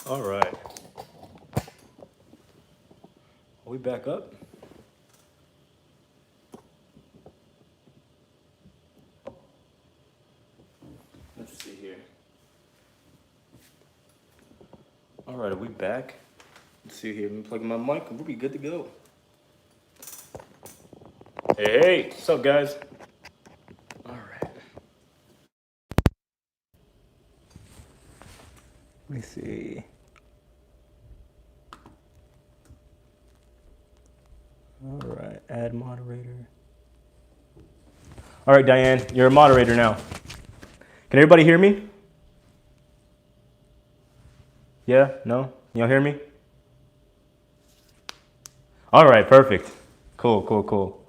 All right. Are we back up? Let's see here. All right, are we back? Let's see here. Let me plug in my mic and we'll be good to go. Hey, what's up, guys? All right. Let me see. All right, add moderator. All right, Diane, you're a moderator now. Can everybody hear me? Yeah? No? Y'all hear me? All right, perfect. Cool.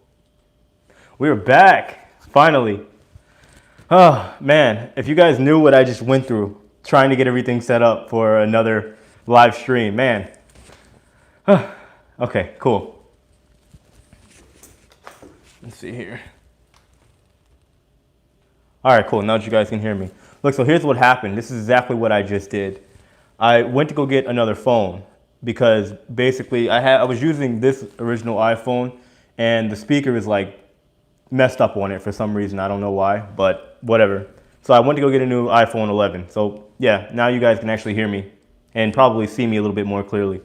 We are back, finally. Oh, man, if you guys knew what I just went through trying to get everything set up for another live stream, man. Okay, cool. Let's see here. All right, cool. Now that you guys can hear me. Look, so here's what happened. This is exactly what I just did. I went to go get another phone because basically I was using this original iPhone and the speaker is like messed up on it for some reason. I don't know why, but whatever. So I went to go get a new iPhone 11. So yeah, now you guys can actually hear me and probably see me a little bit more clearly.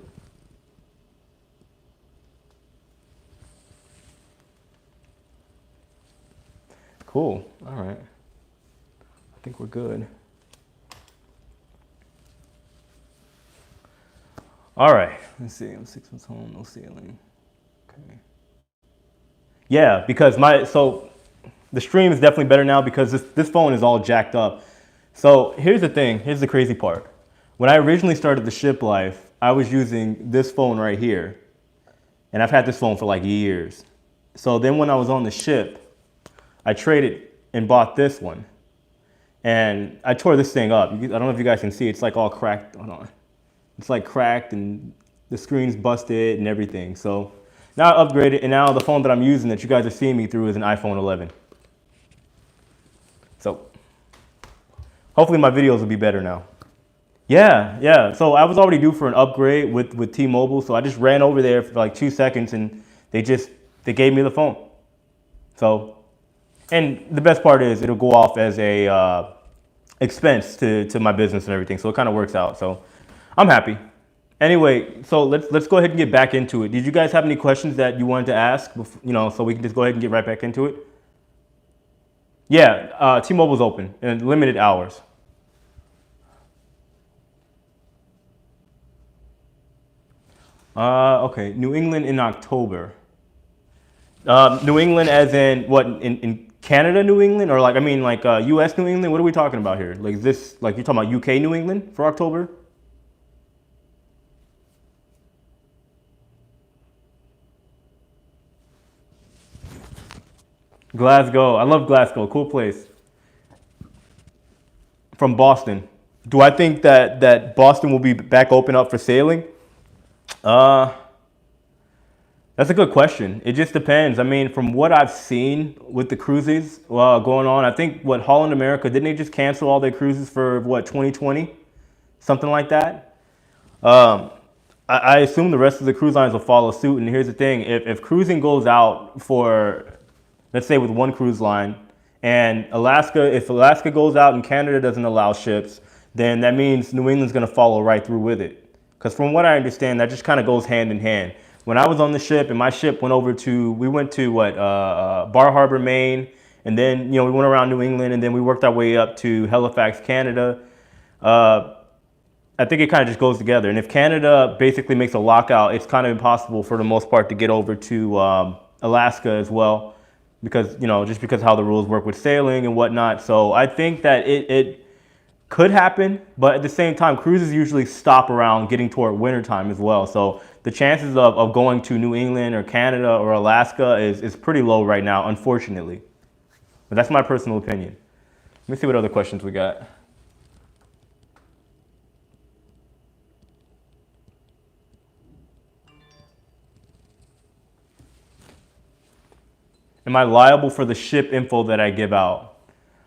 Cool. All right. I think we're good. All right. Let's see. I'm 6 months home, no ceiling. Okay. Yeah, because the stream is definitely better now because this phone is all jacked up. So here's the thing. Here's the crazy part. When I originally started the Shiplife, I was using this phone right here, and I've had this phone for like years. So then when I was on the ship, I traded and bought this one. And I tore this thing up. I don't know if you guys can see. It's like all cracked. Hold on. It's like cracked and the screen's busted and everything. So now I upgraded, and now the phone that I'm using that you guys are seeing me through is an iPhone 11. So hopefully my videos will be better now. Yeah. So I was already due for an upgrade with T-Mobile. So I just ran over there for like 2 seconds and they gave me the phone. So, and the best part is it'll go off as a expense to my business and everything. So it kind of works out. So I'm happy. Anyway, so let's go ahead and get back into it. Did you guys have any questions that you wanted to ask? So we can just go ahead and get right back into it. Yeah, T-Mobile's open and limited hours. Okay, New England in October. New England as in what, in Canada, New England, or like, I mean like US New England? What are we talking about here? Like is this, like you're talking about UK New England for October? Glasgow, I love Glasgow, cool place. From Boston. Do I think that Boston will be back open up for sailing? Uh, that's a good question. It just depends. I mean, from what I've seen with the cruises going on, I think what Holland America, didn't they just cancel all their cruises for what, 2020? Something like that. Um, I assume the rest of the cruise lines will follow suit. And here's the thing: if cruising goes out for, let's say, with one cruise line, and if Alaska goes out and Canada doesn't allow ships, then that means New England's going to follow right through with it. Because from what I understand, that just kind of goes hand in hand. When I was on the ship and my ship we went to Bar Harbor, Maine, and then we went around New England, and then we worked our way up to Halifax, Canada. I think it kind of just goes together. And if Canada basically makes a lockout, it's kind of impossible for the most part to get over to Alaska as well, because just because how the rules work with sailing and whatnot. So I think that it could happen, but at the same time, cruises usually stop around getting toward wintertime as well. So the chances of going to New England or Canada or Alaska is pretty low right now, unfortunately. But that's my personal opinion. Let me see what other questions we got. Am I liable for the ship info that I give out?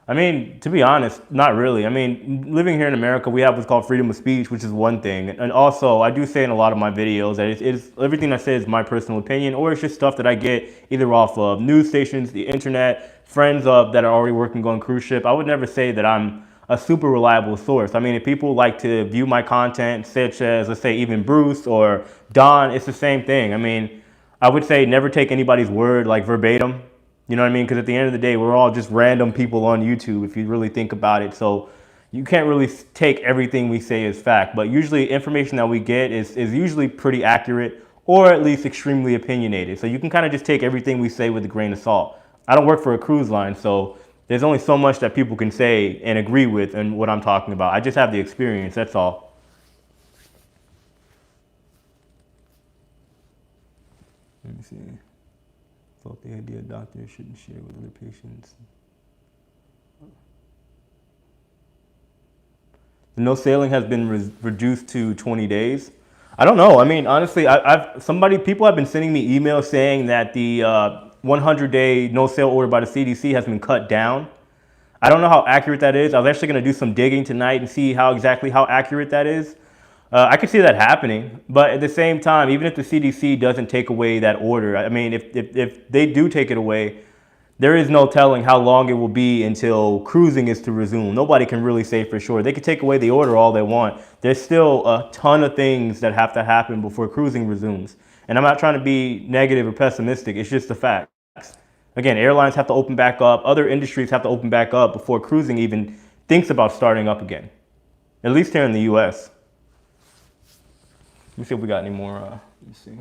I mean, to be honest, not really. I mean, living here in America, we have what's called freedom of speech, which is one thing. And also, I do say in a lot of my videos that it's everything I say is my personal opinion, or it's just stuff that I get either off of news stations, the internet, friends of that are already working on cruise ship. I would never say that I'm a super reliable source. I mean, if people like to view my content, such as, let's say, even Bruce or Don, it's the same thing. I mean, I would say never take anybody's word like verbatim. You know what I mean? Because at the end of the day, we're all just random people on YouTube if you really think about it. So you can't really take everything we say as fact. But usually information that we get is usually pretty accurate or at least extremely opinionated. So you can kind of just take everything we say with a grain of salt. I don't work for a cruise line, so there's only so much that people can say and agree with in what I'm talking about. I just have the experience, that's all. Let me see. Thought the idea doctors shouldn't share with other patients. The no sailing has been reduced to 20 days. I don't know. I mean, honestly, people have been sending me emails saying that the 100-day no sail order by the CDC has been cut down. I don't know how accurate that is. I was actually going to do some digging tonight and see exactly how accurate that is. I could see that happening, but at the same time, even if the CDC doesn't take away that order, I mean, if they do take it away, there is no telling how long it will be until cruising is to resume. Nobody can really say for sure. They could take away the order all they want. There's still a ton of things that have to happen before cruising resumes. And I'm not trying to be negative or pessimistic. It's just the facts. Again, airlines have to open back up. Other industries have to open back up before cruising even thinks about starting up again, at least here in the U.S. Let me see if we got any more. Let me see.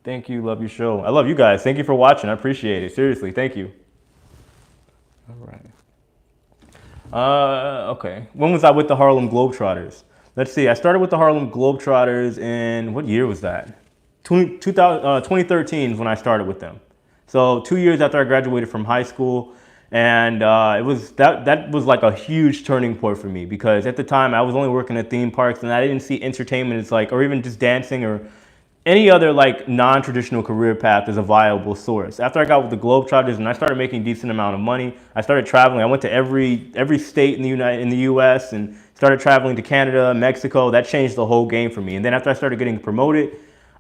Thank you. Love your show. I love you guys. Thank you for watching. I appreciate it. Seriously. Thank you. All right. Okay. When was I with the Harlem Globetrotters? Let's see. I started with the Harlem Globetrotters in, what year was that? 2013 is when I started with them. So 2 years after I graduated from high school. And that was like a huge turning point for me, because at the time I was only working at theme parks and I didn't see entertainment as like, or even just dancing or any other like non-traditional career path as a viable source. After I got with the Globetrotters and I started making a decent amount of money, I started traveling. I went to every state in the US and started traveling to Canada, Mexico. That changed the whole game for me. And then after I started getting promoted,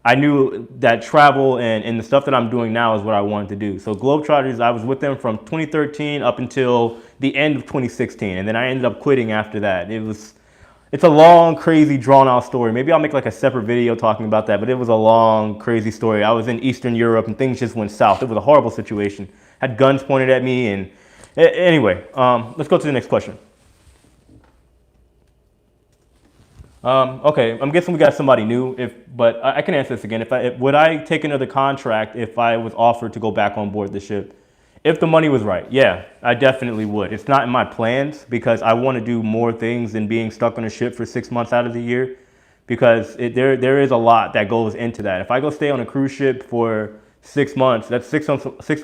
I knew that travel and the stuff that I'm doing now is what I wanted to do. So Globetrotters, I was with them from 2013 up until the end of 2016. And then I ended up quitting after that. It's a long, crazy, drawn out story. Maybe I'll make like a separate video talking about that, but it was a long, crazy story. I was in Eastern Europe and things just went south. It was a horrible situation. Had guns pointed at me and anyway, let's go to the next question. Okay, I'm guessing we got somebody new, but I can answer this again. Would I take another contract if I was offered to go back on board the ship? If the money was right, yeah, I definitely would. It's not in my plans because I want to do more things than being stuck on a ship for 6 months out of the year, because there is a lot that goes into that. If I go stay on a cruise ship for 6 months, that's 6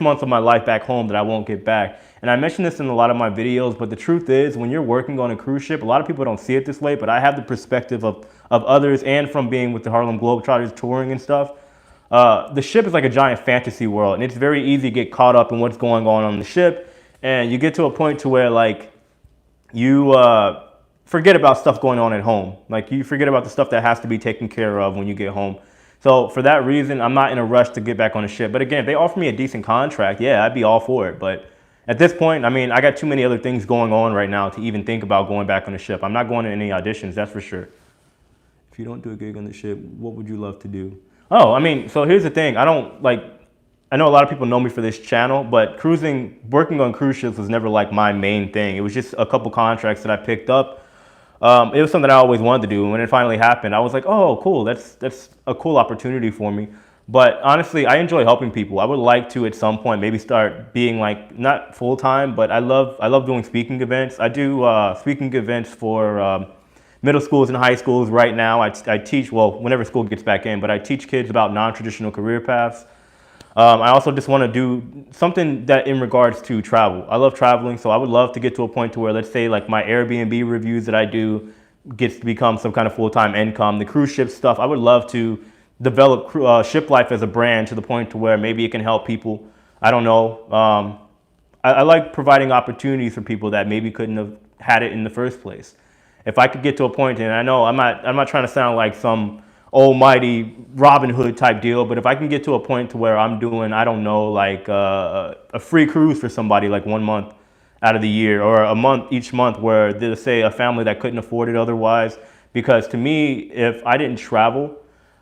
months of my life back home that I won't get back. And I mentioned this in a lot of my videos, but the truth is when you're working on a cruise ship, a lot of people don't see it this way, but I have the perspective of others and from being with the Harlem Globetrotters touring and stuff. The ship is like a giant fantasy world, and it's very easy to get caught up in what's going on the ship. And you get to a point to where like you forget about stuff going on at home. Like you forget about the stuff that has to be taken care of when you get home. So for that reason, I'm not in a rush to get back on the ship. But again, if they offer me a decent contract, yeah, I'd be all for it. But at this point, I mean, I got too many other things going on right now to even think about going back on the ship. I'm not going to any auditions, that's for sure. If you don't do a gig on the ship, what would you love to do? Oh, I mean, so here's the thing. I know a lot of people know me for this channel, but working on cruise ships was never like my main thing. It was just a couple contracts that I picked up. It was something I always wanted to do. And when it finally happened, I was like, oh, cool. That's a cool opportunity for me. But honestly, I enjoy helping people. I would like to at some point maybe start being like, not full time, but I love doing speaking events. I do speaking events for middle schools and high schools right now. I teach, well, whenever school gets back in, but I teach kids about non-traditional career paths. I also just want to do something that in regards to travel. I love traveling, so I would love to get to a point to where, let's say, like my Airbnb reviews that I do gets to become some kind of full-time income. The cruise ship stuff, I would love to develop Shiplife as a brand to the point to where maybe it can help people. I don't know. I like providing opportunities for people that maybe couldn't have had it in the first place. If I could get to a point, and I know I'm not trying to sound like some almighty Robin Hood type deal, but if I can get to a point to where I'm doing, I don't know, like a free cruise for somebody like 1 month out of the year, or a month each month, where they'll say a family that couldn't afford it otherwise. Because to me, if I didn't travel,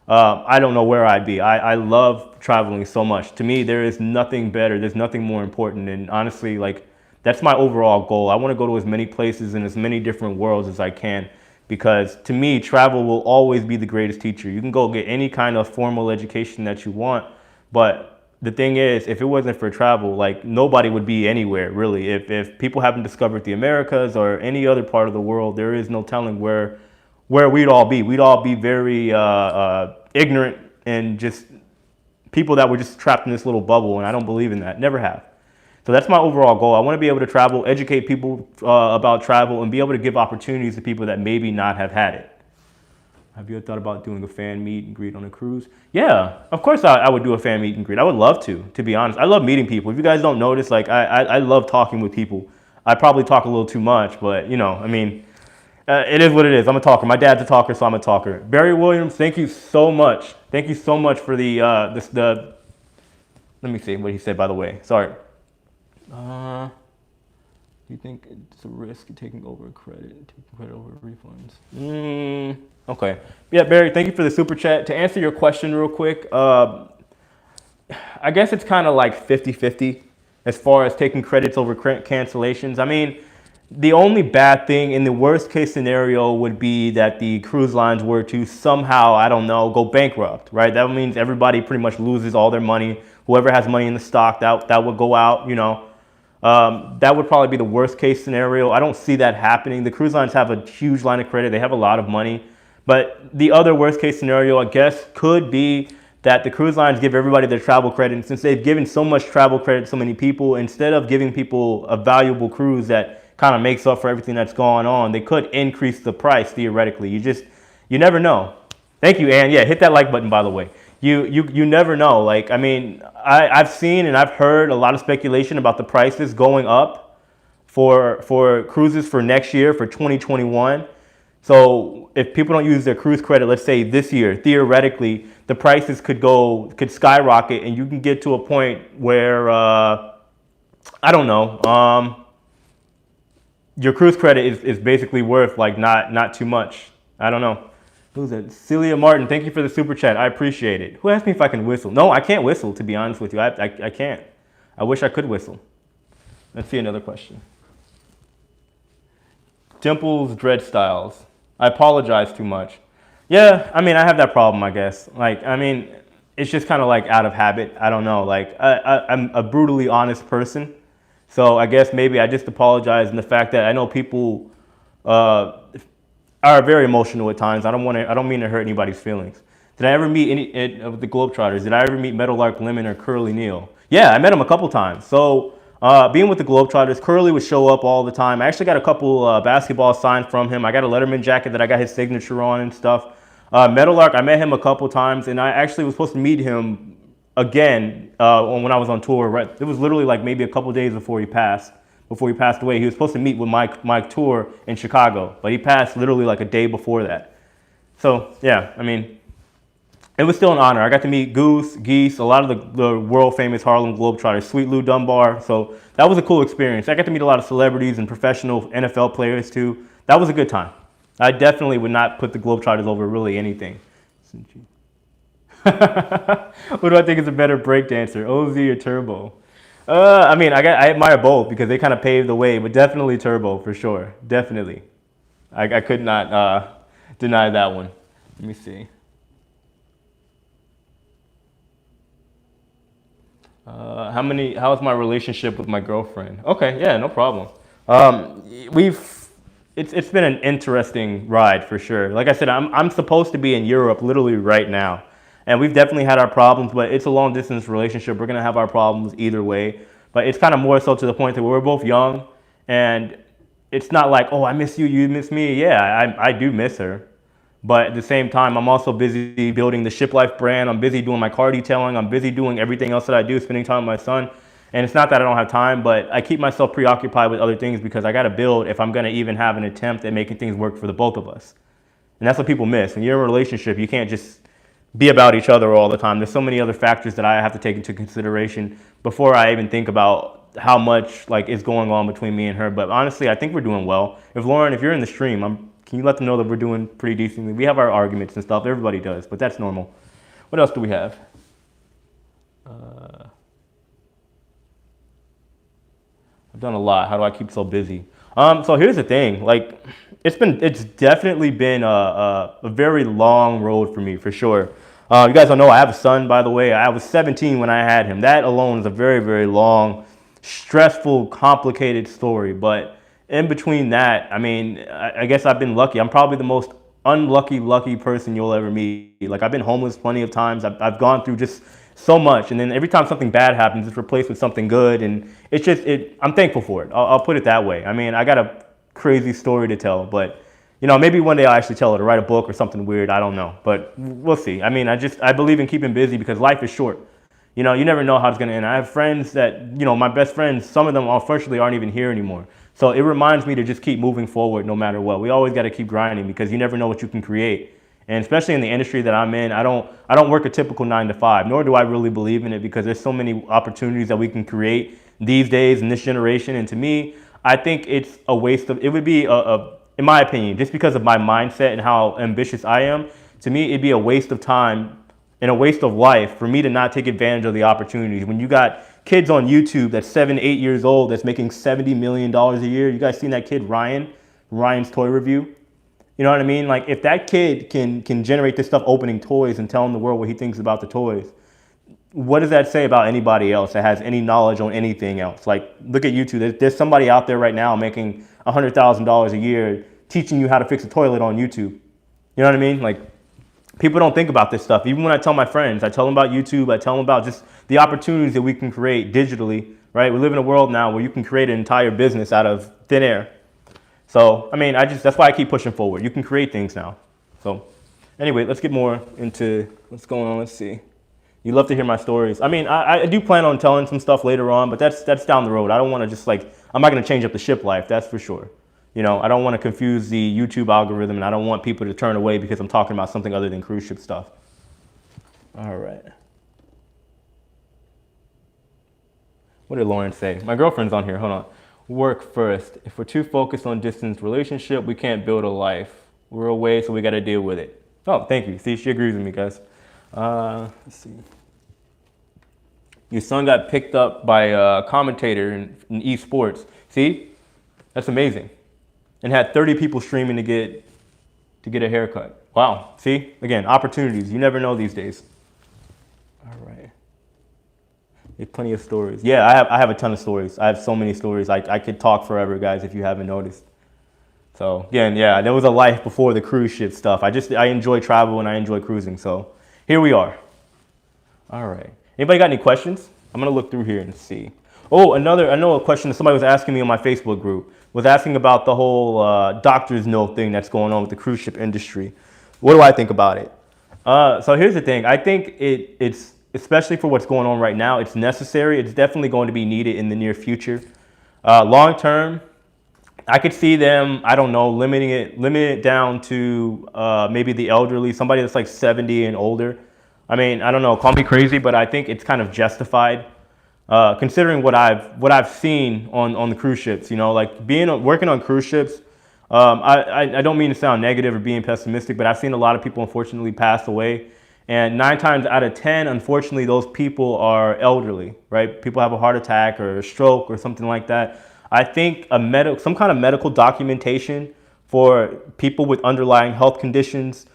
I don't know where I'd be. I love traveling so much. To me, there is nothing better. There's nothing more important. And honestly, like, that's my overall goal. I want to go to as many places in as many different worlds as I can, because to me, travel will always be the greatest teacher. You can go get any kind of formal education that you want, but the thing is, if it wasn't for travel, like, nobody would be anywhere really. If people haven't discovered the Americas or any other part of the world, there is no telling where we'd all be. We'd all be very ignorant and just people that were just trapped in this little bubble, and I don't believe in that. Never have. So that's my overall goal. I want to be able to travel, educate people about travel, and be able to give opportunities to people that maybe not have had it. Have you ever thought about doing a fan meet and greet on a cruise? Yeah, of course I would do a fan meet and greet. I would love to be honest. I love meeting people. If you guys don't notice, like, I love talking with people. I probably talk a little too much, but, I mean, it is what it is. I'm a talker. My dad's a talker, so I'm a talker. Barry Williams, thank you so much. Thank you so much for the let me see what he said, by the way. Sorry. Do you think it's a risk of taking over credit over refunds? Okay. Yeah, Barry, thank you for the super chat. To answer your question real quick, I guess it's kind of like 50-50 as far as taking credits over cancellations. I mean, the only bad thing in the worst case scenario would be that the cruise lines were to somehow, I don't know, go bankrupt, right? That means everybody pretty much loses all their money. Whoever has money in the stock, that would go out, That would probably be the worst case scenario. I don't see that happening. The cruise lines have a huge line of credit. They have a lot of money. But the other worst case scenario, I guess, could be that the cruise lines give everybody their travel credit. And since they've given so much travel credit to so many people, instead of giving people a valuable cruise that kind of makes up for everything that's going on, they could increase the price theoretically. You never know. Thank you, Ann. Yeah, hit that like button, by the way. You never know. Like, I mean, I've seen and I've heard a lot of speculation about the prices going up for cruises for next year, for 2021. So if people don't use their cruise credit, let's say this year, theoretically, the prices could skyrocket, and you can get to a point where, I don't know, your cruise credit is basically worth like not too much. I don't know. Who's that? Celia Martin, thank you for the super chat. I appreciate it. Who asked me if I can whistle? No, I can't whistle, to be honest with you. I can't. I wish I could whistle. Let's see another question. Dimples Dread Styles. I apologize too much. Yeah, I mean, I have that problem, I guess. Like, I mean, it's just kind of like out of habit. I don't know. Like, I'm a brutally honest person. So I guess maybe I just apologize in the fact that I know people are very emotional at times. I don't mean to hurt anybody's feelings. Did I ever meet any of the Globetrotters? Did I ever meet Meadowlark Lemon or Curly Neal? Yeah, I met him a couple times. So being with the Globetrotters, Curly would show up all the time. I actually got a couple basketballs signed from him. I got a Letterman jacket that I got his signature on and stuff. Meadowlark, I met him a couple times, and I actually was supposed to meet him again when I was on tour. Right, it was literally like maybe a couple days before he passed away. He was supposed to meet with Mike Tour in Chicago, but he passed literally like a day before that. So yeah, I mean, it was still an honor. I got to meet Goose, Geese, a lot of the world famous Harlem Globetrotters, Sweet Lou Dunbar. So that was a cool experience. I got to meet a lot of celebrities and professional NFL players too. That was a good time. I definitely would not put the Globetrotters over really anything. Who do I think is a better breakdancer, OZ or Turbo? I mean, I admire both because they kind of paved the way, but definitely Turbo for sure. Definitely. I could not deny that one. Let me see. How is my relationship with my girlfriend? Okay, yeah, no problem. It's been an interesting ride for sure. Like I said, I'm supposed to be in Europe literally right now. And we've definitely had our problems, but it's a long distance relationship. We're going to have our problems either way. But it's kind of more so to the point that we're both young. And it's not like, oh, I miss you, you miss me. Yeah, I do miss her. But at the same time, I'm also busy building the Shiplife brand. I'm busy doing my car detailing. I'm busy doing everything else that I do, spending time with my son. And it's not that I don't have time, but I keep myself preoccupied with other things because I got to build if I'm going to even have an attempt at making things work for the both of us. And that's what people miss. When you're in a relationship, you can't just be about each other all the time. There's so many other factors that I have to take into consideration before I even think about how much like is going on between me and her. But honestly, I think we're doing well. If Lauren, if you're in the stream, can you let them know that we're doing pretty decently? We have our arguments and stuff. Everybody does, but that's normal. What else do we have? I've done a lot. How do I keep so busy? So here's the thing. Like, it's definitely been a very long road for me, for sure. You guys don't know I have a son, by the way. I was 17 when I had him. That alone is a very, very long, stressful, complicated story. But in between that, I mean, I guess I've been lucky. I'm probably the most lucky person you'll ever meet. Like, I've been homeless plenty of times. I've gone through just so much, and then every time something bad happens, it's replaced with something good, and it's just I'm thankful for it. I'll put it that way. I mean, I got a crazy story to tell, but maybe one day I'll actually tell it or write a book or something weird. I don't know, but we'll see. I mean, I believe in keeping busy because life is short. You never know how it's gonna end. I have friends that my best friends. Some of them unfortunately aren't even here anymore. So it reminds me to just keep moving forward no matter what. We always got to keep grinding because you never know what you can create. And especially in the industry that I'm in, I don't work a typical 9 to 5, nor do I really believe in it because there's so many opportunities that we can create these days in this generation. And to me, I think it's a waste of, it would be in my opinion, just because of my mindset and how ambitious I am, to me, it'd be a waste of time and a waste of life for me to not take advantage of the opportunities. When you got kids on YouTube that's 7, 8 years old, that's making $70 million a year. You guys seen that kid, Ryan's toy review? You know what I mean? Like, if that kid can generate this stuff opening toys and telling the world what he thinks about the toys, what does that say about anybody else that has any knowledge on anything else? Like, look at YouTube. There's somebody out there right now making $100,000 a year teaching you how to fix a toilet on YouTube. You know what I mean? Like, people don't think about this stuff. Even when I tell my friends, I tell them about YouTube. I tell them about just the opportunities that we can create digitally, right? We live in a world now where you can create an entire business out of thin air. So, I mean, that's why I keep pushing forward. You can create things now. So, anyway, let's get more into what's going on. Let's see. You love to hear my stories. I mean, I do plan on telling some stuff later on, but that's down the road. I don't want to just I'm not going to change up the Shiplife, that's for sure. I don't want to confuse the YouTube algorithm, and I don't want people to turn away because I'm talking about something other than cruise ship stuff. All right. What did Lauren say? My girlfriend's on here. Hold on. Work first. If we're too focused on distance relationship, we can't build a life. We're away, so we got to deal with it. Oh, thank you. See, she agrees with me, guys. Let's see. Your son got picked up by a commentator in esports. See, that's amazing. And had 30 people streaming to get a haircut. Wow. See, again, opportunities. You never know these days. All right. There's plenty of stories. Yeah, I have a ton of stories. I have so many stories. I could talk forever, guys, if you haven't noticed. So again, yeah, there was a life before the cruise ship stuff. I enjoy travel and I enjoy cruising. So here we are. All right. Anybody got any questions? I'm gonna look through here and see. Oh, I know a question that somebody was asking me on my Facebook group, was asking about the whole doctor's note thing that's going on with the cruise ship industry. What do I think about it? So here's the thing. I think it's, especially for what's going on right now, it's necessary. It's definitely going to be needed in the near future. Long term, I could see them, I don't know, limiting it down to maybe the elderly, somebody that's like 70 and older. I mean, I don't know, call me crazy, but I think it's kind of justified. Considering what I've seen on the cruise ships, like working on cruise ships, I don't mean to sound negative or being pessimistic, but I've seen a lot of people unfortunately pass away. And 9 times out of 10, unfortunately, those people are elderly, right? People have a heart attack or a stroke or something like that. I think some kind of medical documentation for people with underlying health conditions,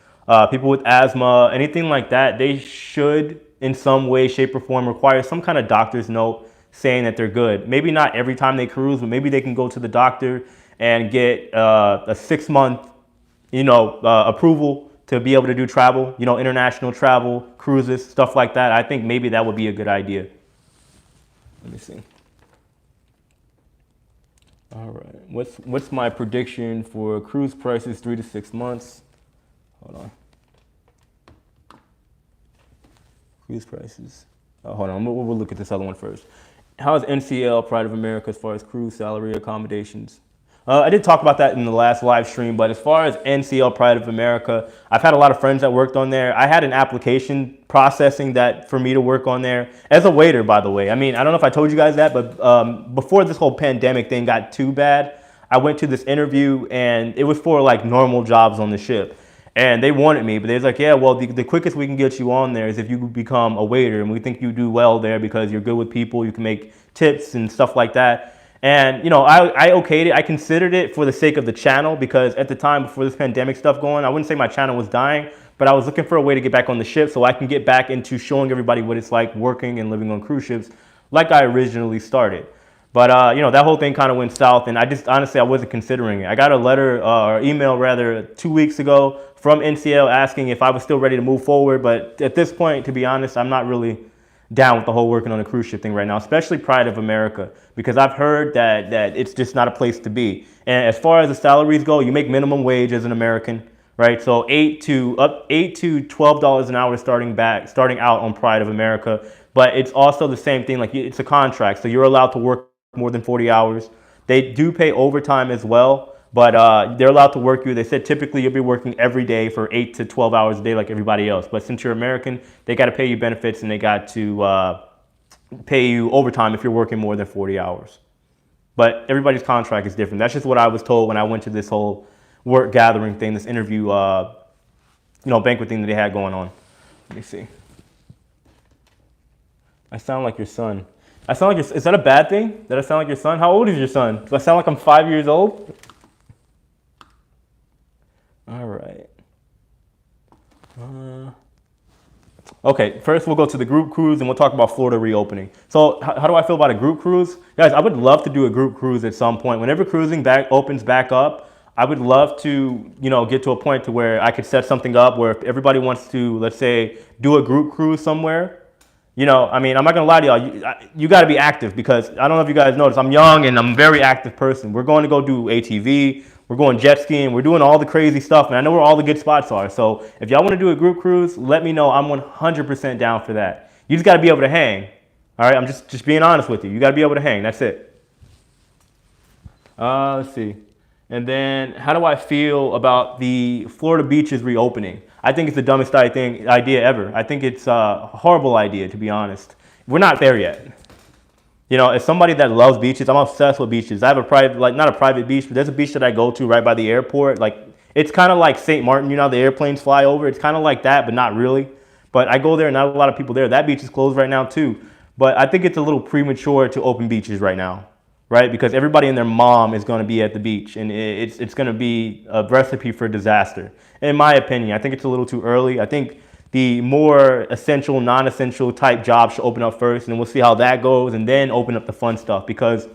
people with asthma, anything like that, they should in some way, shape, or form require some kind of doctor's note saying that they're good. Maybe not every time they cruise, but maybe they can go to the doctor and get a 6-month, approval to be able to do travel, international travel, cruises, stuff like that. I think maybe that would be a good idea. Let me see. All right, what's my prediction for cruise prices 3 to 6 months? Hold on. Cruise prices. Oh, hold on, we'll look at this other one first. how's NCL Pride of America as far as crew salary accommodations? I did talk about that in the last live stream, but as far as NCL Pride of America, I've had a lot of friends that worked on there. I had an application processing that for me to work on there as a waiter, by the way. I mean, I don't know if I told you guys that, but before this whole pandemic thing got too bad, I went to this interview and it was for like normal jobs on the ship. And they wanted me, but they was like, yeah, well, the quickest we can get you on there is if you become a waiter, and we think you do well there because you're good with people, you can make tips and stuff like that. And, you know, I okayed it. I considered it for the sake of the channel because at the time before this pandemic stuff going, I wouldn't say my channel was dying, but I was looking for a way to get back on the ship so I can get back into showing everybody what it's like working and living on cruise ships like I originally started. But, you know, that whole thing kind of went south, and I just, honestly, I wasn't considering it. I got a letter, or email rather, 2 weeks ago from NCL asking if I was still ready to move forward. But at this point, to be honest, I'm not really down with the whole working on a cruise ship thing right now, especially Pride of America, because I've heard that it's just not a place to be. And as far as the salaries go, you make minimum wage as an American, right? So $8 to $12 an hour starting out on Pride of America. But it's also the same thing, like it's a contract, so you're allowed to work more than 40 hours. They do pay overtime as well, but they're allowed to work you. They said typically you'll be working every day for 8 to 12 hours a day like everybody else. But since you're American, they got to pay you benefits and they got to pay you overtime if you're working more than 40 hours. But everybody's contract is different. That's just what I was told when I went to this whole work gathering thing, this interview, banquet thing that they had going on. Let me see. I sound like your son. I sound like is that a bad thing? That I sound like your son? How old is your son? Do I sound like I'm 5 years old? All right. Okay, first we'll go to the group cruise and we'll talk about Florida reopening. So how do I feel about a group cruise? Guys, I would love to do a group cruise at some point. Whenever cruising opens back up, I would love to, get to a point to where I could set something up where if everybody wants to, let's say, do a group cruise somewhere, I'm not gonna lie to y'all. You got to be active because I don't know if you guys noticed. I'm young and I'm a very active person. We're going to go do ATV. We're going jet skiing. We're doing all the crazy stuff, and I know where all the good spots are. So if y'all want to do a group cruise, let me know. I'm 100% down for that. You just got to be able to hang. All right, I'm just being honest with you. You got to be able to hang. That's it. Let's see. And then how do I feel about the Florida beaches reopening? I think it's the dumbest idea ever. I think it's a horrible idea, to be honest. We're not there yet. As somebody that loves beaches, I'm obsessed with beaches. I have a private, not a private beach, but there's a beach that I go to right by the airport. It's kind of like St. Martin, the airplanes fly over. It's kind of like that, but not really. But I go there, not a lot of people there. That beach is closed right now too. But I think it's a little premature to open beaches right now, right? Because everybody and their mom is going to be at the beach, and it's going to be a recipe for disaster. In my opinion, I think it's a little too early. I think the more essential, non-essential type jobs should open up first, and we'll see how that goes, and then open up the fun stuff, because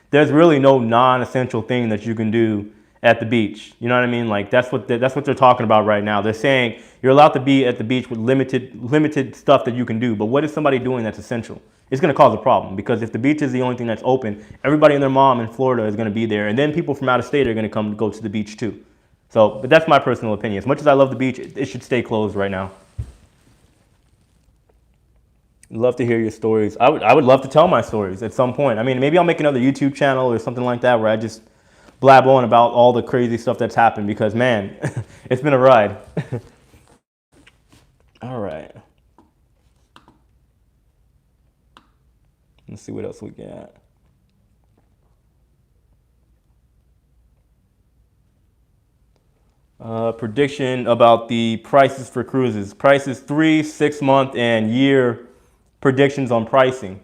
there's really no non-essential thing that you can do at the beach. You know what I mean? That's what they're talking about right now. They're saying you're allowed to be at the beach with limited stuff that you can do, but what is somebody doing that's essential? It's going to cause a problem, because if the beach is the only thing that's open, everybody and their mom in Florida is going to be there, and then people from out of state are going to go to the beach too. So, but that's my personal opinion. As much as I love the beach, it should stay closed right now. Love to hear your stories. I would love to tell my stories at some point. Maybe I'll make another YouTube channel or something like that where I just blab on about all the crazy stuff that's happened, because man, it's been a ride. All right. Let's see what else we got. Prediction about the prices for cruises. Prices 3, 6 month, and year predictions on pricing.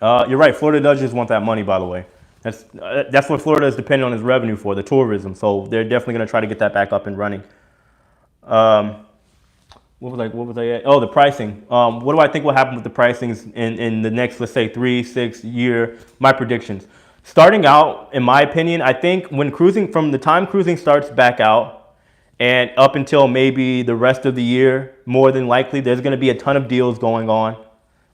You're right. Florida does just want that money, by the way. That's what Florida is depending on its revenue for, the tourism. So they're definitely going to try to get that back up and running. What was I at? Oh, the pricing. What do I think will happen with the pricings in the next, let's say, 3, 6 year? My predictions. Starting out, in my opinion, I think from the time cruising starts back out and up until maybe the rest of the year, more than likely, there's going to be a ton of deals going on,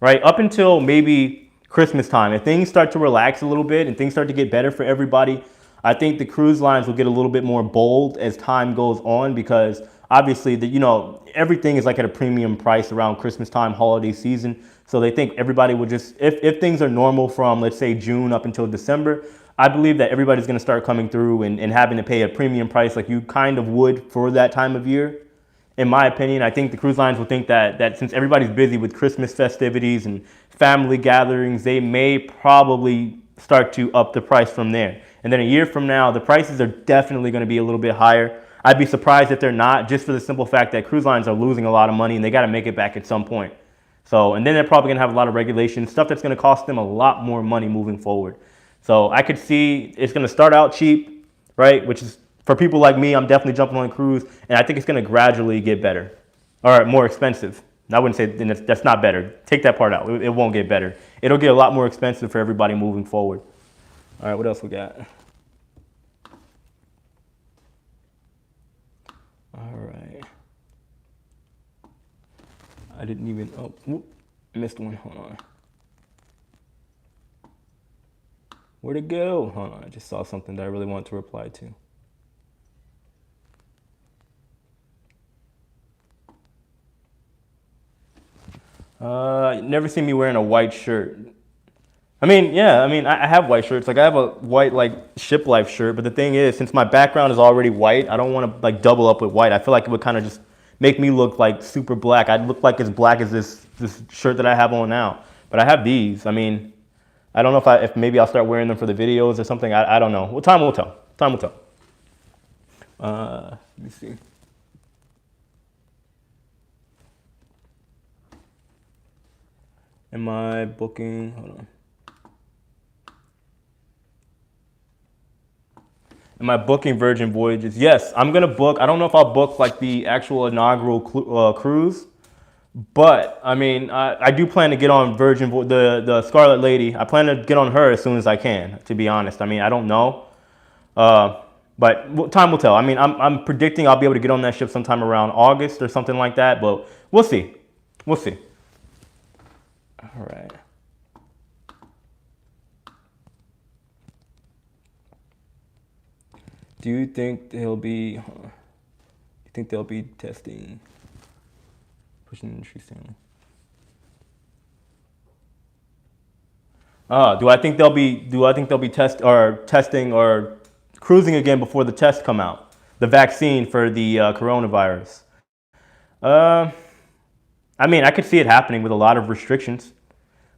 right? Up until maybe Christmas time, if things start to relax a little bit and things start to get better for everybody, I think the cruise lines will get a little bit more bold as time goes on, because obviously everything is at a premium price around Christmas time, holiday season. So they think everybody will just, if things are normal from, let's say, June up until December, I believe that everybody's going to start coming through and having to pay a premium price like you kind of would for that time of year. In my opinion, I think the cruise lines will think that since everybody's busy with Christmas festivities and family gatherings, they may probably start to up the price from there. And then a year from now, the prices are definitely going to be a little bit higher. I'd be surprised if they're not, just for the simple fact that cruise lines are losing a lot of money and they got to make it back at some point. So, and then they're probably going to have a lot of regulations, stuff that's going to cost them a lot more money moving forward. So I could see it's going to start out cheap, right? Which is, for people like me, I'm definitely jumping on a cruise, and I think it's going to gradually get better or more expensive. I wouldn't say that's not better. Take that part out. It won't get better. It'll get a lot more expensive for everybody moving forward. All right, what else we got? All right. I didn't even, missed one. Hold on. Where'd it go? Hold on, I just saw something that I really want to reply to. Never seen me wearing a white shirt. I mean, yeah, I have white shirts. Like I have a white like Shiplife shirt, but the thing is, since my background is already white, I don't want to like double up with white. I feel like it would kind of just make me look like super black. I'd look like as black as this shirt that I have on now. But I have these. I mean, I don't know if maybe I'll start wearing them for the videos or something. I don't know. Well, time will tell. Time will tell. Let me see. Am I booking? Hold on. Am I booking Virgin Voyages? Yes, I'm gonna book. I don't know if I'll book like the actual inaugural cruise, but I mean, I do plan to get on the Scarlet Lady. I plan to get on her as soon as I can. To be honest, I mean, I don't know, but time will tell. I mean, I'm predicting I'll be able to get on that ship sometime around August or something like that. But we'll see. We'll see. All right. Do you think they'll be? Testing, pushing the industry standard? Do I think they'll be testing or cruising again before the tests come out? The vaccine for the coronavirus. I mean, I could see it happening with a lot of restrictions.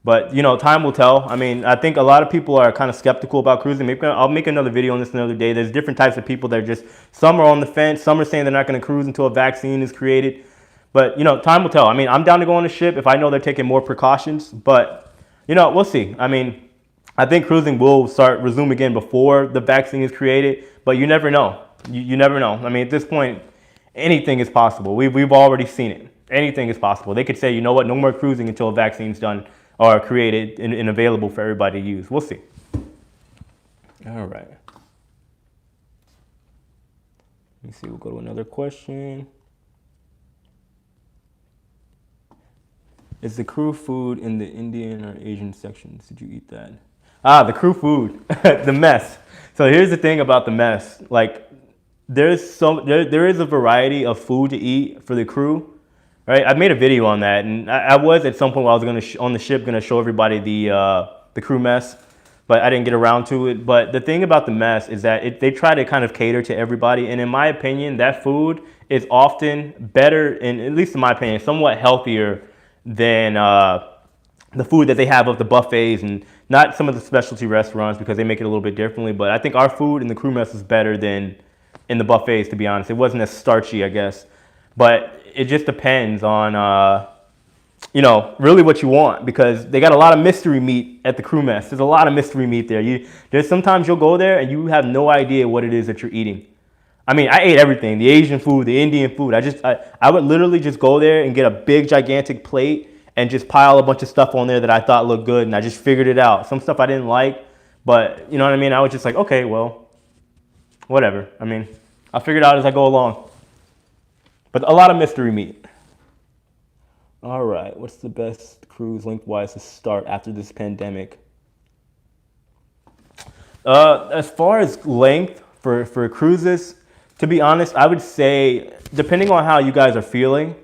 But, you know, time will tell. I mean, I think a lot of people are kind of skeptical about cruising. Maybe I'll make another video on this another day. There's different types of people that are just, some are on the fence. Some are saying they're not going to cruise until a vaccine is created. But, you know, time will tell. I mean, I'm down to go on a ship if I know they're taking more precautions. But, you know, we'll see. I mean, I think cruising will resume again before the vaccine is created. But you never know. You never know. I mean, at this point, anything is possible. We've already seen it. Anything is possible. They could say, you know what, no more cruising until a vaccine's done or created and available for everybody to use. We'll see. All right. Let me see. We'll go to another question. Is the crew food in the Indian or Asian sections? Did you eat that? The crew food, the mess. So here's the thing about the mess. Like, there is a variety of food to eat for the crew. Right, I made a video on that, and I was at some point while I was on the ship gonna show everybody the crew mess, but I didn't get around to it. But the thing about the mess is that they try to kind of cater to everybody, and in my opinion, that food is often better, and at least in my opinion, somewhat healthier than the food that they have of the buffets and not some of the specialty restaurants because they make it a little bit differently. But I think our food in the crew mess is better than in the buffets, to be honest. It wasn't as starchy, I guess, but it just depends on, you know, really what you want, because they got a lot of mystery meat at the crew mess. There's a lot of mystery meat there. There's sometimes you'll go there and you have no idea what it is that you're eating. I mean, I ate everything, the Asian food, the Indian food. I would literally just go there and get a big, gigantic plate and just pile a bunch of stuff on there that I thought looked good, and I just figured it out. Some stuff I didn't like, but you know what I mean? I was just like, okay, well, whatever. I mean, I'll figure it out as I go along. But a lot of mystery meat. All right, what's the best cruise lengthwise to start after this pandemic? As far as length for cruises, to be honest, I would say, depending on how you guys are feeling,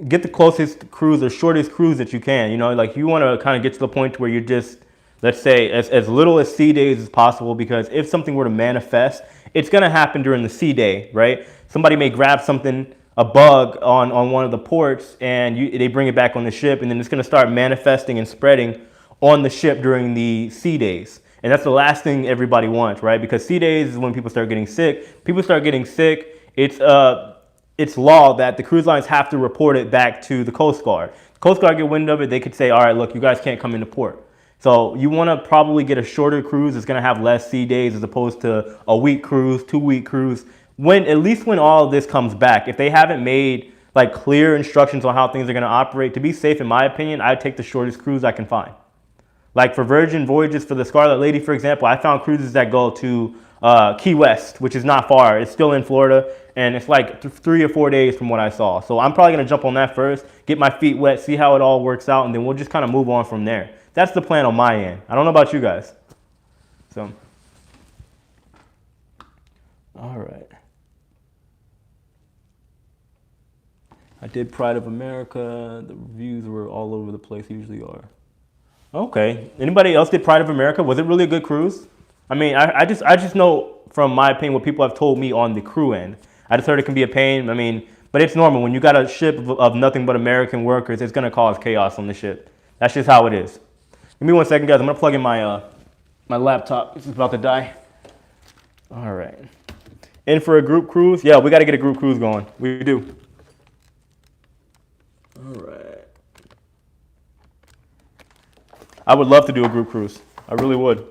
get the closest cruise or shortest cruise that you can. You know, like you want to kind of get to the point where you're just, let's say, as little as sea days as possible, because if something were to manifest, it's going to happen during the sea day, right? Somebody may grab something, a bug on one of the ports, and they bring it back on the ship, and then it's going to start manifesting and spreading on the ship during the sea days. And that's the last thing everybody wants, right? Because sea days is when people start getting sick. People start getting sick. It's law that the cruise lines have to report it back to the Coast Guard. The Coast Guard get wind of it, they could say, all right, look, you guys can't come into port. So you want to probably get a shorter cruise that's going to have less sea days as opposed to a week cruise, 2-week cruise. At least when all of this comes back, if they haven't made like clear instructions on how things are going to operate, to be safe, in my opinion, I'd take the shortest cruise I can find. Like for Virgin Voyages, for the Scarlet Lady, for example, I found cruises that go to Key West, which is not far. It's still in Florida, and it's like 3 or 4 days from what I saw. So I'm probably going to jump on that first, get my feet wet, see how it all works out, and then we'll just kind of move on from there. That's the plan on my end. I don't know about you guys. So, all right. I did Pride of America. The reviews were all over the place, usually are. Okay. Anybody else did Pride of America? Was it really a good cruise? I mean, I just know from my opinion what people have told me on the crew end. I just heard it can be a pain. I mean, but it's normal. When you got a ship of nothing but American workers, it's going to cause chaos on the ship. That's just how it is. Give me 1 second, guys. I'm going to plug in my laptop. It's about to die. All right. In for a group cruise? Yeah, we got to get a group cruise going. We do. All right. I would love to do a group cruise. I really would.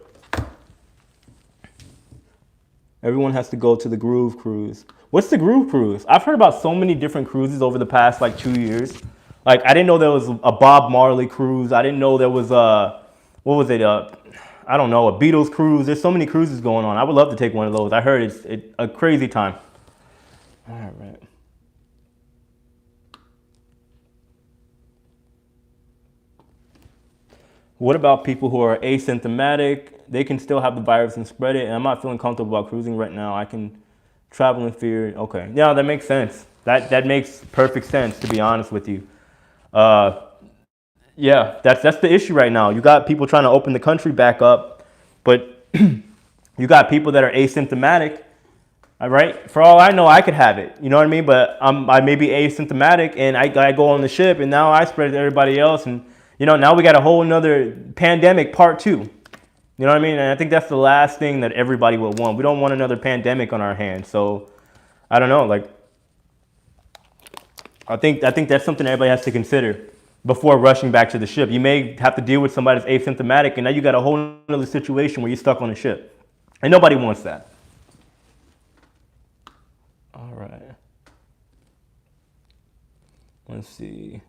Everyone has to go to the Groove Cruise. What's the Groove Cruise? I've heard about so many different cruises over the past like 2 years. Like I didn't know there was a Bob Marley cruise. I didn't know there was what was it? I don't know, a Beatles cruise. There's so many cruises going on. I would love to take one of those. I heard it's a crazy time. All right. What about people who are asymptomatic? They can still have the virus and spread it. And I'm not feeling comfortable about cruising right now. I can travel in fear. Okay. Yeah, that makes sense. That makes perfect sense, to be honest with you. Yeah, that's the issue right now. You got people trying to open the country back up, but you got people that are asymptomatic. All right. For all I know, I could have it. You know what I mean? But I may be asymptomatic, and I go on the ship, and now I spread it to everybody else, and now we got a whole another pandemic part 2. You know what I mean? And I think that's the last thing that everybody will want. We don't want another pandemic on our hands. So I don't know. Like I think that's something everybody has to consider before rushing back to the ship. You may have to deal with somebody that's asymptomatic, and now you got a whole other situation where you're stuck on the ship, and nobody wants that. All right. Let's see.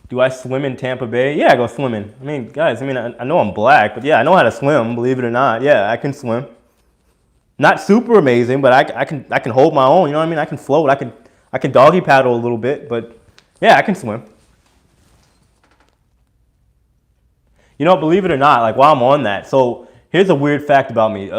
Do I swim in Tampa Bay? Yeah, I go swimming. I mean, guys, I know I'm black, but yeah, I know how to swim, believe it or not. Yeah, I can swim. Not super amazing, but I can hold my own, you know what I mean? I can float. I can doggy paddle a little bit, but yeah, I can swim. Believe it or not, like while I'm on that, so here's a weird fact about me.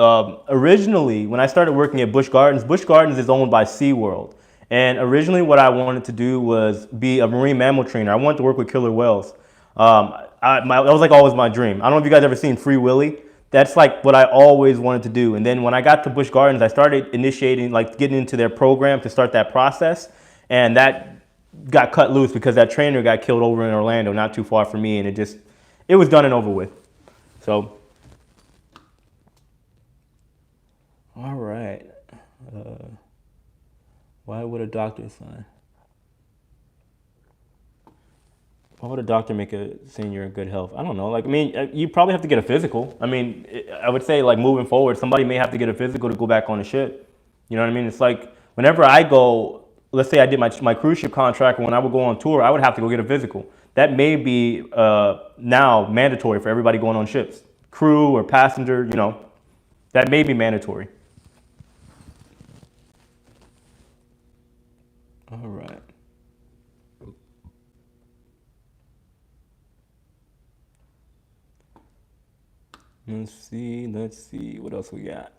Originally, when I started working at Busch Gardens is owned by SeaWorld. And originally what I wanted to do was be a marine mammal trainer. I wanted to work with killer whales. That was like always my dream. I don't know if you guys ever seen Free Willy. That's like what I always wanted to do. And then when I got to Busch Gardens, I started initiating, like getting into their program to start that process. And that got cut loose because that trainer got killed over in Orlando, not too far from me. And it was done and over with. So, all right. Why would a doctor sign? Why would a doctor make saying you're in good health? I don't know. You probably have to get a physical. I would say like moving forward, somebody may have to get a physical to go back on the ship. You know what I mean? It's like whenever I go, let's say I did my cruise ship contract, when I would go on tour, I would have to go get a physical. That may be now mandatory for everybody going on ships, crew or passenger. That may be mandatory. All right. Let's see. What else we got?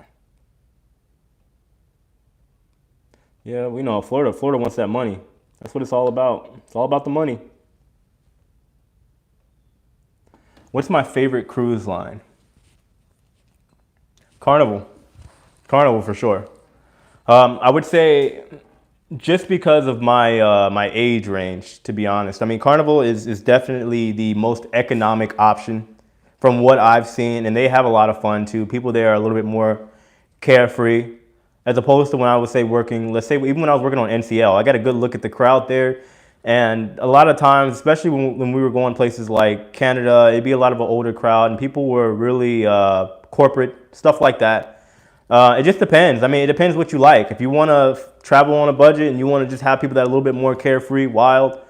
Yeah, we know Florida wants that money. That's what it's all about. It's all about the money. What's my favorite cruise line? Carnival. Carnival for sure. I would say just because of my age range, to be honest. I mean, Carnival is definitely the most economic option from what I've seen, and they have a lot of fun too. People there are a little bit more carefree, as opposed to when I would say working, let's say even when I was working on NCL, I got a good look at the crowd there. And a lot of times, especially when we were going places like Canada, it'd be a lot of an older crowd and people were really corporate, stuff like that. It just depends. I mean, it depends what you like. If you want to travel on a budget and you want to just have people that are a little bit more carefree, wild,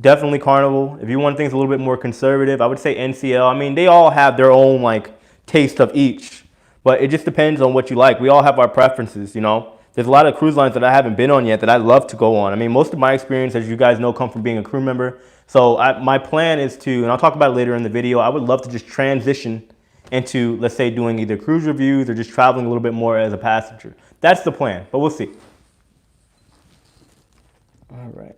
definitely Carnival. If you want things a little bit more conservative, I would say NCL. I mean, they all have their own like taste of each, but it just depends on what you like. We all have our preferences, you know. There's a lot of cruise lines that I haven't been on yet that I'd love to go on. I mean, most of my experience, as you guys know, come from being a crew member. So my plan is to, and I'll talk about it later in the video, I would love to just transition into, let's say, doing either cruise reviews or just traveling a little bit more as a passenger. That's the plan, but we'll see. All right.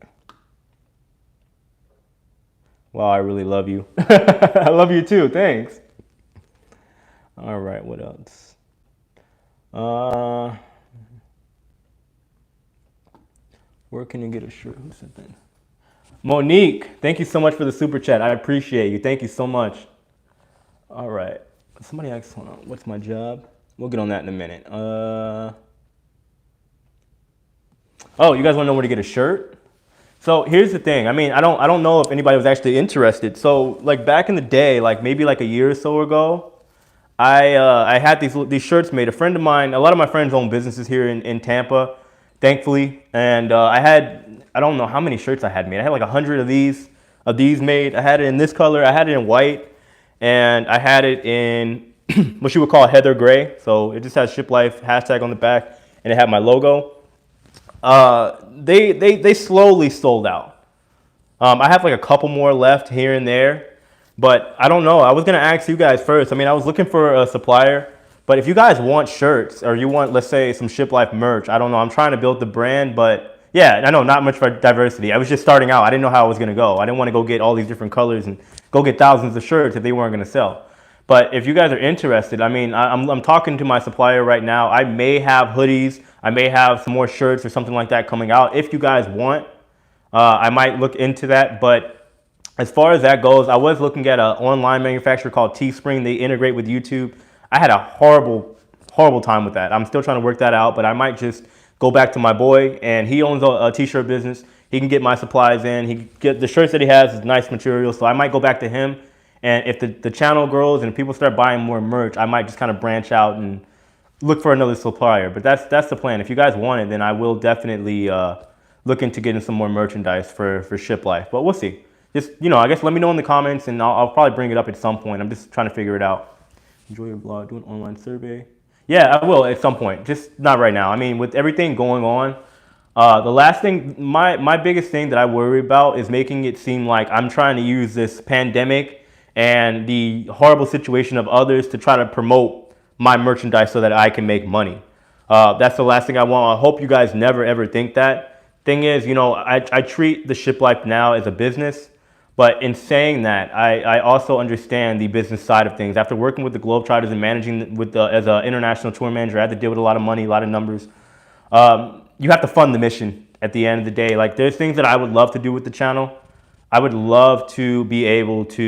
Wow, I really love you. I love you too, thanks. All right, what else? Where can you get a shirt? Who said that? Monique, thank you so much for the super chat. I appreciate you. Thank you so much. All right. Somebody asked, hold on, what's my job? We'll get on that in a minute. Oh, you guys want to know where to get a shirt? So here's the thing. I mean, I don't know if anybody was actually interested. So like back in the day, like maybe like a year or so ago, I had these shirts made. A friend of mine, a lot of my friends own businesses here in Tampa, thankfully, and I don't know how many shirts I had made. I had like 100 of these made. I had it in this color. I had it in white, and I had it in what you would call heather gray. So it just has Shiplife hashtag on the back, and it had my logo. They slowly sold out. I have like a couple more left here and there, but I don't know. I was gonna ask you guys first. I mean, I was looking for a supplier, but if you guys want shirts or you want, let's say, some Shiplife merch, I don't know. I'm trying to build the brand, but yeah, I know not much for diversity. I was just starting out. I didn't know how I was gonna go. I didn't want to go get all these different colors and go get thousands of shirts if they weren't gonna sell. But if you guys are interested, I mean, I'm talking to my supplier right now. I may have hoodies. I may have some more shirts or something like that coming out. If you guys want, I might look into that. But as far as that goes, I was looking at an online manufacturer called Teespring. They integrate with YouTube. I had a horrible time with that. I'm still trying to work that out, but I might just go back to my boy, and he owns a t-shirt business. He can get my supplies in. The shirts that he has is nice material, so I might go back to him. And if the channel grows and people start buying more merch, I might just kind of branch out and look for another supplier. But that's the plan. If you guys want it, then I will definitely look into getting some more merchandise for Shiplife. But we'll see. Just, you know, I guess let me know in the comments, and I'll probably bring it up at some point. I'm just trying to figure it out. Enjoy your blog, do an online survey. Yeah, I will at some point, just not right now. I mean, with everything going on, the last thing, my biggest thing that I worry about is making it seem like I'm trying to use this pandemic and the horrible situation of others to try to promote my merchandise so that I can make money. That's the last thing I want. I hope you guys never ever think that. Thing is, you know, I treat the Shiplife now as a business, but in saying that, I also understand the business side of things. After working with the Globetrotters and managing as an international tour manager, I had to deal with a lot of money, a lot of numbers. You have to fund the mission at the end of the day. Like, there's things that I would love to do with the channel. I would love to be able to,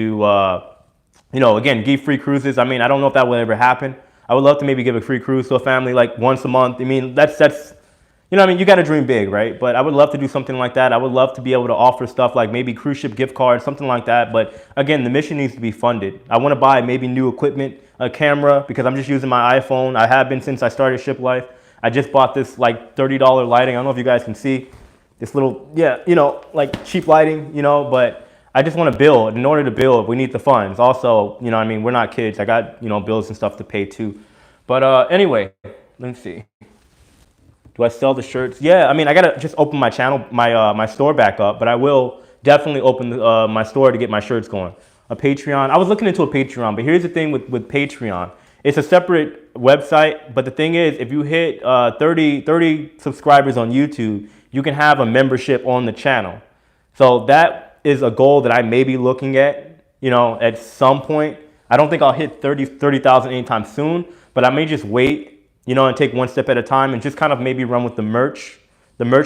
you know, again, give free cruises. I mean, I don't know if that will ever happen. I would love to maybe give a free cruise to a family like once a month. I mean, that's you know, I mean, you got to dream big, right? But I would love to do something like that. I would love to be able to offer stuff like maybe cruise ship gift cards, something like that. But again, the mission needs to be funded. I want to buy maybe new equipment, a camera, because I'm just using my iPhone. I have been since I started Shiplife. I just bought this like $30 lighting. I don't know if you guys can see this little, yeah, you know, like cheap lighting, you know, but I just want to build. In order to build, we need the funds. Also, you know, I mean, we're not kids. I got, you know, bills and stuff to pay too. But anyway, let's see. Do I sell the shirts? Yeah, I mean, I gotta just open my channel, my store back up, but I will definitely open my store to get my shirts going. A Patreon. I was looking into a Patreon, but here's the thing with Patreon. It's a separate website, but the thing is, if you hit 30 subscribers on YouTube, you can have a membership on the channel. So that is a goal that I may be looking at, at some point. I don't think I'll hit 30,000 anytime soon, but I may just wait, and take one step at a time and just kind of maybe run with the merch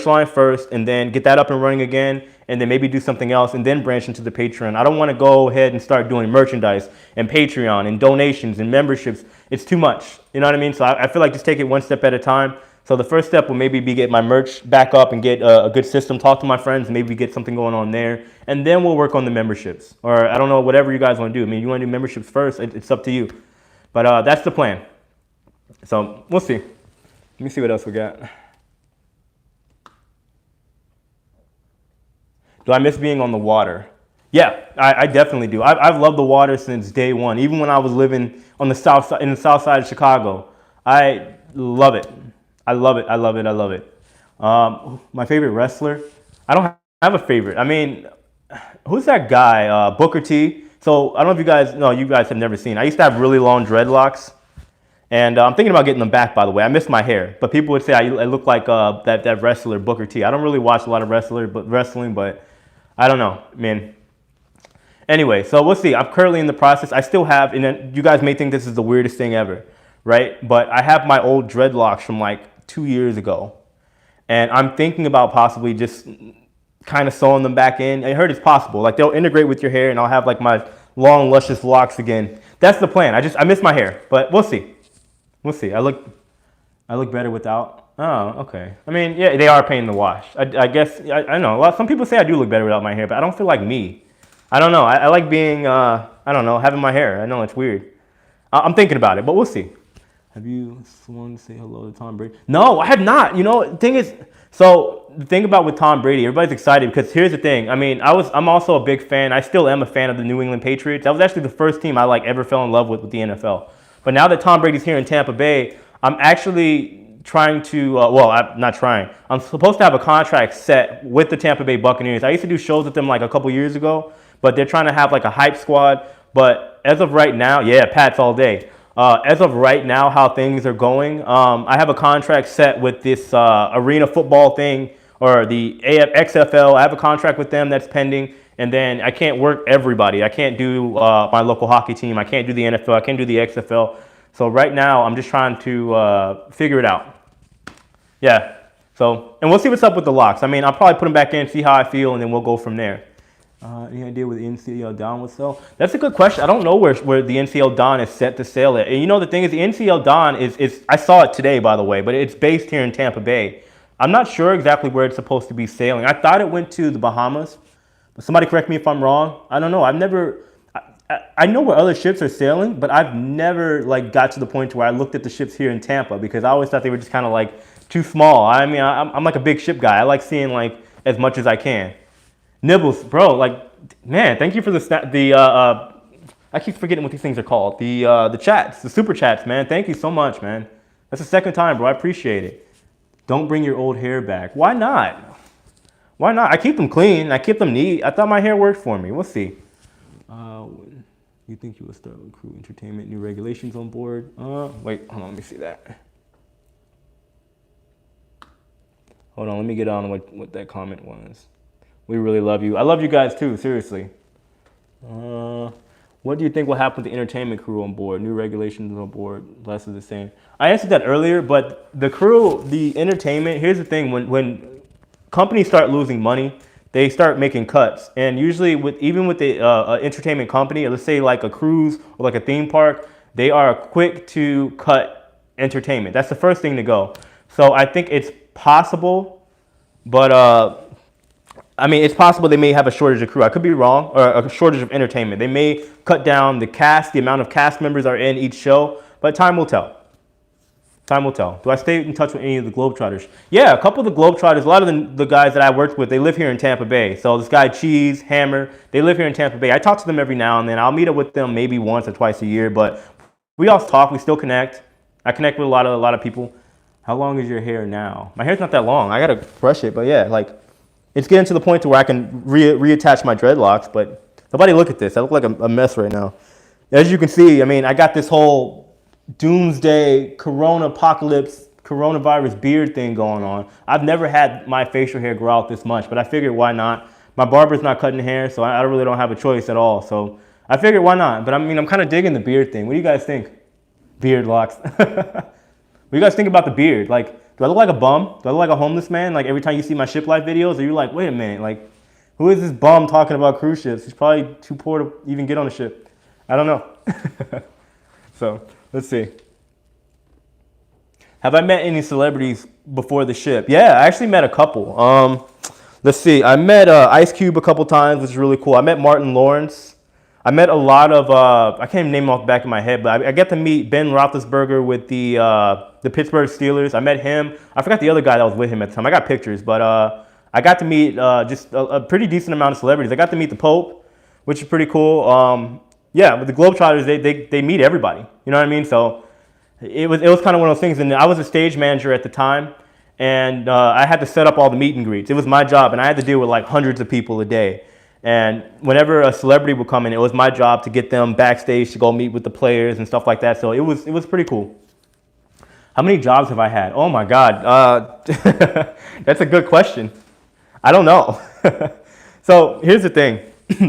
line first, and then get that up and running again, and then maybe do something else, and then branch into the Patreon. I don't want to go ahead and start doing merchandise and Patreon and donations and memberships. It's too much. You know what I mean? So I feel like just take it one step at a time. So the first step will maybe be get my merch back up and get a good system, talk to my friends, maybe get something going on there. And then we'll work on the memberships. Or I don't know, whatever you guys want to do. I mean, you want to do memberships first, it's up to you. But that's the plan. So we'll see. Let me see what else we got. Do I miss being on the water? Yeah, I definitely do. I've loved the water since day one. Even when I was living on the south side, in the south side of Chicago, I love it. I love it. I love it. I love it. My favorite wrestler? I don't have a favorite. I mean, who's that guy? Booker T. So I don't know if you guys know. You guys have never seen. I used to have really long dreadlocks, and I'm thinking about getting them back. By the way, I miss my hair, but people would say I look like that wrestler Booker T. I don't really watch a lot of wrestling, but I don't know, man. Anyway, so we'll see. I'm currently in the process. I still have, and then you guys may think this is the weirdest thing ever, right? But I have my old dreadlocks from like 2 years ago, and I'm thinking about possibly just kind of sewing them back in. I heard it's possible. Like they'll integrate with your hair, and I'll have like my long, luscious locks again. That's the plan. I miss my hair, but we'll see. We'll see. I look better without. Oh, okay. I mean, yeah, they are a pain in the wash. I guess I know. Some people say I do look better without my hair, but I don't feel like me. I don't know. I like being, I don't know, having my hair. I know it's weird. I'm thinking about it, but we'll see. Have you sworn to say hello to Tom Brady? No, I have not. The thing is, so the thing about with Tom Brady, everybody's excited because here's the thing. I mean, I'm also a big fan. I still am a fan of the New England Patriots. That was actually the first team I ever fell in love with the NFL. But now that Tom Brady's here in Tampa Bay, I'm actually trying to, I'm not trying. I'm supposed to have a contract set with the Tampa Bay Buccaneers. I used to do shows with them like a couple years ago, but they're trying to have like a hype squad. But as of right now, yeah, Pats all day. As of right now, how things are going, I have a contract set with this arena football thing, or the XFL. I have a contract with them that's pending. And then I can't work everybody. I can't do my local hockey team. I can't do the NFL. I can't do the XFL. So right now, I'm just trying to figure it out. Yeah. So, and we'll see what's up with the locks. I mean, I'll probably put them back in, see how I feel, and then we'll go from there. Any idea where the NCL Don will sell? That's a good question. I don't know where the NCL Don is set to sell it. And the thing is, the NCL Don is I saw it today, by the way, but it's based here in Tampa Bay. I'm not sure exactly where it's supposed to be sailing. I thought it went to the Bahamas. Somebody correct me if I'm wrong. I don't know. I know where other ships are sailing, but I've never got to the point where I looked at the ships here in Tampa, because I always thought they were just kind of too small. I mean, I'm like a big ship guy. I like seeing as much as I can. Nibbles, bro, man, thank you for I keep forgetting what these things are called. The chats, the super chats, man. Thank you so much, man. That's the second time, bro. I appreciate it. Don't bring your old hair back. Why not? Why not? I keep them clean. I keep them neat. I thought my hair worked for me. We'll see. When you think you will start with crew entertainment, new regulations on board? Wait, hold on. Let me see that. Hold on. Let me get on what that comment was. We really love you. I love you guys too. Seriously. What do you think will happen with the entertainment crew on board? New regulations on board, less of the same. I answered that earlier, but the crew, the entertainment, here's the thing. When companies start losing money, they start making cuts. And usually even with the entertainment company, let's say like a cruise or like a theme park, they are quick to cut entertainment. That's the first thing to go. So I think it's possible, but I mean, it's possible they may have a shortage of crew. I could be wrong, or a shortage of entertainment. They may cut down the cast, the amount of cast members are in each show, but time will tell. Time will tell. Do I stay in touch with any of the Globetrotters? Yeah, a couple of the Globetrotters, a lot of the guys that I worked with, they live here in Tampa Bay. So this guy, Cheese, Hammer, they live here in Tampa Bay. I talk to them every now and then. I'll meet up with them maybe once or twice a year, but we all talk. We still connect. I connect with a lot of people. How long is your hair now? My hair's not that long. I got to brush it, but yeah, it's getting to the point to where I can reattach my dreadlocks, but nobody look at this. I look like a mess right now. As you can see, I mean, I got this whole doomsday corona apocalypse coronavirus beard thing going on. I've never had my facial hair grow out this much, but I figured why not? My barber's not cutting hair, so I really don't have a choice at all. So I figured why not? But I mean, I'm kind of digging the beard thing. What do you guys think? Beard locks. What do you guys think about the beard? Like, do I look like a bum? Do I look like a homeless man? Like every time you see my Shiplife videos, are you like, wait a minute, like, who is this bum talking about cruise ships? He's probably too poor to even get on a ship. I don't know. So let's see. Have I met any celebrities before the ship? Yeah, I actually met a couple. Let's see. I met Ice Cube a couple times, which is really cool. I met Martin Lawrence. I met a lot of, I can't even name them off the back of my head, but I get to meet Ben Roethlisberger with the Pittsburgh Steelers. I met him. I forgot the other guy that was with him at the time. I got pictures, but I got to meet just a pretty decent amount of celebrities. I got to meet the Pope, which is pretty cool. Yeah, with the Globetrotters, they meet everybody. You know what I mean? So it was kind of one of those things. And I was a stage manager at the time, and I had to set up all the meet and greets. It was my job, and I had to deal with like hundreds of people a day. And whenever a celebrity would come in, it was my job to get them backstage to go meet with the players and stuff like that. So it was pretty cool. How many jobs have I had? Oh my God, that's a good question. I don't know. So here's the thing.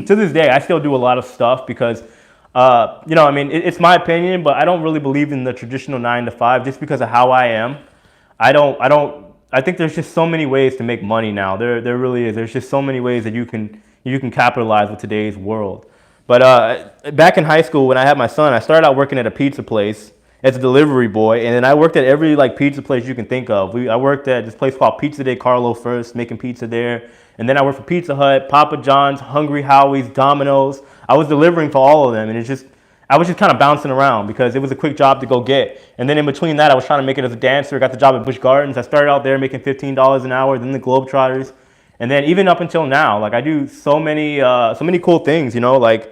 To this day, I still do a lot of stuff because, you know, I mean, it's my opinion, but I don't really believe in the traditional 9 to 5 just because of how I am. I think there's just so many ways to make money now. There really is. There's just so many ways that you can capitalize with today's world. But back in high school, when I had my son, I started out working at a pizza place as a delivery boy, and then I worked at every like pizza place you can think of. I worked at this place called Pizza de Carlo first, making pizza there, and then I worked for Pizza Hut, Papa John's, Hungry Howie's, Domino's. I was delivering for all of them, and I was just kind of bouncing around because it was a quick job to go get. And then in between that, I was trying to make it as a dancer. I got the job at Busch Gardens. I started out there making $15 an hour, then the Globetrotters. And then even up until now, like I do so many cool things, you know, like,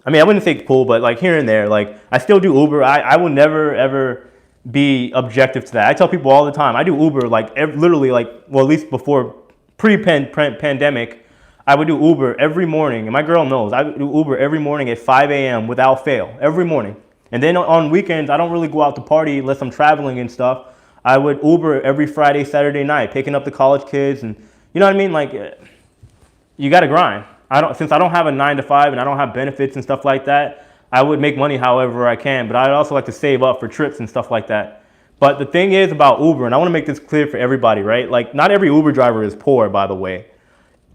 I mean, I wouldn't say cool, but like here and there, like I still do Uber. I will never, ever be objective to that. I tell people all the time, I do Uber like literally like, well, at least before pre-pandemic, I would do Uber every morning. And my girl knows I would do Uber every morning at 5 a.m. without fail, every morning. And then on weekends, I don't really go out to party unless I'm traveling and stuff. I would Uber every Friday, Saturday night, picking up the college kids. And you know what I mean? Like, you got to grind. Since I don't have a 9 to 5 and I don't have benefits and stuff like that, I would make money however I can. But I'd also like to save up for trips and stuff like that. But the thing is about Uber, and I want to make this clear for everybody, right? Like, not every Uber driver is poor, by the way.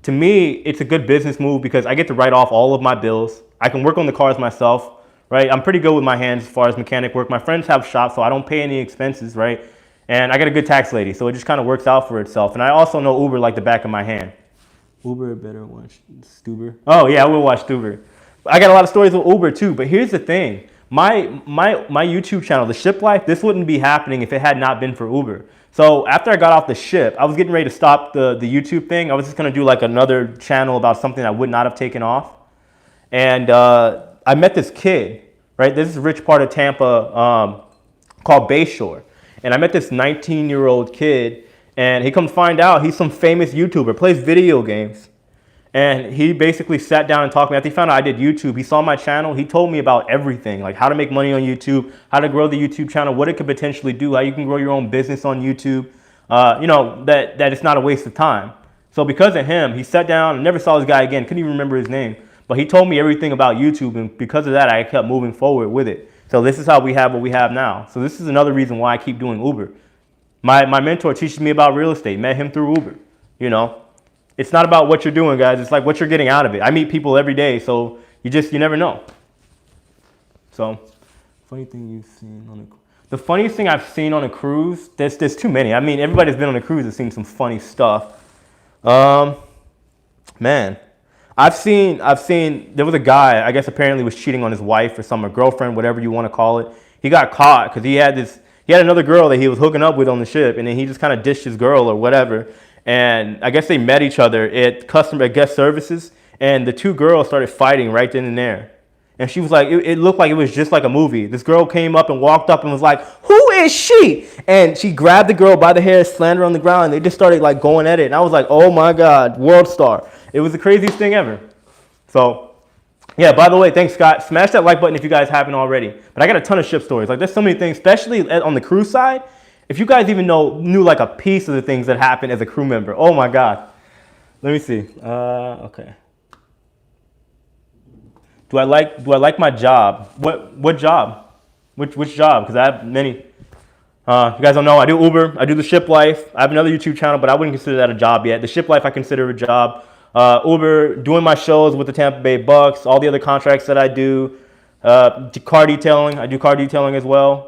To me, it's a good business move because I get to write off all of my bills. I can work on the cars myself, right? I'm pretty good with my hands as far as mechanic work. My friends have shops, so I don't pay any expenses, right? And I got a good tax lady, so it just kind of works out for itself. And I also know Uber like the back of my hand. Uber better watch Stuber. Oh yeah, I will watch Stuber. I got a lot of stories with Uber too, but here's the thing. My YouTube channel, The Shiplife, this wouldn't be happening if it had not been for Uber. So after I got off the ship, I was getting ready to stop the YouTube thing. I was just gonna do like another channel about something I would not have taken off. And I met this kid, right? This is a rich part of Tampa called Bayshore. And I met this 19-year-old kid, and he comes find out he's some famous YouTuber, plays video games. And he basically sat down and talked to me. After he found out I did YouTube, he saw my channel. He told me about everything, like how to make money on YouTube, how to grow the YouTube channel, what it could potentially do, how you can grow your own business on YouTube. You know, that it's not a waste of time. So because of him, he sat down and never saw this guy again. Couldn't even remember his name. But he told me everything about YouTube, and because of that, I kept moving forward with it. So this is how we have what we have now. So this is another reason why I keep doing Uber. My mentor teaches me about real estate. Met him through Uber. You know, it's not about what you're doing, guys. It's like what you're getting out of it. I meet people every day, so you never know. So, funny thing you've seen on the funniest thing I've seen on a cruise. There's too many. I mean, everybody's been on a cruise has seen some funny stuff. Man. I've seen there was a guy, I guess apparently was cheating on his wife or some girlfriend, whatever you want to call it. He got caught because he had another girl that he was hooking up with on the ship, and then he just kind of dished his girl or whatever. And I guess they met each other at guest services, and the two girls started fighting right then and there. And she was like, it looked like it was just like a movie. This girl came up and walked up and was like, "Who is she?" And she grabbed the girl by the hair, slammed her on the ground, and they just started like going at it. And I was like, oh my God, world star. It was the craziest thing ever. So, yeah, by the way, thanks, Scott. Smash that like button if you guys haven't already. But I got a ton of ship stories. Like, there's so many things, especially on the cruise side. If you guys even knew like a piece of the things that happen as a crew member, oh my God. Let me see. Okay. Do I like my job? What job? Which job? Because I have many. You guys don't know, I do Uber, I do the Shiplife. I have another YouTube channel, but I wouldn't consider that a job yet. The Shiplife I consider a job. Uber, doing my shows with the Tampa Bay Bucks, all the other contracts that I do. Car detailing, I do car detailing as well.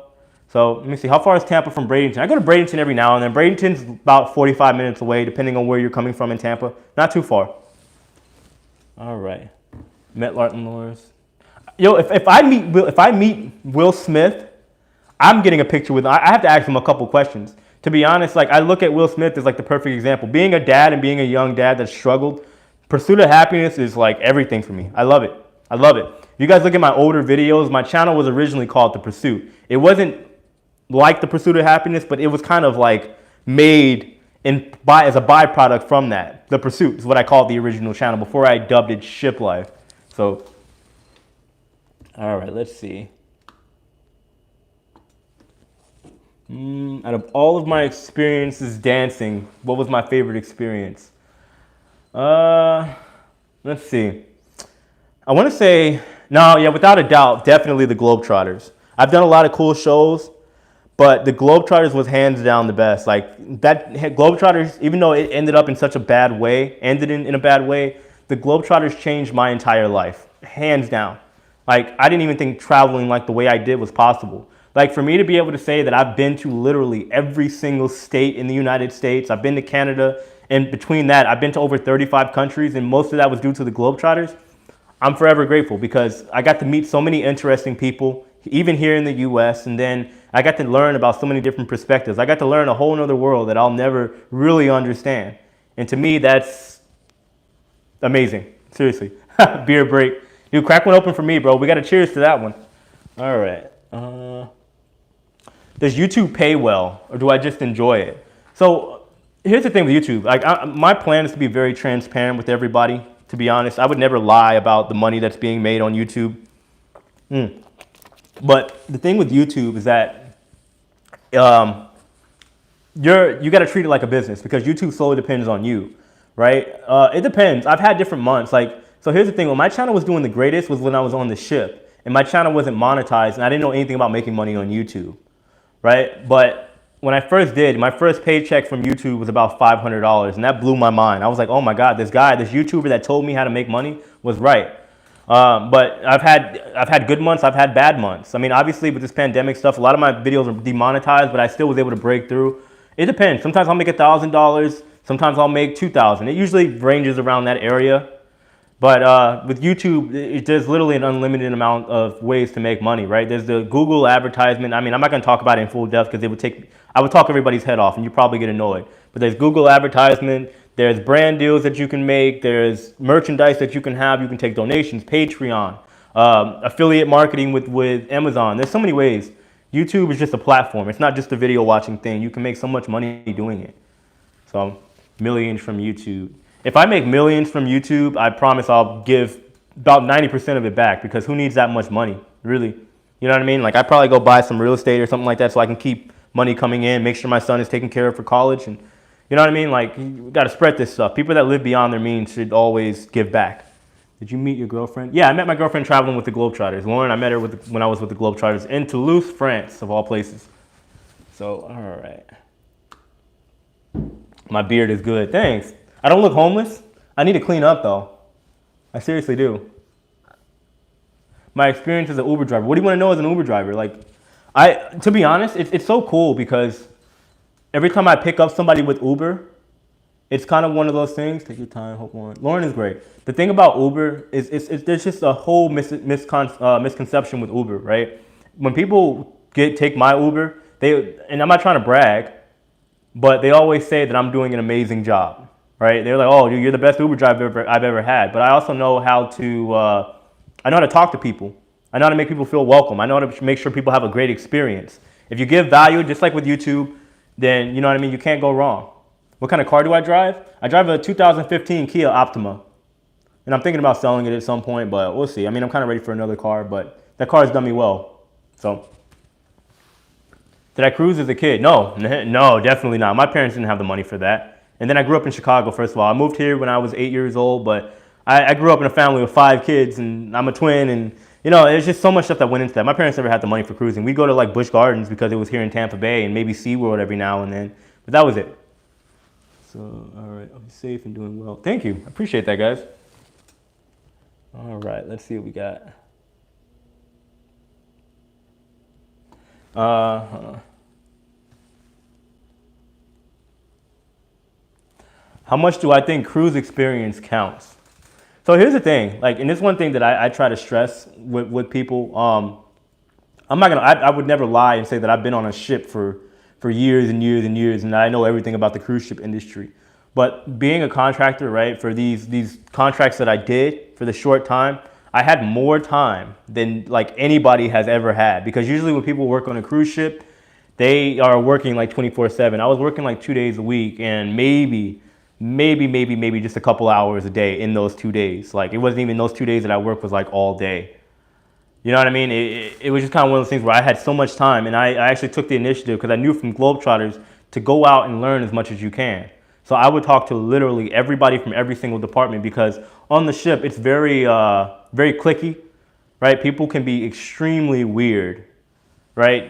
So let me see, how far is Tampa from Bradenton? I go to Bradenton every now and then. Bradenton's about 45 minutes away, depending on where you're coming from in Tampa. Not too far. All right. Met Larton Lawrence. Yo, if I meet Will Smith, I'm getting a picture with him. I have to ask him a couple questions. To be honest, like I look at Will Smith as like the perfect example. Being a dad and being a young dad that struggled, pursuit of happiness is like everything for me. I love it. I love it. If you guys look at my older videos, my channel was originally called The Pursuit. It wasn't like The Pursuit of Happiness, but it was kind of like made as a byproduct from that. The Pursuit is what I called the original channel before I dubbed it Shiplife. So, all right, let's see. Out of all of my experiences dancing, what was my favorite experience? Let's see. I want to say, no, yeah, without a doubt, definitely the Globetrotters. I've done a lot of cool shows, but the Globetrotters was hands down the best. Like that Globetrotters, even though it ended up in such a bad way, ended in a bad way, the Globetrotters changed my entire life, hands down. Like I didn't even think traveling like the way I did was possible. Like for me to be able to say that I've been to literally every single state in the United States, I've been to Canada, and between that, I've been to over 35 countries, and most of that was due to the Globetrotters. I'm forever grateful because I got to meet so many interesting people, even here in the US, and then I got to learn about so many different perspectives. I got to learn a whole nother world that I'll never really understand. And to me, that's amazing. Seriously. Beer break. Dude, crack one open for me, bro. We got to cheers to that one. All right. Does YouTube pay well, or do I just enjoy it? So here's the thing with YouTube. Like my plan is to be very transparent with everybody. To be honest, I would never lie about the money that's being made on YouTube. But the thing with YouTube is that you got to treat it like a business because YouTube solely depends on you, right? It depends. I've had different months. So here's the thing. When my channel was doing the greatest was when I was on the ship, and my channel wasn't monetized, and I didn't know anything about making money on YouTube, right? But when I first did, my first paycheck from YouTube was about $500, and that blew my mind. I was like, oh my God, this YouTuber that told me how to make money was right. But I've had good months, I've had bad months. I mean, obviously with this pandemic stuff, a lot of my videos are demonetized, but I still was able to break through. It depends. Sometimes I'll make $1,000, sometimes I'll make $2,000. It usually ranges around that area. But with YouTube, there's literally an unlimited amount of ways to make money, right? There's the Google advertisement. I mean, I'm not going to talk about it in full depth because I would talk everybody's head off and you'd probably get annoyed. But there's Google advertisement. There's brand deals that you can make. There's merchandise that you can have. You can take donations, Patreon, affiliate marketing with Amazon. There's so many ways. YouTube is just a platform. It's not just a video watching thing. You can make so much money doing it. So millions from YouTube. If I make millions from YouTube, I promise I'll give about 90% of it back because who needs that much money, really? You know what I mean? Like I'd probably go buy some real estate or something like that so I can keep money coming in, make sure my son is taken care of for college. And you know what I mean? Like you got to spread this stuff. People that live beyond their means should always give back. Did you meet your girlfriend? Yeah, I met my girlfriend traveling with the Globetrotters. Lauren, I met her when I was with the Globetrotters in Toulouse, France, of all places. So, all right. My beard is good. Thanks. I don't look homeless. I need to clean up though. I seriously do. My experience as an Uber driver. What do you want to know as an Uber driver? Like, to be honest, it's so cool because every time I pick up somebody with Uber, it's kind of one of those things. Take your time, hope on. Lauren is great. The thing about Uber is there's just a whole misconception with Uber, right? When people take my Uber, and I'm not trying to brag, but they always say that I'm doing an amazing job. Right? They're like, oh, dude, you're the best Uber driver I've ever had. But I also know how to, I know how to talk to people. I know how to make people feel welcome. I know how to make sure people have a great experience. If you give value, just like with YouTube, then you know what I mean? You can't go wrong. What kind of car do I drive? I drive a 2015 Kia Optima. And I'm thinking about selling it at some point, but we'll see. I mean, I'm kind of ready for another car, but that car has done me well. So Did I cruise as a kid? No, no, definitely not. My parents didn't have the money for that. And then I grew up in Chicago, first of all. I moved here when I was 8 years old, but I grew up in a family with 5 kids, and I'm a twin, and there's just so much stuff that went into that. My parents never had the money for cruising. We go to like Busch Gardens because it was here in Tampa Bay, and maybe SeaWorld every now and then, but that was it. So, all right, I'll be safe and doing well. Thank you. I appreciate that, guys. All right, let's see what we got. How much do I think cruise experience counts? So here's the thing, like, and this one thing that I try to stress with people. I'm not gonna. I would never lie and say that I've been on a ship for years and years and years, and I know everything about the cruise ship industry. But being a contractor, right, for these contracts that I did for the short time, I had more time than like anybody has ever had. Because usually when people work on a cruise ship, they are working like 24/7. I was working like 2 days a week, and maybe just a couple hours a day in those 2 days. Like, it wasn't even those 2 days that I worked was like all day. You know what I mean? It was just kind of one of those things where I had so much time, and I actually took the initiative because I knew from Globetrotters to go out and learn as much as you can. So I would talk to literally everybody from every single department, because on the ship, it's very cliquey, right? People can be extremely weird, right?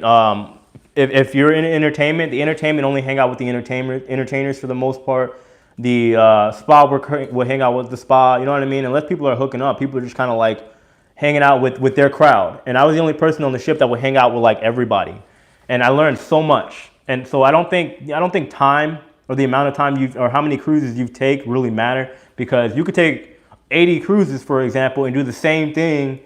If you're in entertainment, the entertainment only hang out with the entertainers for the most part. The spa will hang out with the spa, you know what I mean? Unless people are hooking up, people are just kind of like hanging out with their crowd. And I was the only person on the ship that would hang out with like everybody. And I learned so much. And so I don't think time or the amount of time or how many cruises you take really matter, because you could take 80 cruises, for example, and do the same thing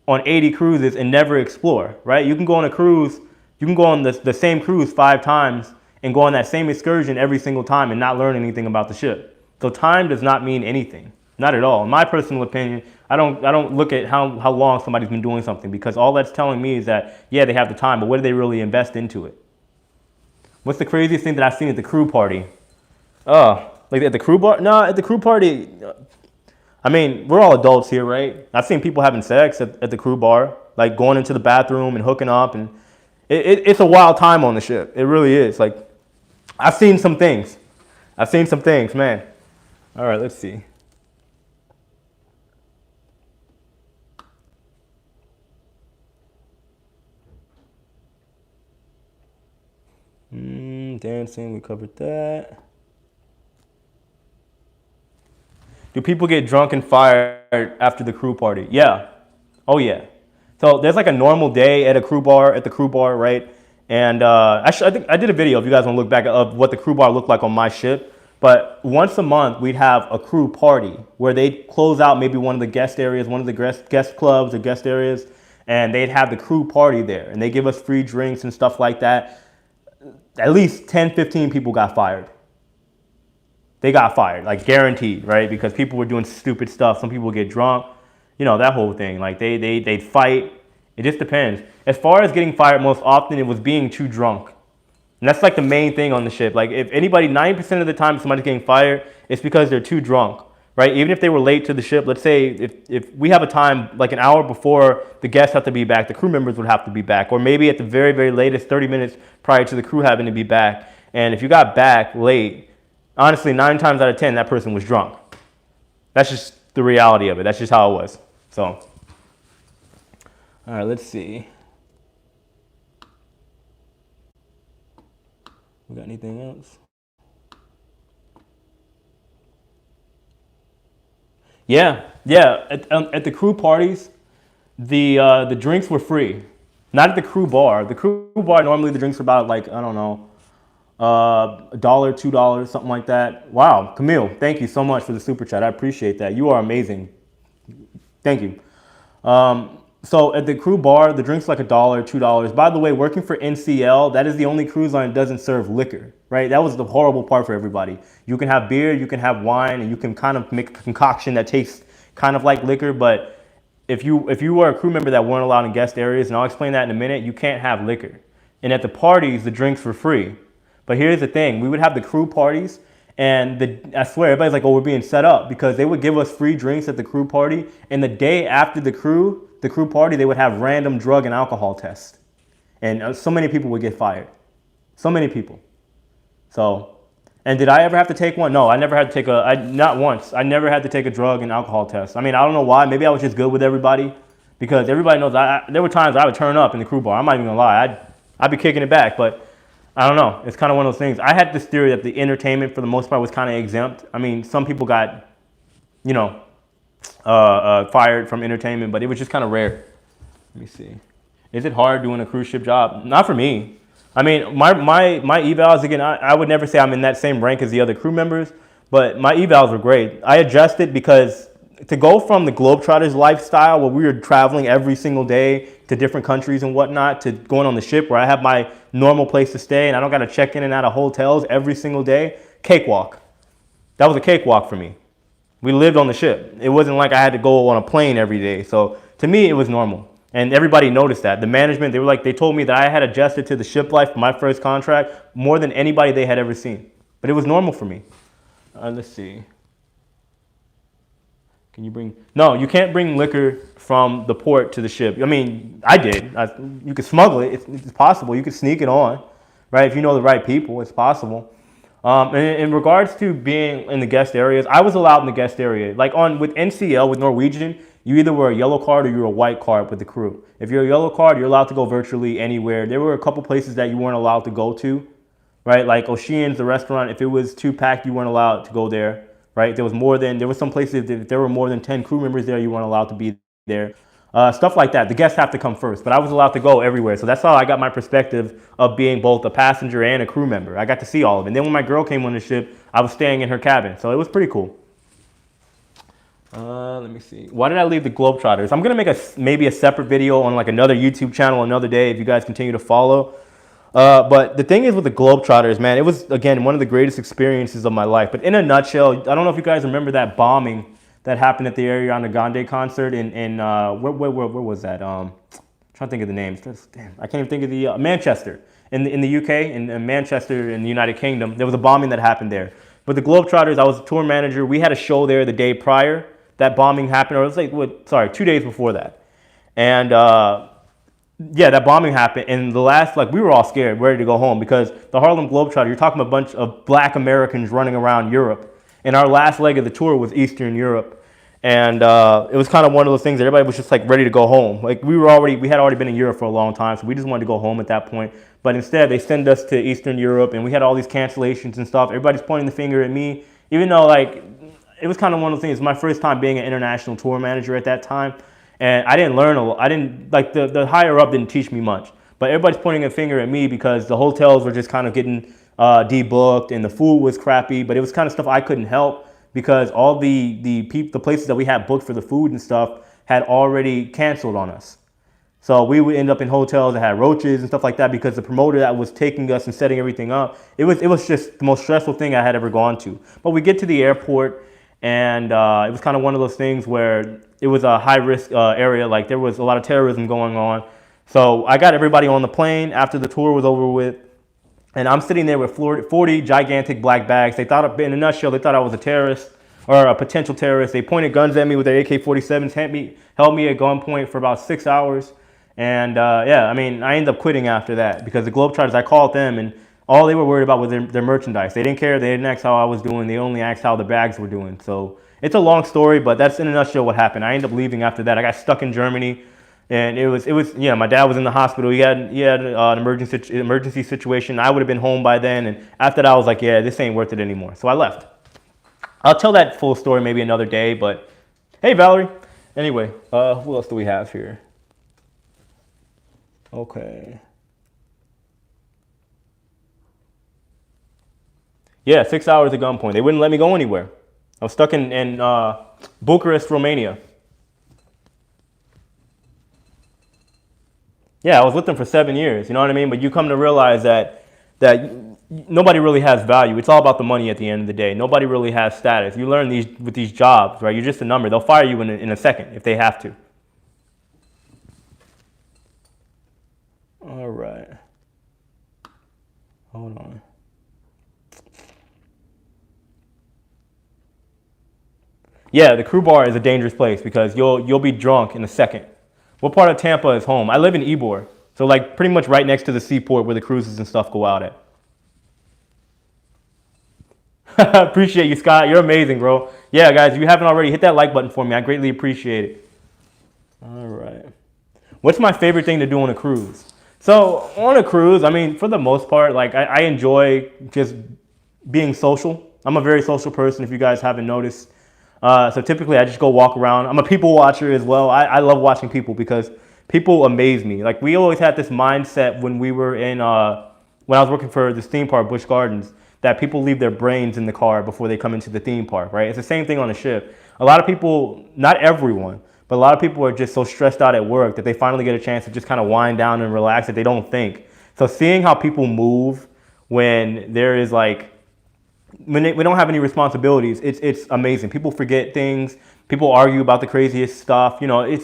on 80 cruises and never explore, right? You can go on a cruise, you can go on the same cruise 5 times and go on that same excursion every single time and not learn anything about the ship. So time does not mean anything, not at all. In my personal opinion, I don't look at how long somebody's been doing something, because all that's telling me is that, yeah, they have the time, but what do they really invest into it? What's the craziest thing that I've seen at the crew party? Like at the crew bar? No, at the crew party, I mean, we're all adults here, right? I've seen people having sex at the crew bar, like going into the bathroom and hooking up, and it's a wild time on the ship. It really is. Like, I've seen some things. Man. All right, let's see. Dancing, we covered that. Do people get drunk and fired after the crew party? Yeah. Oh yeah. So there's like a normal day at the crew bar, right? And actually, I think I did a video, if you guys want to look back, of what the crew bar looked like on my ship. But once a month, we'd have a crew party where they'd close out maybe one of the guest areas, one of the guest clubs or guest areas, and they'd have the crew party there. And they give us free drinks and stuff like that. At least 10, 15 people got fired. They got fired, like guaranteed, right? Because people were doing stupid stuff. Some people get drunk, that whole thing. Like they'd fight. It just depends. As far as getting fired, most often it was being too drunk. And that's like the main thing on the ship. Like, if anybody, 90% of the time somebody's getting fired, it's because they're too drunk, right? Even if they were late to the ship, let's say if we have a time like an hour before the guests have to be back, the crew members would have to be back. Or maybe at the very, very latest, 30 minutes prior to the crew having to be back. And if you got back late, honestly, 9 times out of 10, that person was drunk. That's just the reality of it. That's just how it was. So, all right, let's see. We got anything else? Yeah. At the crew parties, the drinks were free. Not at the crew bar. The crew bar, normally the drinks are about like, I don't know, $1, $2, something like that. Wow, Camille, thank you so much for the super chat. I appreciate that. You are amazing. Thank you. So at the crew bar, the drink's like $1, $2. By the way, working for NCL, that is the only cruise line that doesn't serve liquor, right? That was the horrible part for everybody. You can have beer, you can have wine, and you can kind of make a concoction that tastes kind of like liquor. But if you were a crew member that weren't allowed in guest areas, and I'll explain that in a minute, you can't have liquor. And at the parties, the drinks were free. But here's the thing, we would have the crew parties, and I swear, everybody's like, oh, we're being set up, because they would give us free drinks at the crew party, and the day after the crew party, they would have random drug and alcohol tests. and so many people would get fired. So many people. So, and did I ever have to take one? No, I never had to take not once. I never had to take a drug and alcohol test. I mean, I don't know why. Maybe I was just good with everybody because everybody knows there were times I would turn up in the crew bar. I'm not even gonna lie. I'd be kicking it back, but I don't know. It's kind of one of those things. I had this theory that the entertainment for the most part was kind of exempt. I mean, some people got, fired from entertainment, but it was just kind of rare. Let me see. Is it hard doing a cruise ship job? Not for me. I mean, my evals, again, I would never say I'm in that same rank as the other crew members, but my evals were great. I adjusted because to go from the Globetrotters lifestyle where we were traveling every single day to different countries and whatnot to going on the ship where I have my normal place to stay and I don't got to check in and out of hotels every single day, cakewalk. That was a cakewalk for me. We lived on the ship. It wasn't like I had to go on a plane every day. So to me, it was normal. And everybody noticed that. The management, they told me that I had adjusted to the ship life for my first contract more than anybody they had ever seen. But it was normal for me. Let's see. Can you bring? No, you can't bring liquor from the port to the ship. I mean, I did. You could smuggle it. It's possible. You could sneak it on, right? If you know the right people, it's possible. And in regards to being in the guest areas, I was allowed in the guest area. Like with NCL, with Norwegian, you either were a yellow card or you were a white card with the crew. If you're a yellow card, you're allowed to go virtually anywhere. There were a couple places that you weren't allowed to go to, right? Like Ocean's, the restaurant, if it was too packed, you weren't allowed to go there, right? There were some places, if there were more than 10 crew members there, you weren't allowed to be there. Stuff like that. The guests have to come first, but I was allowed to go everywhere. So that's how I got my perspective of being both a passenger and a crew member. I got to see all of it. And then when my girl came on the ship, I was staying in her cabin. So it was pretty cool. Let me see. Why did I leave the Globetrotters? I'm going to make maybe a separate video on like another YouTube channel another day if you guys continue to follow. But the thing is with the Globetrotters, man, it was, again, one of the greatest experiences of my life. But in a nutshell, I don't know if you guys remember that bombing that happened at the Ariana Grande concert in where was that? I'm trying to think of the names. Damn, I can't even think of the Manchester in the UK, in Manchester in the United Kingdom. There was a bombing that happened there. But the Globetrotters, I was a tour manager. We had a show there the day prior that bombing happened, or it was like 2 days before that. And yeah, that bombing happened. And the last, we were all scared, ready to go home because the Harlem Globetrotter, you're talking about a bunch of black Americans running around Europe. And our last leg of the tour was Eastern Europe. And it was kind of one of those things that everybody was just ready to go home. We had already been in Europe for a long time, so we just wanted to go home at that point. But instead, they sent us to Eastern Europe, and we had all these cancellations and stuff. Everybody's pointing the finger at me, even though it was kind of one of those things. It was my first time being an international tour manager at that time, and I didn't learn a lot. I didn't the higher up didn't teach me much. But everybody's pointing a finger at me because the hotels were just kind of getting debooked, and the food was crappy. But it was kind of stuff I couldn't help, because all the places that we had booked for the food and stuff had already canceled on us. So we would end up in hotels that had roaches and stuff like that because the promoter that was taking us and setting everything up, it was just the most stressful thing I had ever gone to. But we get to the airport, and it was kind of one of those things where it was a high-risk area. There was a lot of terrorism going on. So I got everybody on the plane after the tour was over with. And I'm sitting there with 40 gigantic black bags. They thought, in a nutshell, they thought I was a terrorist or a potential terrorist. They pointed guns at me with their AK-47s, held me at gunpoint for about 6 hours. And yeah, I ended up quitting after that because the Globetrotters, I called them, and all they were worried about was their merchandise. They didn't care. They didn't ask how I was doing. They only asked how the bags were doing. So it's a long story, but that's in a nutshell what happened. I ended up leaving after that. I got stuck in Germany. And it was my dad was in the hospital. He had an emergency situation. I would have been home by then. And after that, I was like, yeah, this ain't worth it anymore. So I left. I'll tell that full story maybe another day. But hey, Valerie. Anyway, who else do we have here? Okay. Yeah, 6 hours at gunpoint. They wouldn't let me go anywhere. I was stuck in Bucharest, Romania. Yeah, I was with them for 7 years, you know what I mean? But you come to realize that nobody really has value. It's all about the money at the end of the day. Nobody really has status. You learn with these jobs, right? You're just a number. They'll fire you in a second if they have to. All right. Hold on. Yeah, the crew bar is a dangerous place because you'll be drunk in a second. What part of Tampa is home? I live in Ybor. So like pretty much right next to the seaport where the cruises and stuff go out at. Appreciate you, Scott. You're amazing, bro. Yeah, guys, if you haven't already, hit that like button for me. I greatly appreciate it. All right. What's my favorite thing to do on a cruise? So on a cruise, I mean, for the most part, like I enjoy just being social. I'm a very social person, if you guys haven't noticed. So typically I just go walk around. I'm a people watcher as well. I love watching people because people amaze me. Like we always had this mindset when we were in, when I was working for this theme park, Busch Gardens, that people leave their brains in the car before they come into the theme park, right? It's the same thing on a ship. A lot of people, not everyone, but a lot of people are just so stressed out at work that they finally get a chance to just kind of wind down and relax that they don't think. So seeing how people move when there is like, when we don't have any responsibilities, it's amazing. People forget things. People argue about the craziest stuff. You know,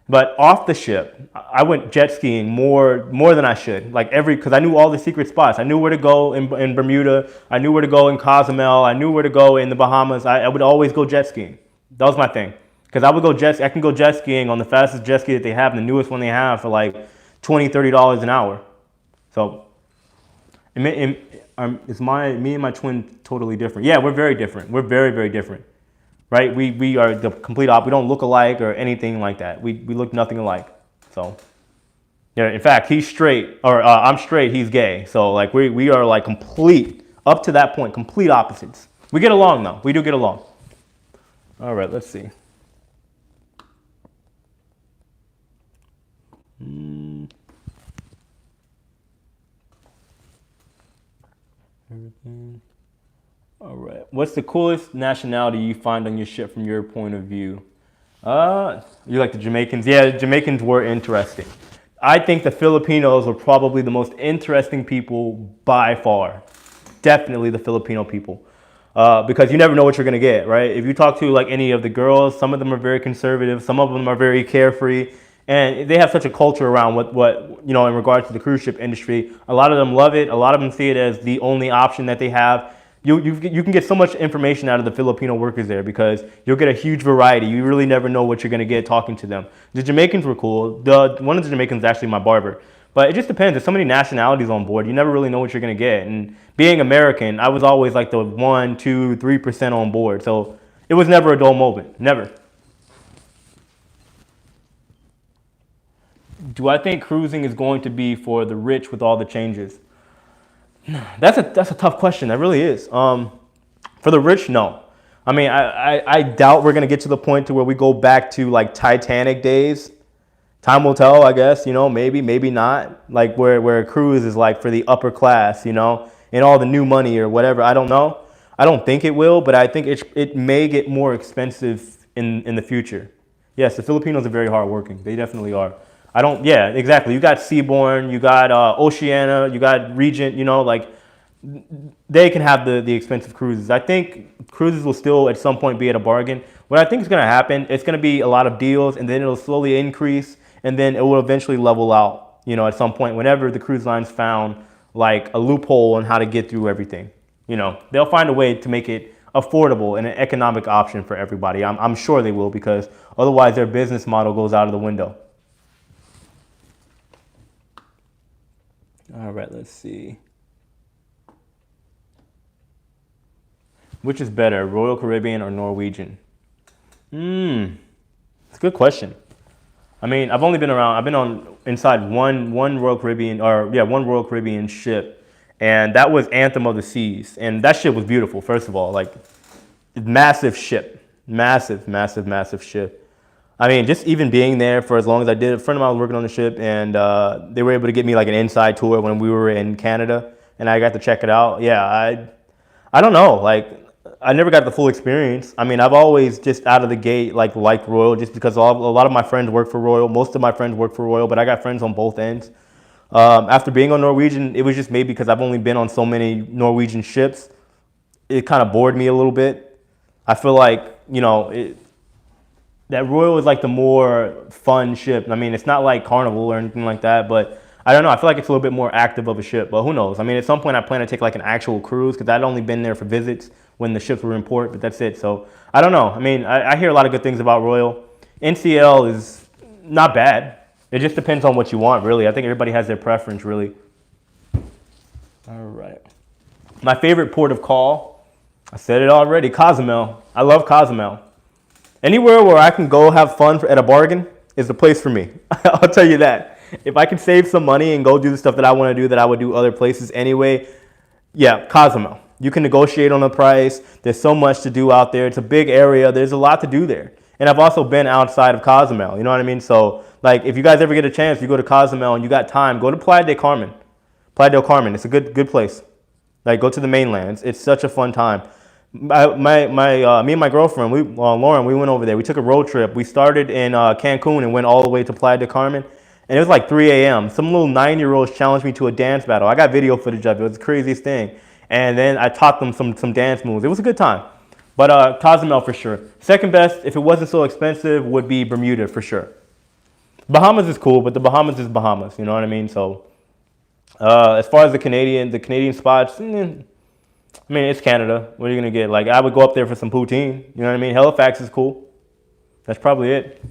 but off the ship, I went jet skiing more than I should. Like because I knew all the secret spots. I knew where to go in Bermuda. I knew where to go in Cozumel. I knew where to go in the Bahamas. I would always go jet skiing. That was my thing. Because I can go jet skiing on the fastest jet ski that they have, and the newest one they have for like $20, $30 an hour. So me and my twin totally different? Yeah, we're very different. We're very, very different. Right? We are the complete opposite. We don't look alike or anything like that. We look nothing alike. So yeah, in fact, he's straight, or I'm straight, he's gay. So like we are like complete, up to that point, complete opposites. We get along though. We do get along. All right, let's see. Everything. All right. What's the coolest nationality you find on your ship from your point of view? You like the Jamaicans? Yeah, the Jamaicans were interesting. I think the Filipinos are probably the most interesting people by far. Definitely the Filipino people. Because you never know what you're going to get, right? If you talk to like any of the girls, some of them are very conservative, some of them are very carefree. And they have such a culture around what in regards to the cruise ship industry. A lot of them love it. A lot of them see it as the only option that they have. You can get so much information out of the Filipino workers there because you'll get a huge variety. You really never know what you're going to get talking to them. The Jamaicans were cool. One of the Jamaicans is actually my barber. But it just depends. There's so many nationalities on board. You never really know what you're going to get. And being American, I was always like the 1, 2, 3% on board. So it was never a dull moment. Never. Do I think cruising is going to be for the rich with all the changes? That's a tough question. That really is. For the rich, no. I mean, I doubt we're going to get to the point to where we go back to like Titanic days. Time will tell, I guess, maybe not. Like where a cruise is like for the upper class, and all the new money or whatever. I don't know. I don't think it will, but I think it may get more expensive in the future. Yes, the Filipinos are very hardworking. They definitely are. Yeah, exactly. You got Seabourn, you got Oceania, you got Regent, like they can have the expensive cruises. I think cruises will still at some point be at a bargain. What I think is going to happen, it's going to be a lot of deals and then it'll slowly increase and then it will eventually level out, at some point whenever the cruise lines found like a loophole on how to get through everything. They'll find a way to make it affordable and an economic option for everybody. I'm sure they will because otherwise their business model goes out of the window. All right, let's see. Which is better, Royal Caribbean or Norwegian? It's a good question. I mean, I've been on inside one Royal Caribbean, one Royal Caribbean ship, and that was Anthem of the Seas, and that ship was beautiful. First of all, like massive ship, massive ship. I mean, just even being there for as long as I did, a friend of mine was working on the ship, and they were able to get me like an inside tour when we were in Canada, and I got to check it out. Yeah, I don't know, like I never got the full experience. I mean, I've always just out of the gate liked Royal, just because a lot of my friends work for Royal. Most of my friends work for Royal, but I got friends on both ends. After being on Norwegian, it was just maybe because I've only been on so many Norwegian ships, it kind of bored me a little bit. I feel like that Royal is like the more fun ship. I mean, it's not like Carnival or anything like that, but I don't know. I feel like it's a little bit more active of a ship, but who knows? I mean, at some point I plan to take like an actual cruise because I'd only been there for visits when the ships were in port, but that's it. So I don't know. I mean, I hear a lot of good things about Royal. NCL is not bad. It just depends on what you want, really. I think everybody has their preference, really. All right. My favorite port of call, I said it already, Cozumel. I love Cozumel. Anywhere where I can go have fun at a bargain is the place for me. I'll tell you that. If I can save some money and go do the stuff that I want to do that I would do other places anyway, yeah, Cozumel. You can negotiate on the price. There's so much to do out there. It's a big area. There's a lot to do there. And I've also been outside of Cozumel. You know what I mean? So, like, if you guys ever get a chance, you go to Cozumel and you got time, go to Playa del Carmen. Playa del Carmen. It's a good place. Like, go to the mainlands. It's such a fun time. Me and my girlfriend, Lauren, we went over there. We took a road trip. We started in Cancun and went all the way to Playa del Carmen. And it was like 3 a.m. Some little 9-year-olds challenged me to a dance battle. I got video footage of it. It was the craziest thing. And then I taught them some dance moves. It was a good time. But Cozumel for sure. Second best, if it wasn't so expensive, would be Bermuda for sure. Bahamas is cool, but the Bahamas is Bahamas. You know what I mean? So as far as the Canadian spots, I mean, it's Canada. What are you going to get? Like, I would go up there for some poutine. You know what I mean? Halifax is cool. That's probably it.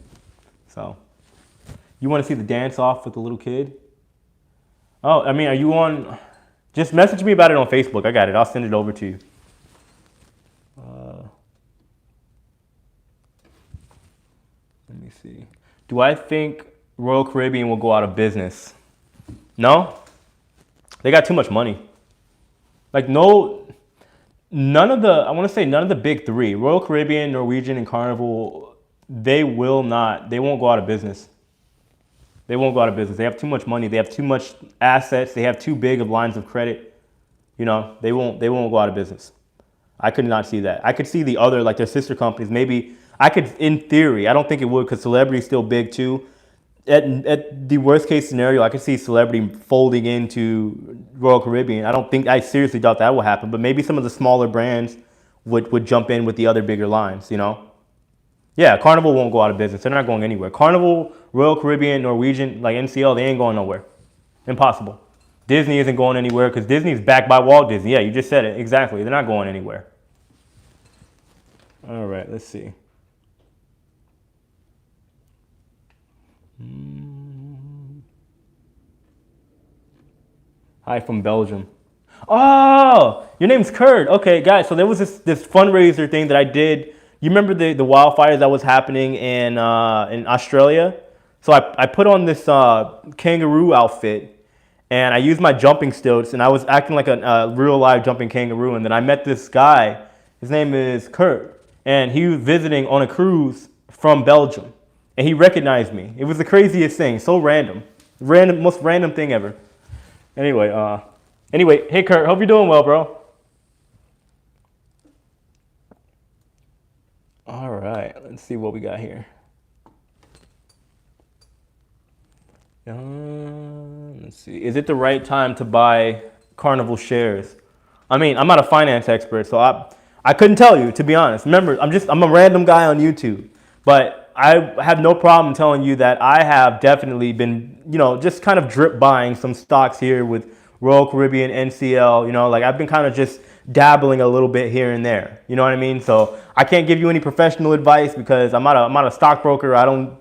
So, you want to see the dance off with the little kid? Oh, I mean, are you on? Just message me about it on Facebook. I got it. I'll send it over to you. Let me see. Do I think Royal Caribbean will go out of business? No. They got too much money. Like, none of the big three, Royal Caribbean, Norwegian, and Carnival, they won't go out of business. They won't go out of business. They have too much money. They have too much assets. They have too big of lines of credit. You know, they won't go out of business. I could not see that. I could see the other, like their sister companies, maybe I could, in theory, I don't think it would because Celebrity's still big too. At the worst case scenario, I could see Celebrity folding into Royal Caribbean. I seriously doubt that will happen, but maybe some of the smaller brands would jump in with the other bigger lines, you know? Yeah, Carnival won't go out of business. They're not going anywhere. Carnival, Royal Caribbean, Norwegian, like NCL, they ain't going nowhere. Impossible. Disney isn't going anywhere because Disney's backed by Walt Disney. Yeah, you just said it. Exactly. They're not going anywhere. All right, let's see. Hi from Belgium. Oh, your name's Kurt. Okay, guys, so there was this fundraiser thing that I did. You remember the wildfires that was happening in Australia? So I put on this kangaroo outfit, and I used my jumping stilts, and I was acting like a real live jumping kangaroo. And then I met this guy. His name is Kurt, and he was visiting on a cruise from Belgium, and he recognized me. It was the craziest thing, so random, most random thing ever. Anyway, hey Kurt, hope you're doing well, bro. All right, let's see what we got here. Let's see. Is it the right time to buy Carnival shares? I mean, I'm not a finance expert, so I couldn't tell you, to be honest. Remember, I'm a random guy on YouTube, but I have no problem telling you that I have definitely been, just kind of drip buying some stocks here with Royal Caribbean, NCL, like I've been kind of just dabbling a little bit here and there. You know what I mean? So I can't give you any professional advice because I'm not a stockbroker. I don't,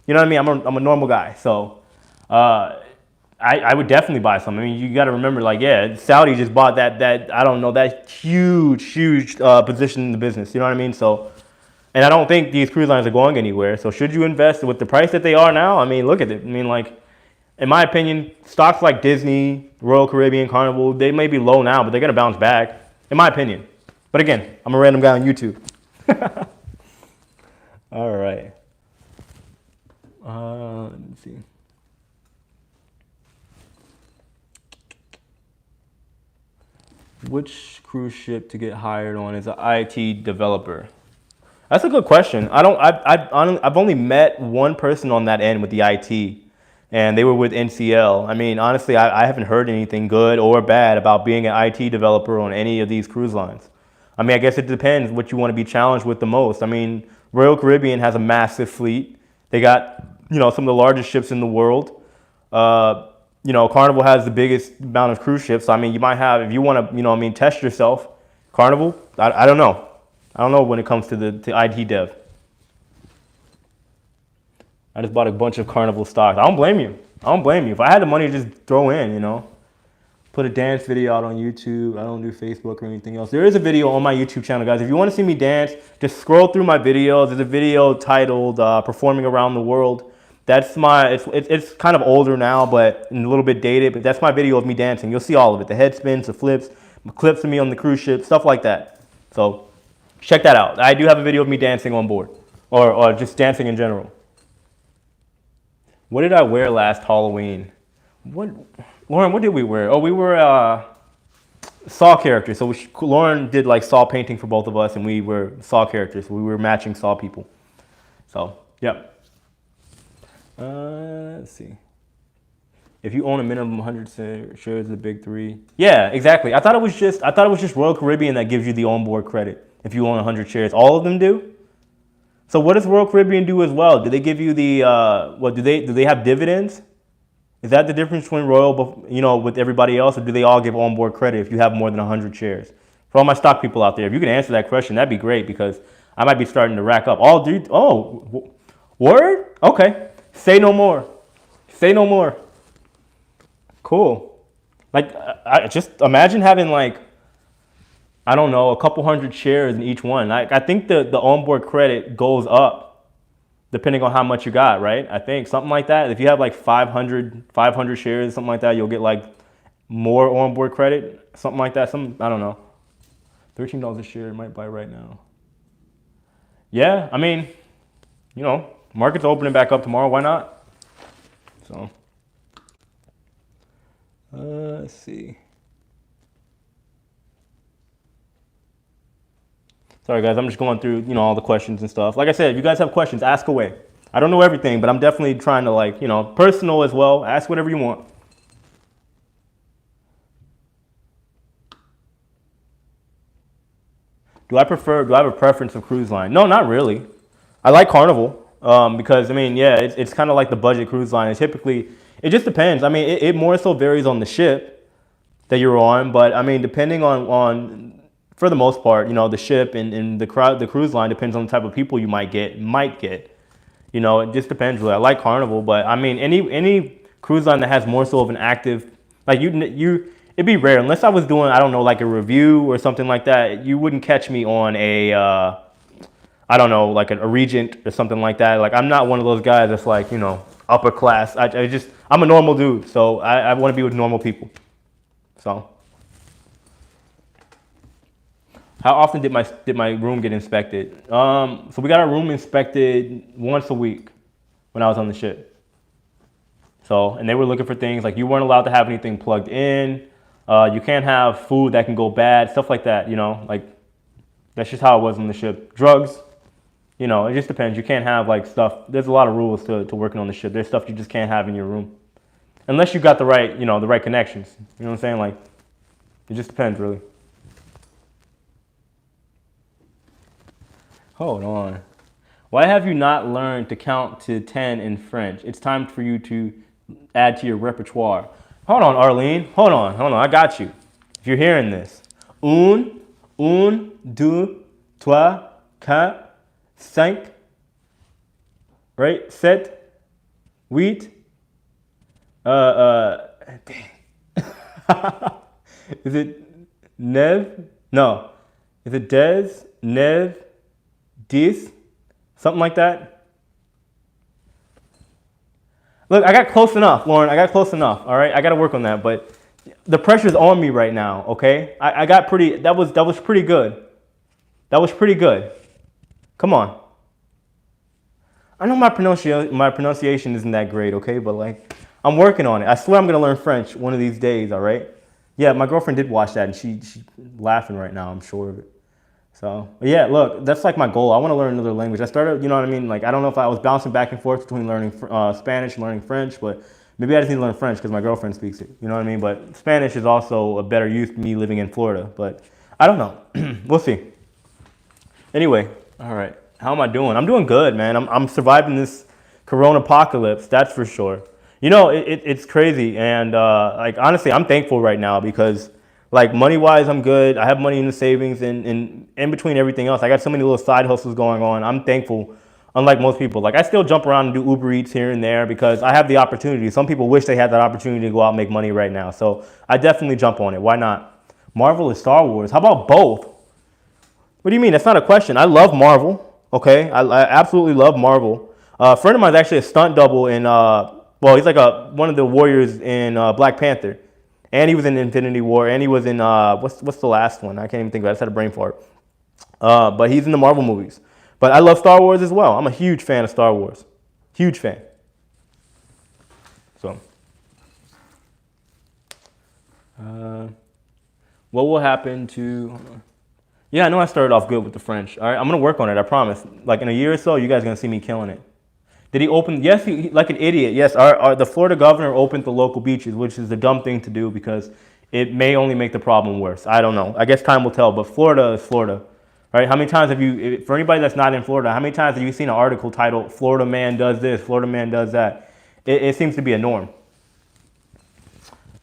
you know what I mean? I'm a normal guy. So I would definitely buy some. I mean, you got to remember, like, yeah, Saudi just bought that I don't know, that huge position in the business. You know what I mean? So, and I don't think these cruise lines are going anywhere. So should you invest with the price that they are now? I mean, look at it. I mean, like, in my opinion, stocks like Disney, Royal Caribbean, Carnival, they may be low now, but they're going to bounce back, in my opinion. But again, I'm a random guy on YouTube. All right. Let me see. Which cruise ship to get hired on as an IT developer? That's a good question. I've only met one person on that end with the IT, and they were with NCL. I mean, honestly, I haven't heard anything good or bad about being an IT developer on any of these cruise lines. I mean, I guess it depends what you want to be challenged with the most. I mean, Royal Caribbean has a massive fleet. They got, some of the largest ships in the world. Carnival has the biggest amount of cruise ships. So, I mean, you might have, if you want to, test yourself, Carnival, I don't know. I don't know when it comes to IT dev. I just bought a bunch of Carnival stocks. I don't blame you. I don't blame you. If I had the money to just throw in, you know, put a dance video out on YouTube. I don't do Facebook or anything else. There is a video on my YouTube channel, guys. If you want to see me dance, just scroll through my videos. There's a video titled Performing Around the World. That's it's kind of older now, but a little bit dated. But that's my video of me dancing. You'll see all of it. The head spins, the flips, clips of me on the cruise ship, stuff like that. So check that out. I do have a video of me dancing on board or just dancing in general. What did I wear last Halloween? Lauren, what did we wear? Oh, we were Saw characters. So Lauren did like Saw painting for both of us, and we were Saw characters. We were matching Saw people. So, yep. Let's see. If you own a minimum 100 shares of the big three. Yeah, exactly. I thought it was just Royal Caribbean that gives you the onboard credit if you own 100 shares. All of them do? So what does Royal Caribbean do as well? Do they give you the do they have dividends? Is that the difference between Royal, you know, with everybody else, or do they all give onboard credit if you have more than 100 shares? For all my stock people out there, if you can answer that question, that'd be great, because I might be starting to rack up. Word? Okay. Say no more. Say no more. Cool. Like, I just imagine having like, I don't know, a couple hundred shares in each one. I think the onboard credit goes up depending on how much you got, right? I think something like that. If you have like 500 shares, something like that, you'll get like more onboard credit, something like that. I don't know. $13 a share, might buy right now. Yeah, I mean, you know, market's opening back up tomorrow. Why not? So, let's see. Sorry, guys, I'm just going through, you know, all the questions and stuff. Like I said, if you guys have questions, ask away. I don't know everything, but I'm definitely trying to, like, you know, personal as well. Ask whatever you want. Do I have a preference of cruise line? No, not really. I like Carnival because, I mean, yeah, it's kind of like the budget cruise line. It just depends. I mean, it more so varies on the ship that you're on, but I mean, depending on for the most part, you know, the ship and the cruise line depends on the type of people you might get. You know, it just depends really. I like Carnival, but I mean, any cruise line that has more so of an active, like it'd be rare unless I was doing, I don't know, like a review or something like that. You wouldn't catch me on a, I don't know, like a Regent or something like that. Like, I'm not one of those guys that's like, you know, upper class. I'm a normal dude, so I want to be with normal people. So. How often did my room get inspected? So we got our room inspected once a week when I was on the ship. So, and they were looking for things like you weren't allowed to have anything plugged in. You can't have food that can go bad, stuff like that, you know, like that's just how it was on the ship. Drugs, you know, it just depends. You can't have like stuff. There's a lot of rules to working on the ship. There's stuff you just can't have in your room unless you got the right, you know, the right connections. You know what I'm saying? Like, it just depends really. Hold on. Why have you not learned to count to 10 in French? It's time for you to add to your repertoire. Hold on, Arlene. Hold on. I got you. If you're hearing this. Un, deux, trois, quatre, cinq, right? Sept, huit. Dang. Is it neuf? No. Is it des, neuf, dix? Something like that. Look, I got close enough, Lauren. I got close enough. All right, I got to work on that. But the pressure's on me right now. Okay, I got pretty. That was pretty good. That was pretty good. Come on. I know my pronunciation isn't that great. Okay, but like I'm working on it. I swear I'm gonna learn French one of these days. All right. Yeah, my girlfriend did watch that, and she's laughing right now. I'm sure of it. So, yeah, look, that's like my goal. I want to learn another language. I started, you know what I mean? Like, I don't know if I was bouncing back and forth between learning Spanish and learning French, but maybe I just need to learn French because my girlfriend speaks it. You know what I mean? But Spanish is also a better use me living in Florida. But I don't know. We'll see. Anyway, all right. How am I doing? I'm doing good, man. I'm surviving this corona apocalypse, that's for sure. You know, it's crazy. And, like, honestly, I'm thankful right now because, like, money-wise, I'm good. I have money in the savings and in between everything else. I got so many little side hustles going on. I'm thankful Unlike most people, like I still jump around and do Uber Eats here and there because I have the opportunity. Some people wish they had that opportunity to go out and make money right now. So I definitely jump on it. Why not? Marvel or Star Wars? How about both? What do you mean? That's not a question. I love Marvel. Okay, I absolutely love Marvel. A friend of mine is actually a stunt double in. Well, he's like one of the warriors in Black Panther, and he was in Infinity War, and he was in what's the last one? I can't even think of it. I just had a brain fart. But he's in the Marvel movies. But I love Star Wars as well. I'm a huge fan of Star Wars. Huge fan. So, what will happen to? Yeah, I know I started off good with the French. All right, I'm gonna work on it. I promise. Like in a year or so, you guys are gonna see me killing it. Did he open? Yes, he like an idiot. Yes, the Florida governor opened the local beaches, which is the dumb thing to do because it may only make the problem worse. I don't know. I guess time will tell. But Florida is Florida. Right? How many times have you, for anybody that's not in Florida, how many times have you seen an article titled "Florida man does this, Florida man does that"? It seems to be a norm.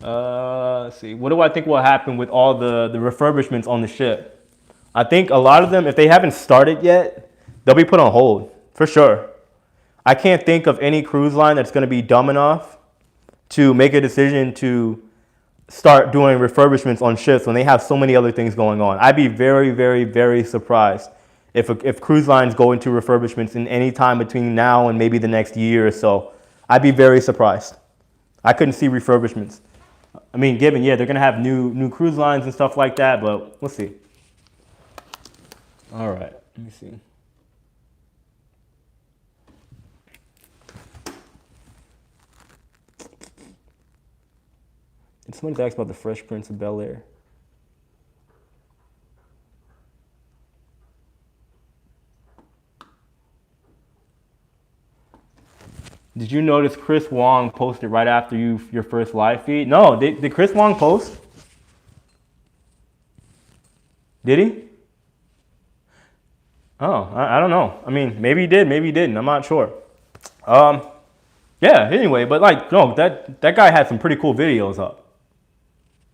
Let's see. What do I think will happen with all the refurbishments on the ship? I think a lot of them, if they haven't started yet, they'll be put on hold for sure. I can't think of any cruise line that's going to be dumb enough to make a decision to start doing refurbishments on ships when they have so many other things going on. I'd be very, very, very surprised if cruise lines go into refurbishments in any time between now and maybe the next year or so. I'd be very surprised. I couldn't see refurbishments. I mean, given, yeah, they're going to have new cruise lines and stuff like that, but we'll see. All right, let me see. Somebody's asked about the Fresh Prince of Bel-Air. Did you notice Chris Wong posted right after your first live feed? No, did Chris Wong post? Did he? Oh, I don't know. I mean, maybe he did, maybe he didn't. I'm not sure. Yeah. Anyway, but like, no, that guy had some pretty cool videos up.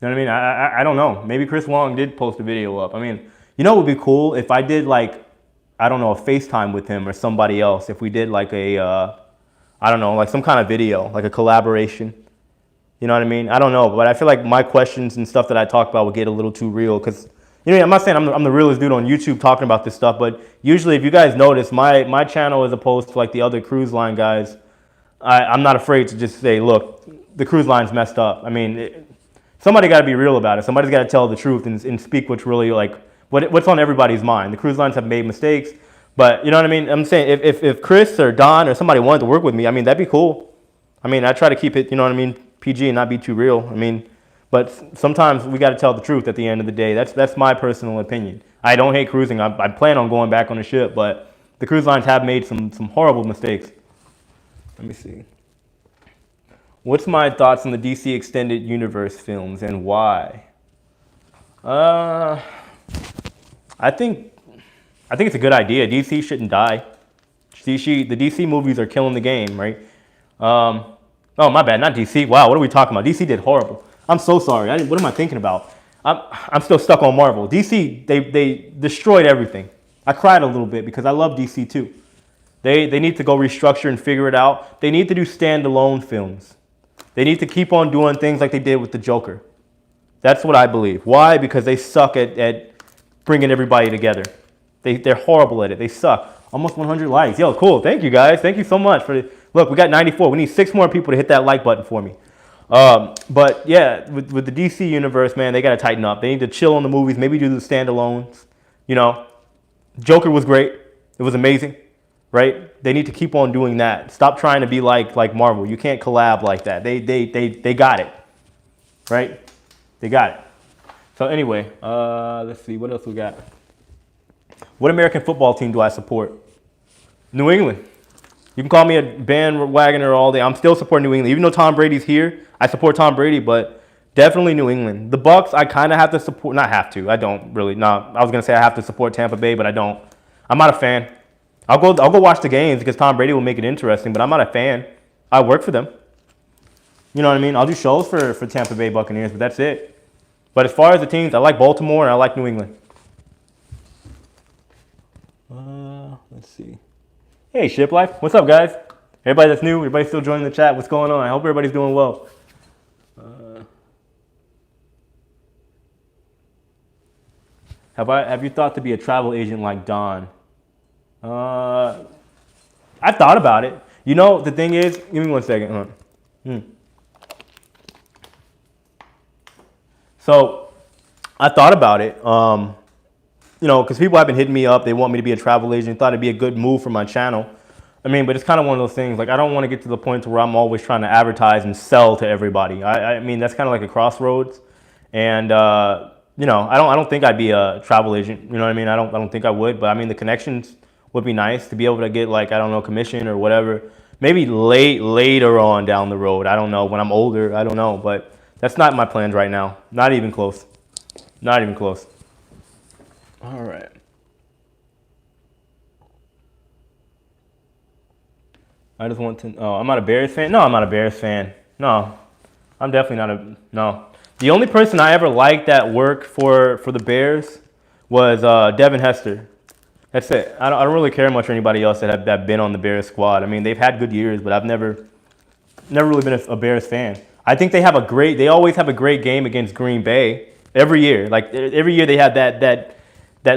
You know what I mean? I don't know. Maybe Chris Wong did post a video up. I mean, you know what would be cool if I did like, I don't know, a FaceTime with him or somebody else. If we did like a, I don't know, like some kind of video, like a collaboration. You know what I mean? I don't know, but I feel like my questions and stuff that I talk about would get a little too real because, you know, I'm not saying I'm the realest dude on YouTube talking about this stuff, but usually if you guys notice, my channel as opposed to like the other cruise line guys, I'm not afraid to just say, look, the cruise line's messed up. I mean, somebody got to be real about it. Somebody's got to tell the truth and speak what's really like, what's on everybody's mind. The cruise lines have made mistakes, but you know what I mean? I'm saying if Chris or Don or somebody wanted to work with me, I mean, that'd be cool. I mean, I try to keep it, you know what I mean, PG and not be too real. I mean, but sometimes we got to tell the truth at the end of the day. That's my personal opinion. I don't hate cruising. I plan on going back on the ship, but the cruise lines have made some horrible mistakes. Let me see. What's my thoughts on the DC Extended Universe films and why? I think it's a good idea. DC shouldn't die. The DC movies are killing the game, right? Oh, my bad, not DC. Wow, what are we talking about? DC did horrible. I'm so sorry. What am I thinking about? I'm still stuck on Marvel. DC, they destroyed everything. I cried a little bit because I love DC too. They need to go restructure and figure it out. They need to do standalone films. They need to keep on doing things like they did with the Joker. That's what I believe. Why? Because they suck at bringing everybody together. They're horrible at it. They suck. Almost 100 likes. Yo, cool. Thank you, guys. Thank you so much. Look, we got 94. We need 6 more people to hit that like button for me. But yeah, with the DC universe, man, they got to tighten up. They need to chill on the movies. Maybe do the standalones. You know, Joker was great. It was amazing. Right? They need to keep on doing that. Stop trying to be like Marvel. You can't collab like that. They got it. Right? They got it. So anyway, let's see. What else we got? What American football team do I support? New England. You can call me a bandwagoner all day. I'm still supporting New England. Even though Tom Brady's here, I support Tom Brady, but definitely New England. The Bucks, I kind of have to support. Not have to. I don't really. No, I was going to say I have to support Tampa Bay, but I don't. I'm not a fan. I'll go watch the games because Tom Brady will make it interesting, but I'm not a fan. I work for them. You know what I mean? I'll do shows for Tampa Bay Buccaneers, but that's it. But as far as the teams, I like Baltimore and I like New England. Let's see. Hey, Shiplife. What's up, guys? Everybody that's new, everybody still joining the chat. What's going on? I hope everybody's doing well. Have you thought to be a travel agent like Don? I've thought about it. You know, the thing is, give me 1 second. So I thought about it. You know, because people have been hitting me up. They want me to be a travel agent. Thought it'd be a good move for my channel. I mean, but it's kind of one of those things. Like, I don't want to get to the point where I'm always trying to advertise and sell to everybody. I mean, that's kind of like a crossroads. And you know, I don't think I'd be a travel agent. You know what I mean? I don't think I would. But I mean, the connections would be nice to be able to get, like, I don't know, commission or whatever. Maybe later on down the road. I don't know, when I'm older. I don't know. But that's not my plans right now. Not even close. Not even close. All right. I just want to. Oh, I'm not a Bears fan. No, I'm not a Bears fan. No, I'm definitely not a. No. The only person I ever liked that worked for the Bears was Devin Hester. That's it. I don't really care much for anybody else that have been on the Bears squad. I mean, they've had good years, but I've never really been a Bears fan. I think they always have a great game against Green Bay every year. Like, every year they have that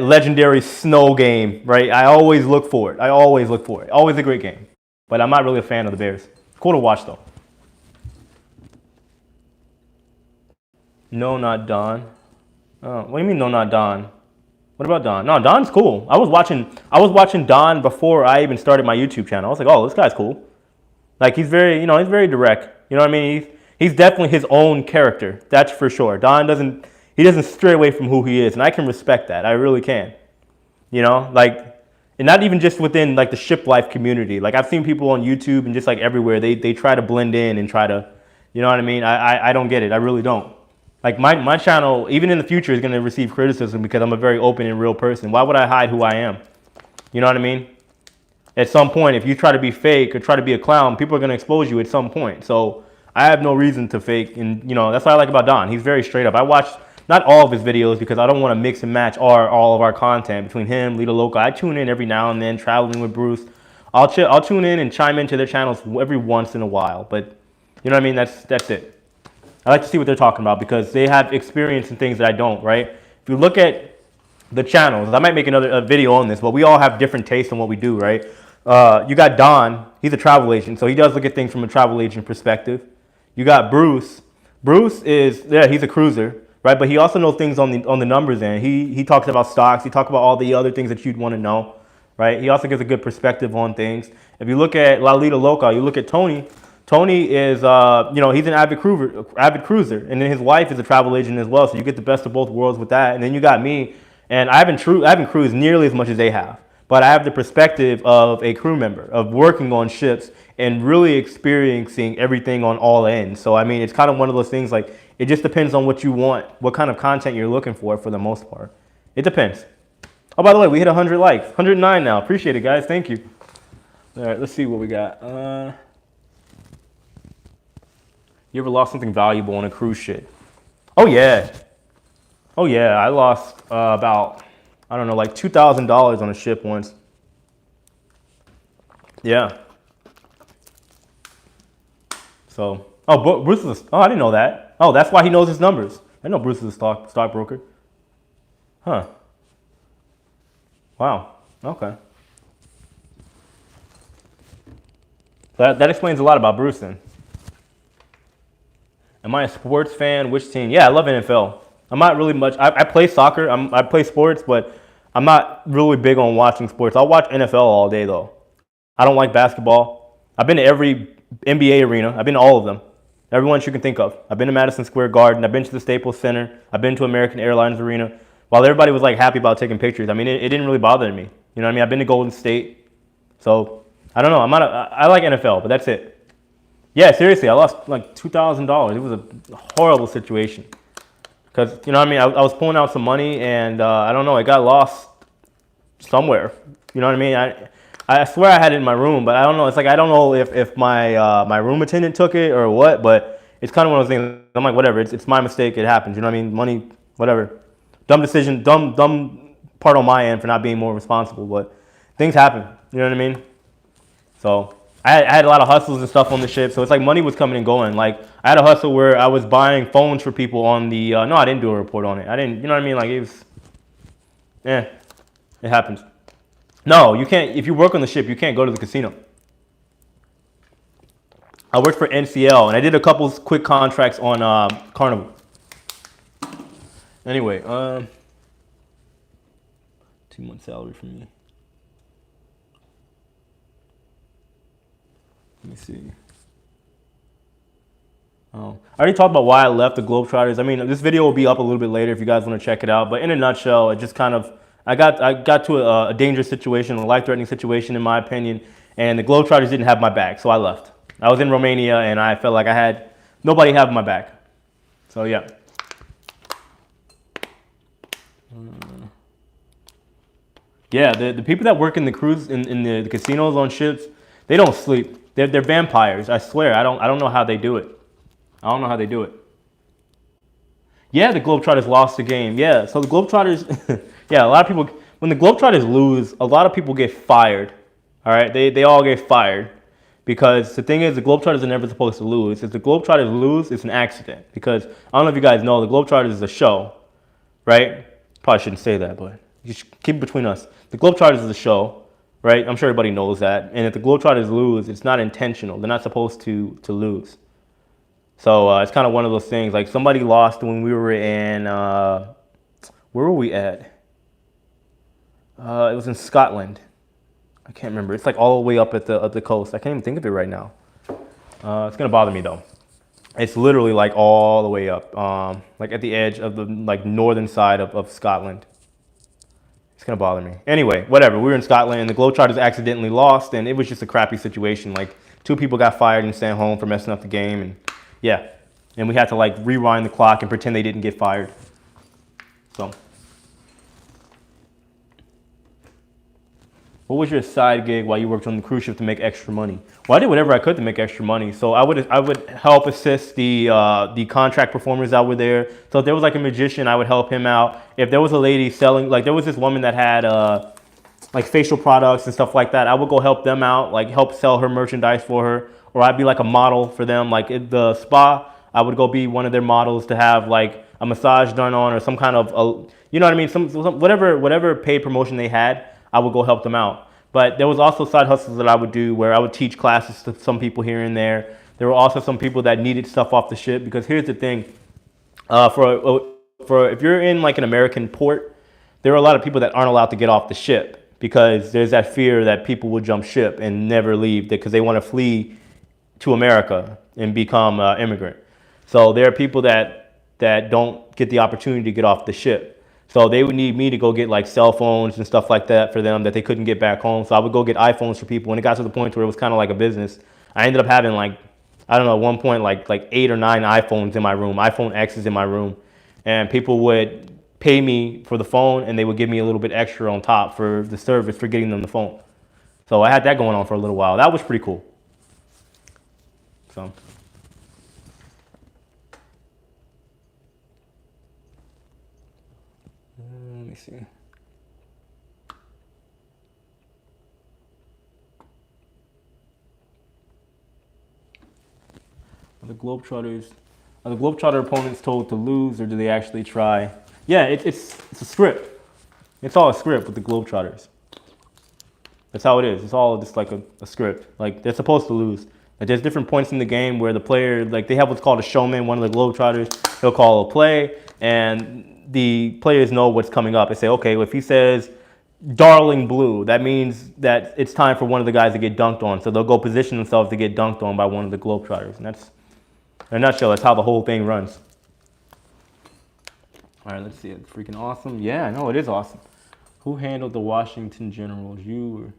legendary snow game, right? I always look for it. Always a great game. But I'm not really a fan of the Bears. Cool to watch, though. No, not Don. Oh, what do you mean, no, not Don? What about Don? No, Don's cool. I was watching Don before I even started my YouTube channel. I was like, oh, this guy's cool. Like, he's very direct. You know what I mean? He's definitely his own character. That's for sure. Don doesn't stray away from who he is, and I can respect that. I really can. You know, like, and not even just within, like, the Shiplife community. Like, I've seen people on YouTube and just, like, everywhere. They try to blend in and try to, you know what I mean? I don't get it. I really don't. Like, my channel, even in the future, is going to receive criticism because I'm a very open and real person. Why would I hide who I am? You know what I mean? At some point, if you try to be fake or try to be a clown, people are going to expose you at some point. So I have no reason to fake. And, you know, that's what I like about Don. He's very straight up. I watch not all of his videos because I don't want to mix and match all of our content between him, Lita Loca. I tune in every now and then, traveling with Bruce. I'll tune in and chime into their channels every once in a while. But, you know what I mean? That's it. I like to see what they're talking about because they have experience in things that I don't, right? If you look at the channels, I might make another video on this, but we all have different tastes in what we do, right? You got Don, he's a travel agent, so he does look at things from a travel agent perspective. You got Bruce. Bruce is, yeah, he's a cruiser, right? But he also knows things on the numbers end. He talks about stocks, he talks about all the other things that you'd want to know, right? He also gives a good perspective on things. If you look at Lolita Loca, you look at Tony. Tony is, you know, he's an avid cruiser, and then his wife is a travel agent as well. So you get the best of both worlds with that. And then you got me, and I haven't cruised nearly as much as they have, but I have the perspective of a crew member, of working on ships and really experiencing everything on all ends. So I mean, it's kind of one of those things. Like, it just depends on what you want, what kind of content you're looking for the most part. It depends. Oh, by the way, we hit 100 likes, 109 now. Appreciate it, guys. Thank you. All right, let's see what we got. You ever lost something valuable on a cruise ship? Oh yeah. Oh yeah, I lost about, I don't know, like $2,000 on a ship once. Yeah. So, oh, Bruce is, oh, I didn't know that. Oh, that's why he knows his numbers. I know Bruce is a stockbroker. Huh. Wow. Okay. That explains a lot about Bruce then. Am I a sports fan? Which team? Yeah, I love NFL. I'm not really much. I play soccer. I play sports, but I'm not really big on watching sports. I'll watch NFL all day, though. I don't like basketball. I've been to every NBA arena. I've been to all of them. Every one you can think of. I've been to Madison Square Garden. I've been to the Staples Center. I've been to American Airlines Arena. While everybody was, like, happy about taking pictures, I mean, it didn't really bother me. You know what I mean? I've been to Golden State. So, I don't know. I like NFL, but that's it. Yeah, seriously, I lost like $2,000. It was a horrible situation. Because, you know what I mean, I was pulling out some money and I don't know, it got lost somewhere. You know what I mean? I swear I had it in my room, but I don't know. It's like, I don't know if my room attendant took it or what, but it's kind of one of those things. I'm like, whatever, it's my mistake, it happens. You know what I mean? Money, whatever. Dumb decision, dumb part on my end for not being more responsible, but things happen. You know what I mean? So I had a lot of hustles and stuff on the ship. So it's like money was coming and going. Like I had a hustle where I was buying phones for people on the. No, I didn't do a report on it. I didn't. You know what I mean? Like it was. Eh, it happens. No, you can't. If you work on the ship, you can't go to the casino. I worked for NCL and I did a couple quick contracts on Carnival. Anyway, 2 months salary for me. Let me see. Oh, I already talked about why I left the Globetrotters. I mean, this video will be up a little bit later if you guys want to check it out. But in a nutshell, it just kind of I got to a dangerous situation, a life-threatening situation, in my opinion, and the Globetrotters didn't have my back, so I left. I was in Romania, and I felt like I had nobody having my back. So yeah. Yeah, the people that work in the cruise in the casinos on ships, they don't sleep. They're vampires. I swear. I don't know how they do it. I don't know how they do it. Yeah, the Globetrotters lost the game. Yeah, so the Globetrotters, yeah, a lot of people, when the Globetrotters lose, a lot of people get fired. All right, they all get fired because the thing is, the Globetrotters are never supposed to lose. If the Globetrotters lose, it's an accident because I don't know if you guys know, the Globetrotters is a show, right? Probably shouldn't say that, but you should keep it between us. The Globetrotters is a show, right? I'm sure everybody knows that. And if the Globetrotters lose, it's not intentional. They're not supposed to lose. So it's kind of one of those things. Like somebody lost when we were in, where were we at? It was in Scotland. I can't remember. It's like all the way up at the coast. I can't even think of it right now. It's gonna bother me though. It's literally like all the way up, like at the edge of the like northern side of Scotland. It's gonna bother me. Anyway, whatever. We were in Scotland and the Globetrotters accidentally lost, and it was just a crappy situation. Like 2 people got fired and sent home for messing up the game, and yeah, and we had to like rewind the clock and pretend they didn't get fired. So, what was your side gig while you worked on the cruise ship to make extra money? Well, I did whatever I could to make extra money. So I would help assist the contract performers that were there. So if there was like a magician, I would help him out. If there was a lady selling, like there was this woman that had like facial products and stuff like that, I would go help them out, like help sell her merchandise for her. Or I'd be like a model for them. Like at the spa, I would go be one of their models to have like a massage done on or some kind of, you know what I mean? Some whatever paid promotion they had, I would go help them out. But there was also side hustles that I would do where I would teach classes to some people here and there. There were also some people that needed stuff off the ship because here's the thing. For if you're in like an American port, there are a lot of people that aren't allowed to get off the ship because there's that fear that people will jump ship and never leave because they want to flee to America and become immigrant. So there are people that don't get the opportunity to get off the ship. So they would need me to go get like cell phones and stuff like that for them that they couldn't get back home. So I would go get iPhones for people. When it got to the point where it was kind of like a business, I ended up having like, I don't know, at one point like 8 or 9 iPhones in my room, iPhone X's in my room. And people would pay me for the phone and they would give me a little bit extra on top for the service for getting them the phone. So I had that going on for a little while. That was pretty cool. So. Let me see. Are the Globetrotter opponents told to lose, or do they actually try? Yeah, it's a script. It's all a script with the Globetrotters. That's how it is. It's all just like a script. Like they're supposed to lose. Like there's different points in the game where the player, like they have what's called a showman, one of the Globetrotters, he'll call a play, and the players know what's coming up. They say, okay, well, if he says darling blue, that means that it's time for one of the guys to get dunked on. So they'll go position themselves to get dunked on by one of the Globetrotters. And that's, in a nutshell, that's how the whole thing runs. All right, let's see. It's freaking awesome. Yeah, I know it is awesome. Who handled the Washington Generals? You or?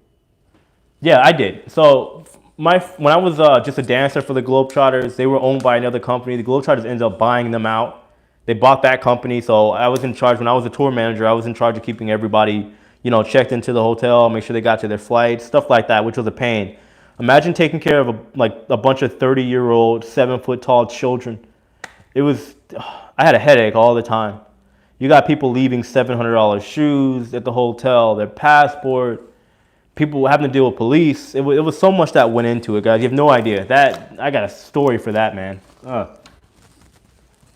Yeah, I did. So when I was just a dancer for the Globetrotters, they were owned by another company. The Globetrotters ended up buying them out. They bought that company, so I was in charge. When I was a tour manager, I was in charge of keeping everybody, you know, checked into the hotel, make sure they got to their flights, stuff like that, which was a pain. Imagine taking care of a bunch of 30-year-old, 7-foot-tall children. It was, I had a headache all the time. You got people leaving $700 shoes at the hotel, their passport, people having to deal with police. It was so much that went into it, guys. You have no idea. That I got a story for that, man. All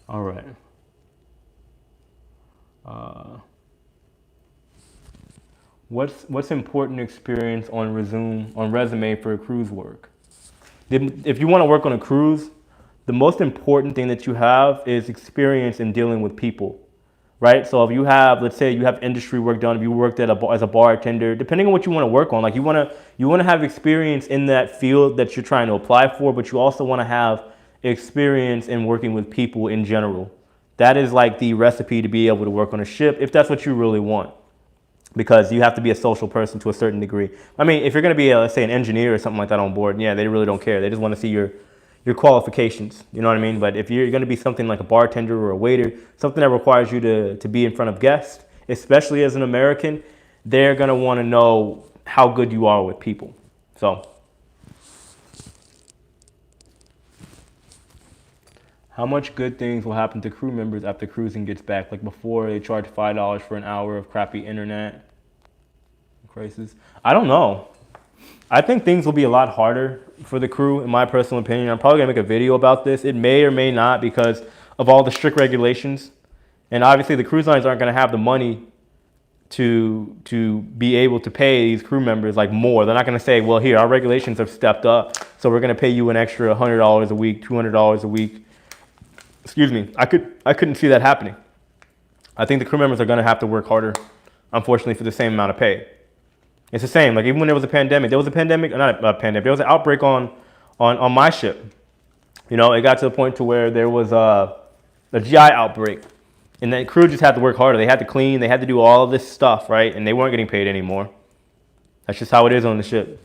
right. What's important experience on resume for cruise work? If you want to work on a cruise, the most important thing that you have is experience in dealing with people, right? So if you have, let's say you have industry work done, if you worked at as a bartender, depending on what you want to work on, like you want to have experience in that field that you're trying to apply for, but you also want to have experience in working with people in general. That is like the recipe to be able to work on a ship if that's what you really want, because you have to be a social person to a certain degree. I mean, if you're going to be, let's say, an engineer or something like that on board, yeah, they really don't care. They just want to see your qualifications, you know what I mean? But if you're going to be something like a bartender or a waiter, something that requires you to be in front of guests, especially as an American, they're going to want to know how good you are with people. So, how much good things will happen to crew members after cruising gets back? Like before, they charge $5 for an hour of crappy internet crisis. I don't know. I think things will be a lot harder for the crew, in my personal opinion. I'm probably gonna make a video about this. It may or may not because of all the strict regulations. And obviously the cruise lines aren't gonna have the money to be able to pay these crew members like more. They're not gonna say, well, here, our regulations have stepped up, so we're gonna pay you an extra $100 a week, $200 a week. Excuse me, I couldn't see that happening. I think the crew members are gonna have to work harder, unfortunately, for the same amount of pay. It's the same. Like even when there was a pandemic, there was an outbreak on my ship. You know, it got to the point to where there was a GI outbreak, and the crew just had to work harder. They had to clean, they had to do all of this stuff, right? And they weren't getting paid anymore. That's just how it is on the ship.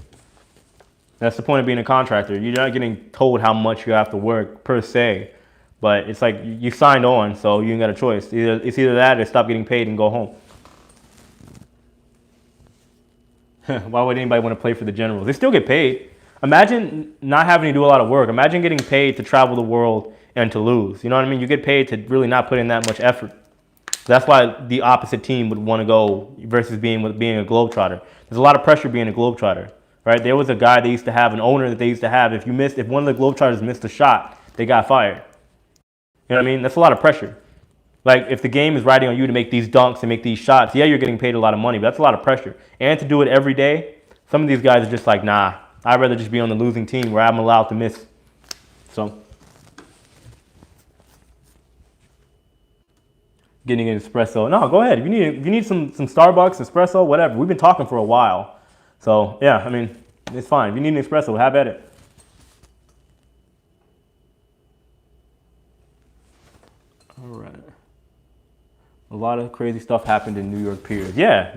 That's the point of being a contractor. You're not getting told how much you have to work per se, but it's like you signed on, so you ain't got a choice. It's either that or stop getting paid and go home. Why would anybody want to play for the Generals? They still get paid. Imagine not having to do a lot of work. Imagine getting paid to travel the world and to lose. You know what I mean? You get paid to really not put in that much effort. That's why the opposite team would want to go versus being a Globetrotter. There's a lot of pressure being a Globetrotter, right? There was a guy they used to have, an owner that they used to have. If one of the Globetrotters missed a shot, they got fired. You know what I mean? That's a lot of pressure. Like if the game is riding on you to make these dunks and make these shots, yeah, you're getting paid a lot of money, but that's a lot of pressure. And to do it every day, some of these guys are just like, nah, I'd rather just be on the losing team where I'm allowed to miss. So, getting an espresso. No, go ahead. If you need some Starbucks, espresso, whatever. We've been talking for a while. So yeah, I mean, it's fine. If you need an espresso, have at it. All right. A lot of crazy stuff happened in New York piers. Yeah,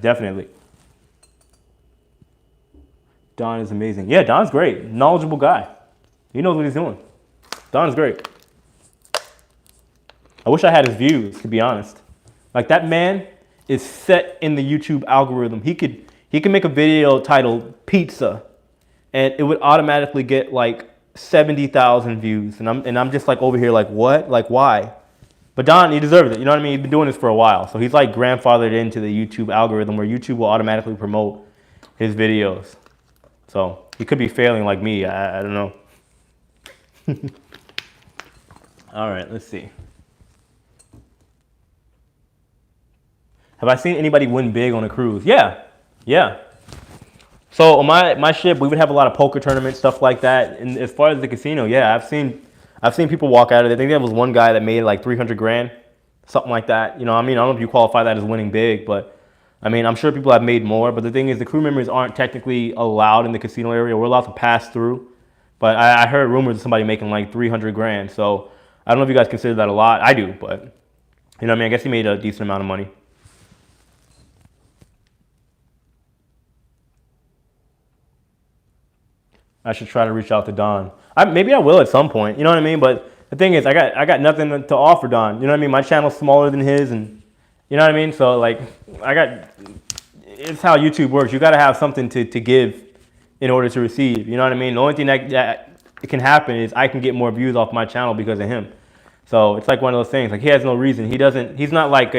definitely. Don is amazing. Yeah, Don's great. Knowledgeable guy. He knows what he's doing. Don's great. I wish I had his views, to be honest. Like that man is set in the YouTube algorithm. He could make a video titled Pizza and it would automatically get like 70,000 views. And I'm just like over here like, what? Like why? But Don, he deserves it. You know what I mean? He's been doing this for a while. So he's like grandfathered into the YouTube algorithm where YouTube will automatically promote his videos. So he could be failing like me. I don't know. All right, let's see. Have I seen anybody win big on a cruise? Yeah. So on my ship, we would have a lot of poker tournaments, stuff like that. And as far as the casino, yeah, I've seen people walk out of it. I think there was one guy that made like 300 grand, something like that. You know, I mean, I don't know if you qualify that as winning big, but I mean, I'm sure people have made more. But the thing is, the crew members aren't technically allowed in the casino area. We're allowed to pass through. But I heard rumors of somebody making like 300 grand. So I don't know if you guys consider that a lot. I do, but you know what I mean? I guess he made a decent amount of money. I should try to reach out to Don. Maybe I will at some point, you know what I mean? But the thing is, I got nothing to offer Don. You know what I mean? My channel's smaller than his, and you know what I mean? So like, it's how YouTube works. You got to have something to give in order to receive. You know what I mean? The only thing that can happen is I can get more views off my channel because of him. So it's like one of those things. Like he has no reason. He's not like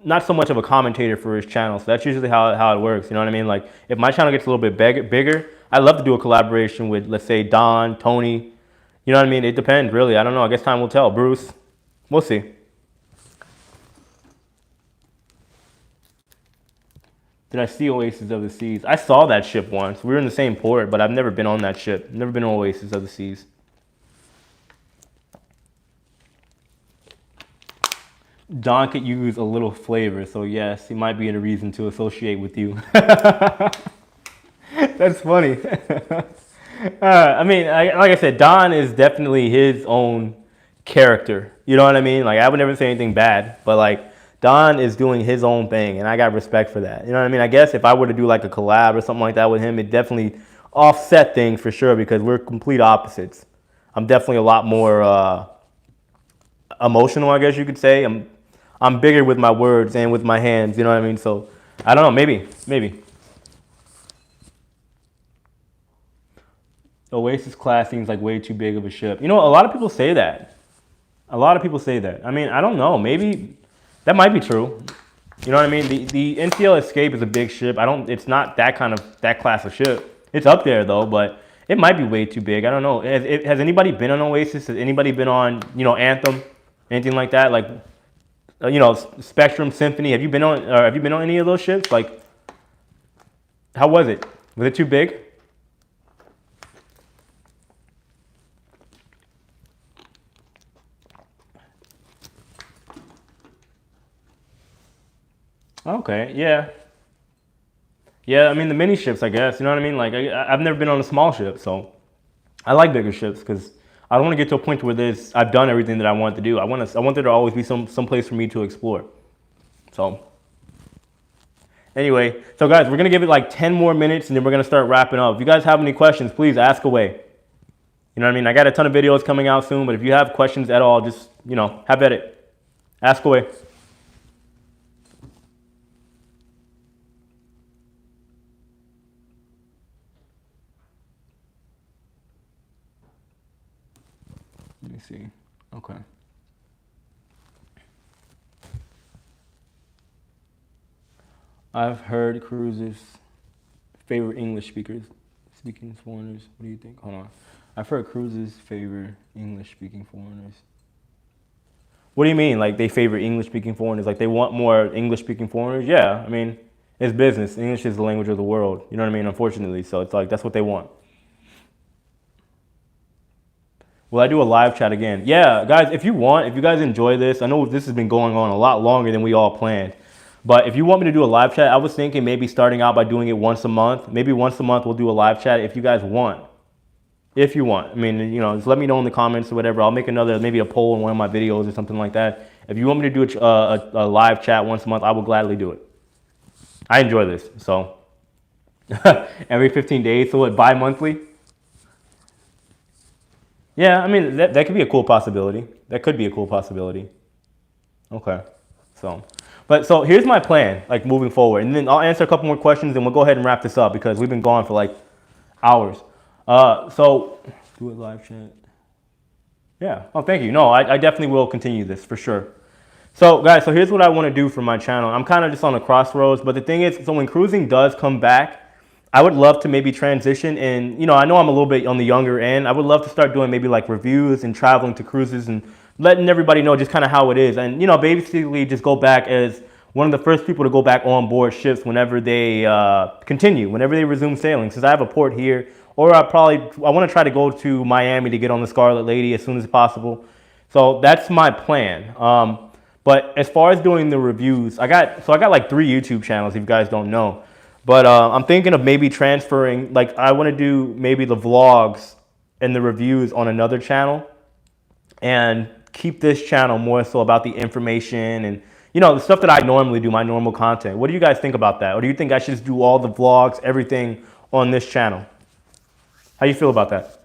not so much of a commentator for his channel. So that's usually how it works. You know what I mean? Like if my channel gets a little bit bigger, I'd love to do a collaboration with, let's say, Don, Tony. You know what I mean? It depends, really. I don't know. I guess time will tell. Bruce, we'll see. Did I see Oasis of the Seas? I saw that ship once. We were in the same port, but I've never been on that ship. Never been on Oasis of the Seas. Don could use a little flavor, so yes, he might be in a reason to associate with you. That's funny. I mean, like I said, Don is definitely his own character. You know what I mean? Like, I would never say anything bad, but like, Don is doing his own thing, and I got respect for that. You know what I mean? I guess if I were to do like a collab or something like that with him, it definitely offset things for sure because we're complete opposites. I'm definitely a lot more emotional, I guess you could say. I'm bigger with my words and with my hands. You know what I mean? So I don't know. Maybe. Oasis class seems like way too big of a ship. You know, a lot of people say that. A lot of people say that. I mean, I don't know. Maybe that might be true. You know what I mean? The NCL Escape is a big ship. It's not that class of ship. It's up there though, but it might be way too big. I don't know. Has anybody been on Oasis? Has anybody been on, Anthem, anything like that? Like, Spectrum, Symphony. Have you been on any of those ships? Like, how was it? Was it too big? Okay, yeah. Yeah, I mean, the mini ships, I guess. You know what I mean? Like, I've never been on a small ship, so I like bigger ships because I don't want to get to a point where I've done everything that I want to do. I want there to always be some place for me to explore. So, anyway, so guys, we're going to give it like 10 more minutes and then we're going to start wrapping up. If you guys have any questions, please ask away. You know what I mean? I got a ton of videos coming out soon, but if you have questions at all, just, have at it. Ask away. Let me see. Okay. I've heard Cruz's favorite English speaking foreigners. What do you think? Hold on. I've heard Cruz's favorite English speaking foreigners. What do you mean? Like they favor English speaking foreigners? Like they want more English speaking foreigners? Yeah. I mean, it's business. English is the language of the world. You know what I mean? Unfortunately. So it's like, that's what they want. Will I do a live chat again? Yeah, guys, if you guys enjoy this, I know this has been going on a lot longer than we all planned. But if you want me to do a live chat, I was thinking maybe starting out by doing it once a month. Maybe once a month we'll do a live chat if you guys want. If you want. I mean, just let me know in the comments or whatever. I'll make maybe a poll in one of my videos or something like that. If you want me to do a live chat once a month, I will gladly do it. I enjoy this, so. Every 15 days, so what, bi-monthly? Yeah, I mean, that could be a cool possibility. That could be a cool possibility. Okay, so here's my plan, like moving forward. And then I'll answer a couple more questions and we'll go ahead and wrap this up because we've been gone for like hours. So, do a live chat. Yeah, oh, thank you. No, I definitely will continue this for sure. So guys, so here's what I want to do for my channel. I'm kind of just on a crossroads, but the thing is, so when cruising does come back, I would love to maybe transition and, I know I'm a little bit on the younger end. I would love to start doing maybe like reviews and traveling to cruises and letting everybody know just kind of how it is. And, basically just go back as one of the first people to go back on board ships whenever they whenever they resume sailing. Since I have a port here, or I want to try to go to Miami to get on the Scarlet Lady as soon as possible. So that's my plan. But as far as doing the reviews, I got like 3 YouTube channels if you guys don't know. But I'm thinking of maybe transferring, like I want to do maybe the vlogs and the reviews on another channel and keep this channel more so about the information and, the stuff that I normally do, my normal content. What do you guys think about that? Or do you think I should just do all the vlogs, everything on this channel? How do you feel about that?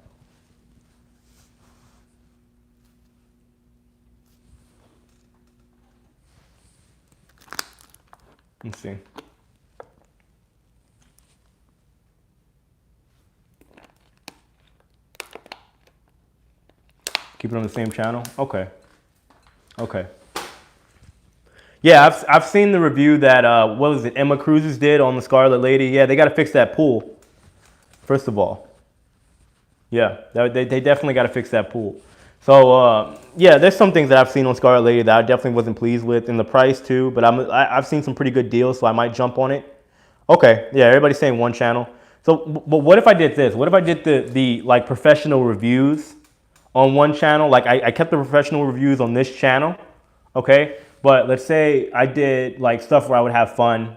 Let's see. Keep it on the same channel? Okay. Yeah, I've seen the review that what was it, Emma Cruises did on the Scarlet Lady. Yeah, they got to fix that pool first of all. Yeah, they definitely got to fix that pool. So yeah, there's some things that I've seen on Scarlet Lady that I definitely wasn't pleased with, and the price too. But I've seen some pretty good deals, so I might jump on it. Okay, yeah, everybody's saying one channel. So, but what if I did this? What if I did the like professional reviews on one channel? Like I kept the professional reviews on this channel, okay? But let's say I did like stuff where I would have fun,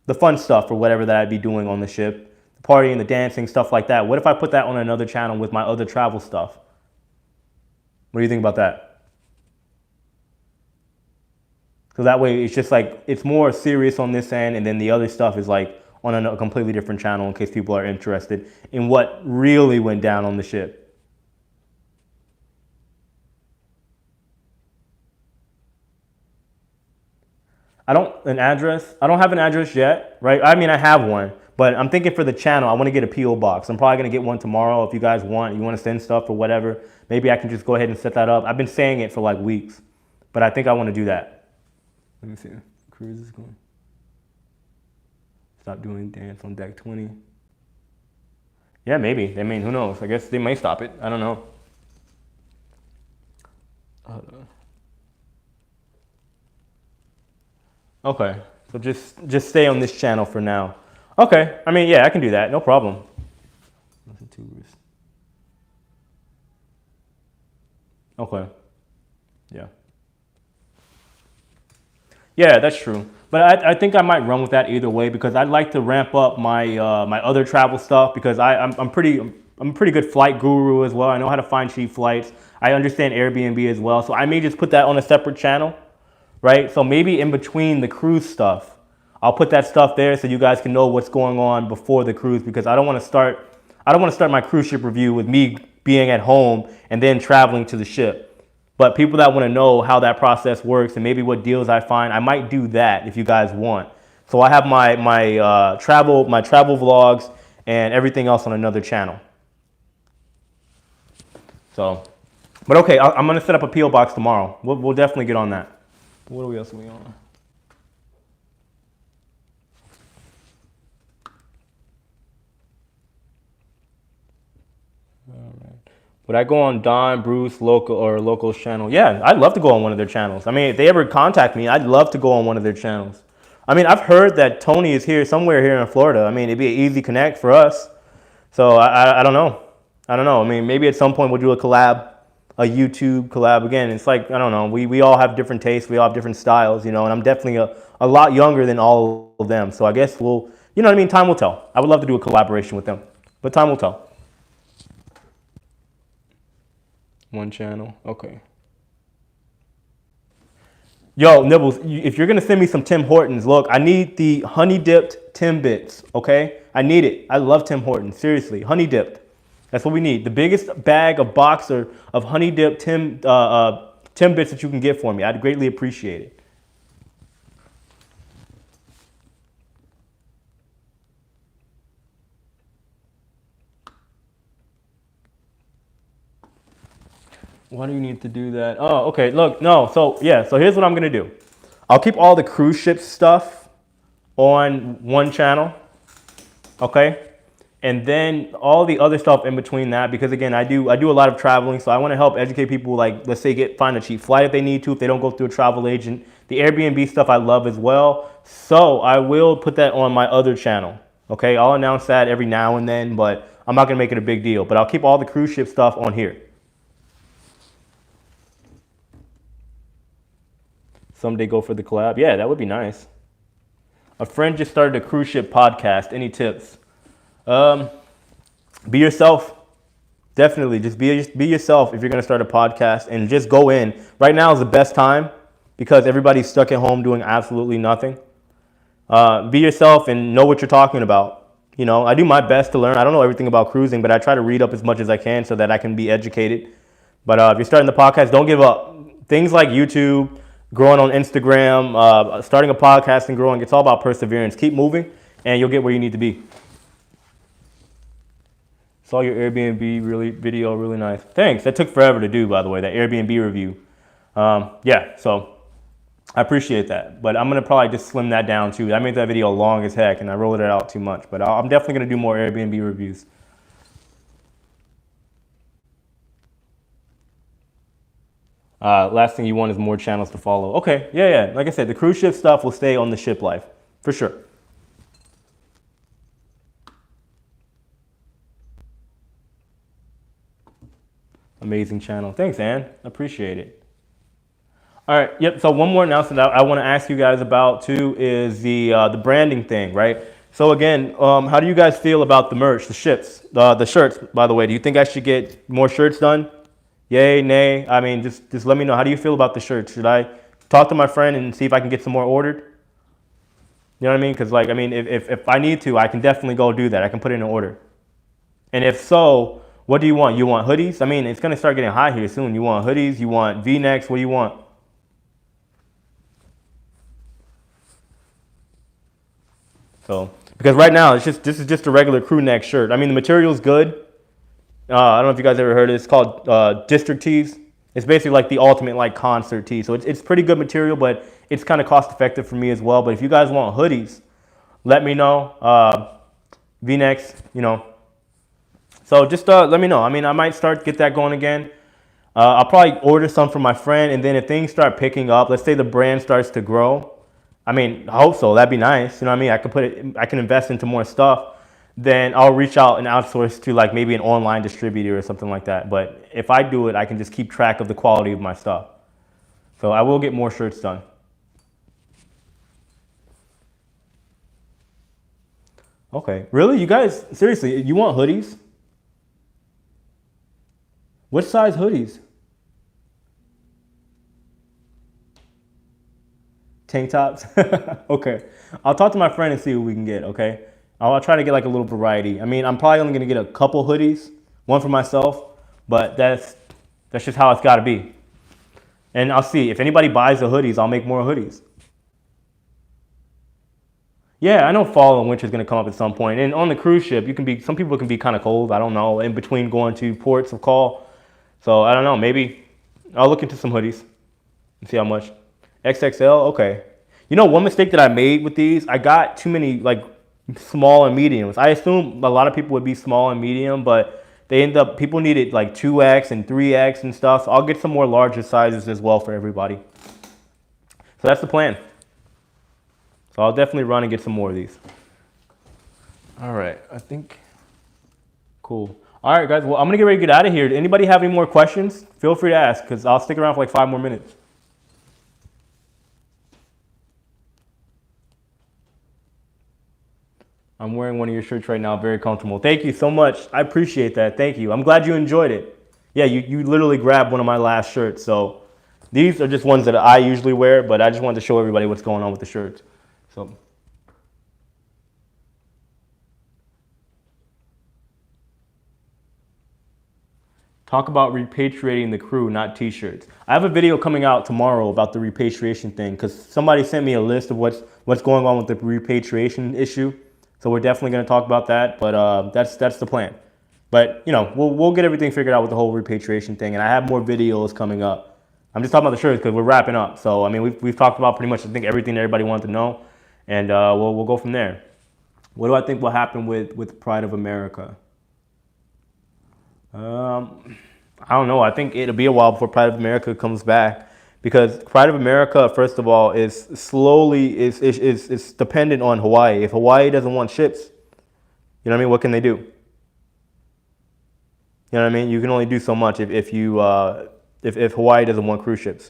the fun stuff or whatever that I'd be doing on the ship, the partying, the dancing, stuff like that. What if I put that on another channel with my other travel stuff? What do you think about that? So that way it's just like, it's more serious on this end, and then the other stuff is like on a completely different channel in case people are interested in what really went down on the ship. I don't have an address yet, right? I mean, I have one, but I'm thinking for the channel, I want to get a PO box. I'm probably gonna get one tomorrow. If you guys want, you want to send stuff or whatever, maybe I can just go ahead and set that up. I've been saying it for like weeks, but I think I want to do that. Let me see. Cruise is going. Stop doing dance on deck 20. Yeah, maybe. I mean, who knows? I guess they may stop it. I don't know. Okay, so just stay on this channel for now. Okay, I mean, yeah, I can do that. No problem. Okay. Yeah. Yeah, that's true. But I think I might run with that either way because I'd like to ramp up my my other travel stuff because I'm a pretty good flight guru as well. I know how to find cheap flights. I understand Airbnb as well. So I may just put that on a separate channel, right? So maybe in between the cruise stuff, I'll put that stuff there so you guys can know what's going on before the cruise because I don't want to start my cruise ship review with me being at home and then traveling to the ship. But people that want to know how that process works and maybe what deals I find, I might do that if you guys want. So I have my travel vlogs and everything else on another channel. So, but okay, I'm gonna set up a PO box tomorrow. We'll definitely get on that. What else are we on? Would I go on Don, Bruce, local or local's channel? Yeah, I'd love to go on one of their channels. I mean, if they ever contact me, I'd love to go on one of their channels. I mean, I've heard that Tony is here somewhere here in Florida. I mean, it'd be an easy connect for us. So I don't know. I don't know. I mean, maybe at some point we'll do a collab, a YouTube collab again. It's like, I don't know. We all have different tastes. We all have different styles, you know, and I'm definitely a lot younger than all of them. So I guess we'll, you know what I mean? Time will tell. I would love to do a collaboration with them, but time will tell. One channel. Okay. Yo, Nibbles, if you're gonna send me some Tim Hortons, look, I need the honey dipped Timbits. Okay, I need it. I love Tim Hortons. Seriously, honey dipped. That's what we need. The biggest bag of boxer of honey dipped Timbits that you can get for me. I'd greatly appreciate it. Why do you need to do that? Oh, okay. Look, no. So yeah. So here's what I'm gonna do. I'll keep all the cruise ship stuff on one channel. Okay. And then all the other stuff in between that, because again, I do a lot of traveling, so I want to help educate people. Like, let's say find a cheap flight if they need to, if they don't go through a travel agent. The Airbnb stuff I love as well. So I will put that on my other channel. Okay. I'll announce that every now and then, but I'm not gonna make it a big deal. But I'll keep all the cruise ship stuff on here. Someday go for the collab. Yeah, that would be nice. A friend just started a cruise ship podcast. Any tips? Be yourself. Definitely, just be yourself if you're gonna start a podcast and just go in. Right now is the best time because everybody's stuck at home doing absolutely nothing. Be yourself and know what you're talking about. You know, I do my best to learn. I don't know everything about cruising, but I try to read up as much as I can so that I can be educated. But if you're starting the podcast, don't give up. Things like YouTube, growing on Instagram, starting a podcast and growing, it's all about perseverance. Keep moving and you'll get where you need to be. Saw your Airbnb video, really nice. Thanks. That took forever to do, by the way, that Airbnb review. Yeah, so I appreciate that, but I'm gonna probably just slim that down too. I made that video long as heck and I rolled it out too much, but I'm definitely gonna do more Airbnb reviews. Last thing you want is more channels to follow. Okay, yeah. Like I said, the cruise ship stuff will stay on the Shiplife for sure. Amazing channel. Thanks, Ann. I appreciate it. All right. Yep. So one more announcement that I want to ask you guys about too is the branding thing, right? So again, how do you guys feel about the merch, the shirts? By the way, do you think I should get more shirts done? Yay, nay? I mean, just let me know. How do you feel about the shirts? Should I talk to my friend and see if I can get some more ordered? You know what I mean? Because like, I mean, if I need to, I can definitely go do that. I can put in an order. And if so, what do you want? You want hoodies? I mean, it's gonna start getting hot here soon. You want hoodies? You want V-necks? What do you want? So, because right now this is just a regular crew neck shirt. I mean, the material's good. I don't know if you guys ever heard of it. It's called district tees. It's basically like the ultimate like concert tee. So it's pretty good material, but it's kind of cost effective for me as well. But if you guys want hoodies, let me know. V-necks, you know. So just let me know. I mean, I might get that going again. I'll probably order some from my friend, and then if things start picking up, let's say the brand starts to grow. I mean, I hope so. That'd be nice. You know what I mean? I can invest into more stuff. Then I'll reach out and outsource to like maybe an online distributor or something like that. But if I do it, I can just keep track of the quality of my stuff. So I will get more shirts done. Okay. Really? You guys, seriously, you want hoodies? What size hoodies? Tank tops? Okay. I'll talk to my friend and see what we can get, okay? I'll try to get like a little variety. I mean, I'm probably only gonna get a couple hoodies, one for myself, but that's just how it's gotta be. And I'll see, if anybody buys the hoodies, I'll make more hoodies. Yeah, I know fall and winter is gonna come up at some point. And on the cruise ship, some people can be kind of cold, I don't know, in between going to ports of call. So I don't know, maybe I'll look into some hoodies and see how much. XXL, okay. You know, one mistake that I made with these, I got too many like small and mediums. I assume a lot of people would be small and medium, but people needed like 2X and 3X and stuff. So I'll get some more larger sizes as well for everybody. So that's the plan. So I'll definitely run and get some more of these. All right, I think, cool. All right, guys, well, I'm gonna get ready to get out of here. Anybody have any more questions? Feel free to ask, because I'll stick around for like 5 more minutes. I'm wearing one of your shirts right now, very comfortable. Thank you so much. I appreciate that. Thank you. I'm glad you enjoyed it. Yeah, you literally grabbed one of my last shirts. So these are just ones that I usually wear, but I just wanted to show everybody what's going on with the shirts. So talk about repatriating the crew, not t-shirts. I have a video coming out tomorrow about the repatriation thing because somebody sent me a list of what's going on with the repatriation issue. So we're definitely going to talk about that, but that's the plan. But you know, we'll get everything figured out with the whole repatriation thing, and I have more videos coming up. I'm just talking about the shirts because we're wrapping up. So I mean, we've talked about pretty much I think everything everybody wanted to know, and we'll go from there. What do I think will happen with Pride of America? I don't know. I think it'll be a while before Pride of America comes back. Because Pride of America, first of all, is dependent on Hawaii. If Hawaii doesn't want ships, you know what I mean? What can they do? You know what I mean? You can only do so much if Hawaii doesn't want cruise ships.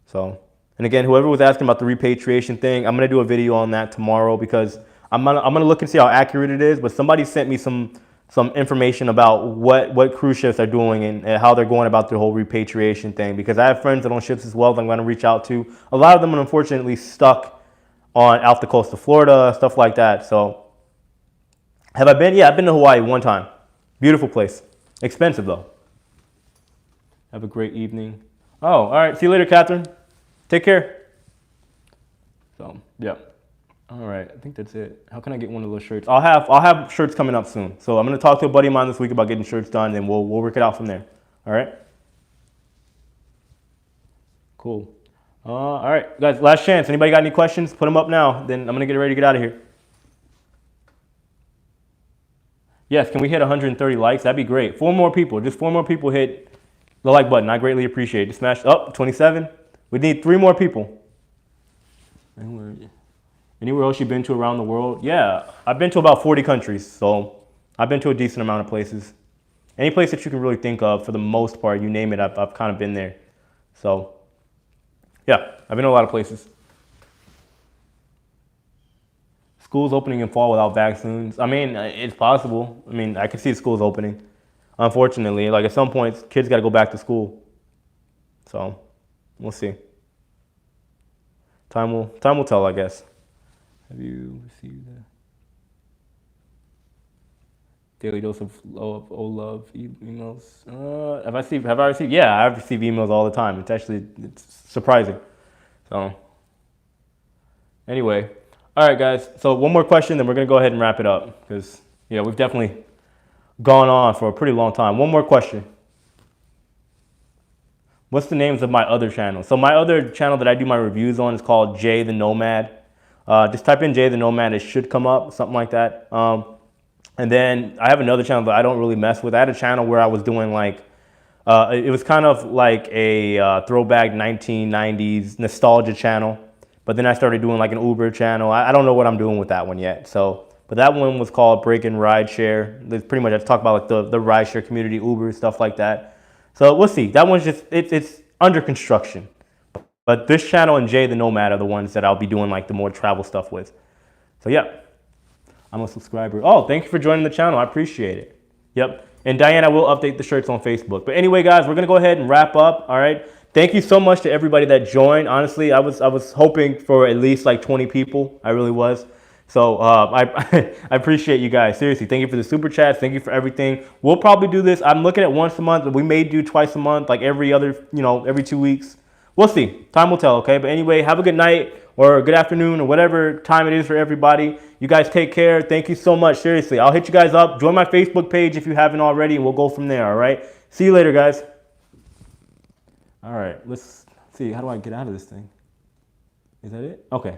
So, and again, whoever was asking about the repatriation thing, I'm gonna do a video on that tomorrow because I'm gonna look and see how accurate it is. But somebody sent me some information about what cruise ships are doing and how they're going about the whole repatriation thing, because I have friends that own ships as well that I'm going to reach out to. A lot of them are unfortunately stuck off the coast of Florida, stuff like that. So have I been? Yeah, I've been to Hawaii one time. Beautiful place. Expensive though. Have a great evening. Oh, all right. See you later, Catherine. Take care. So, yeah. All right, I think that's it. How can I get one of those shirts? I'll have shirts coming up soon. So I'm gonna talk to a buddy of mine this week about getting shirts done, and we'll work it out from there. All right. Cool. All right, guys, last chance. Anybody got any questions? Put them up now. Then I'm going to get ready to get out of here. Yes, can we hit 130 likes? That'd be great. 4 more people. Just 4 more people hit the like button. I greatly appreciate it. Just smash up 27. We need 3 more people. Anywhere else you've been to around the world? Yeah, I've been to about 40 countries. So I've been to a decent amount of places. Any place that you can really think of, for the most part, you name it, I've kind of been there. So yeah, I've been to a lot of places. Schools opening in fall without vaccines. I mean, it's possible. I mean, I can see schools opening. Unfortunately, like at some point, kids got to go back to school. So we'll see. Time will tell, I guess. Have you received a daily dose of love emails? Have I received? Yeah, I've received emails all the time. It's surprising. So anyway. All right, guys. So one more question, then we're going to go ahead and wrap it up because, yeah, we've definitely gone on for a pretty long time. One more question. What's the names of my other channels? So my other channel that I do my reviews on is called Jay the Nomad. Just type in Jay the Nomad. It should come up, something like that. And then I have another channel that I don't really mess with. I had a channel where I was doing like, it was kind of like a throwback 1990s nostalgia channel. But then I started doing like an Uber channel. I don't know what I'm doing with that one yet. But that one was called Breaking Rideshare. It's pretty much I talk about like the rideshare community, Uber, stuff like that. So we'll see. That one's just, it's under construction. But this channel and Jay the Nomad are the ones that I'll be doing like the more travel stuff with. So yeah, I'm a subscriber. Oh, thank you for joining the channel. I appreciate it. Yep. And Diane, I will update the shirts on Facebook. But anyway, guys, we're going to go ahead and wrap up. All right. Thank you so much to everybody that joined. Honestly, I was hoping for at least like 20 people. I really was. So I appreciate you guys. Seriously, thank you for the super chats. Thank you for everything. We'll probably do this. I'm looking at once a month, but we may do twice a month, like every other, every 2 weeks. We'll see. Time will tell, okay? But anyway, have a good night or good afternoon or whatever time it is for everybody. You guys take care. Thank you so much. Seriously, I'll hit you guys up. Join my Facebook page if you haven't already, and we'll go from there, all right? See you later, guys. All right, let's see. How do I get out of this thing? Is that it? Okay.